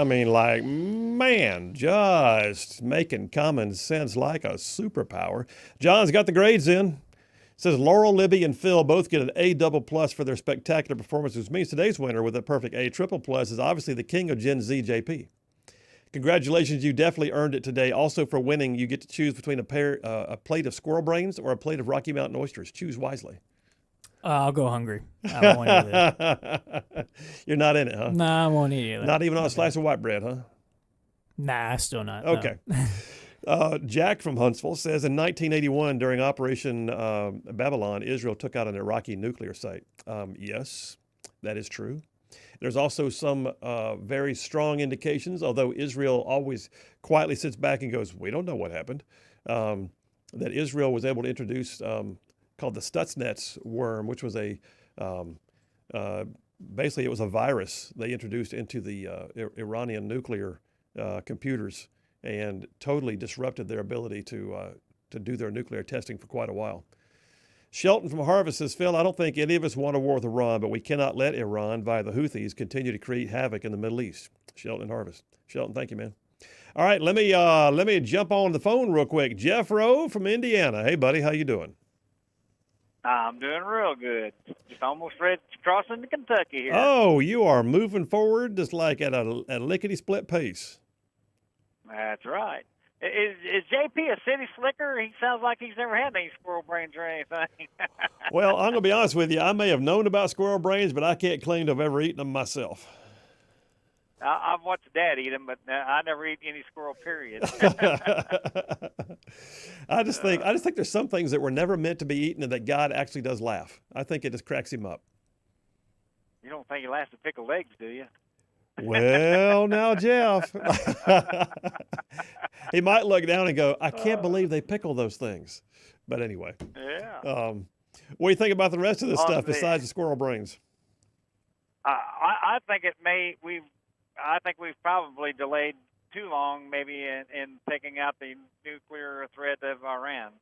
making common sense like a superpower. John's got the grades in. Says Laurel, Libby, and Phil both get an A double plus for their spectacular performances, which means today's winner with a perfect A triple plus is obviously the king of Gen Z, JP. Congratulations, you definitely earned it today. Also, for winning, you get to choose between a plate of squirrel brains or a plate of Rocky Mountain oysters. Choose wisely. I'll go hungry. I don't want to eat it. You're not in it, huh? Nah, I won't eat it. Not even on a slice of white bread, huh? Nah, still not. Okay. No. Jack from Huntsville says in 1981, during Operation Babylon, Israel took out an Iraqi nuclear site. Yes, that is true. There's also some very strong indications, although Israel always quietly sits back and goes, we don't know what happened, that Israel was able to introduce called the Stuxnet worm, which was basically it was a virus they introduced into the Iranian nuclear computers and totally disrupted their ability to do their nuclear testing for quite a while. Shelton from Harvest says, Phil, I don't think any of us want a war with Iran, but we cannot let Iran, via the Houthis, continue to create havoc in the Middle East. Shelton and Harvest. Shelton, thank you, man. All right, let me jump on the phone real quick. Jeff Rowe from Indiana. Hey, buddy, how you doing? I'm doing real good. Just almost ready to cross into Kentucky here. Oh, you are moving forward just like at a lickety-split pace. That's right. Is JP a city slicker? He sounds like he's never had any squirrel brains or anything. Well, I'm going to be honest with you. I may have known about squirrel brains, but I can't claim to have ever eaten them myself. I've watched Dad eat them, but I never eat any squirrel, period. I just think there's some things that were never meant to be eaten and that God actually does laugh. I think it just cracks him up. You don't think he laughs at pickled eggs, do you? Well, now, Jeff. He might look down and go, I can't believe they pickle those things. But anyway. Yeah. What do you think about the rest of this stuff besides the squirrel brains? I think I think we've probably delayed too long, maybe in taking out the nuclear threat of Iran,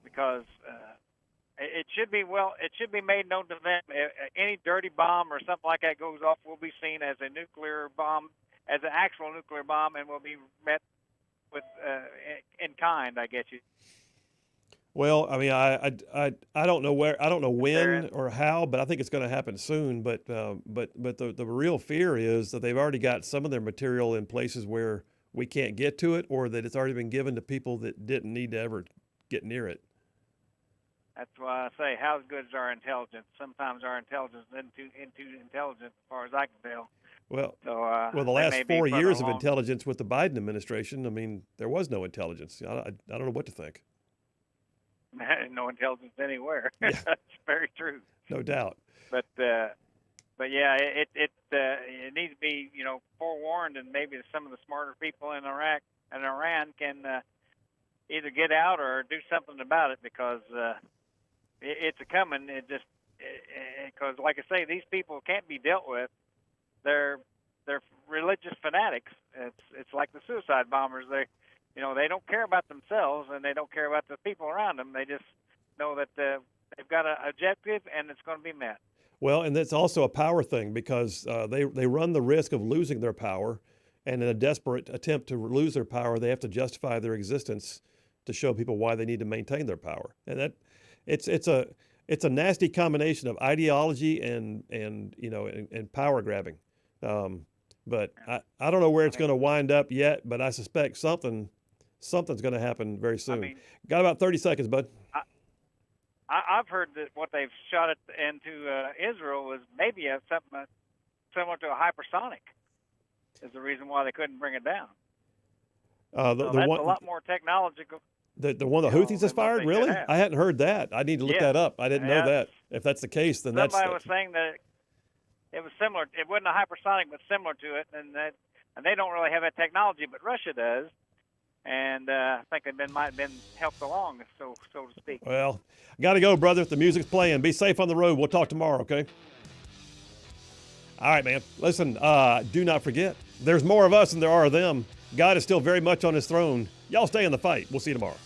because it should be made known to them. Any dirty bomb or something like that goes off will be seen as a nuclear bomb, as an actual nuclear bomb, and will be met with in kind. I get you. Well, I mean, I don't know when or how, but I think it's going to happen soon. But the real fear is that they've already got some of their material in places where we can't get to it, or that it's already been given to people that didn't need to ever get near it. That's why I say, how good is our intelligence? Sometimes our intelligence isn't too intelligent, as far as I can tell. Well, so the last 4 years of intelligence with the Biden administration, I mean, there was no intelligence. I don't know what to think. No intelligence anywhere. Yeah. That's very true. No doubt. But yeah, it needs to be forewarned, and maybe some of the smarter people in Iraq and Iran can either get out or do something about it, because it's a coming. Because like I say, these people can't be dealt with. They're religious fanatics. It's like the suicide bombers. They don't care about themselves, and they don't care about the people around them. They just know that they've got an objective, and it's going to be met. Well, and that's also a power thing, because they run the risk of losing their power, and in a desperate attempt to lose their power, they have to justify their existence to show people why they need to maintain their power. And that it's a nasty combination of ideology and power grabbing. But I don't know where it's going to wind up yet, but I suspect something's going to happen very soon. I mean, got about 30 seconds, bud. I've heard that what they've shot into Israel was maybe something similar to a hypersonic is the reason why they couldn't bring it down. That's a lot more technological. The one the Houthis has fired? Really? I hadn't heard that. I need to look that up. I didn't know that. If that's the case, then somebody was saying that it was similar. It wasn't a hypersonic, but similar to it, and they don't really have that technology, but Russia does. And I think they might have been helped along, so to speak. Well, got to go, brother. The music's playing. Be safe on the road. We'll talk tomorrow, okay? All right, man. Listen, do not forget, there's more of us than there are of them. God is still very much on his throne. Y'all stay in the fight. We'll see you tomorrow.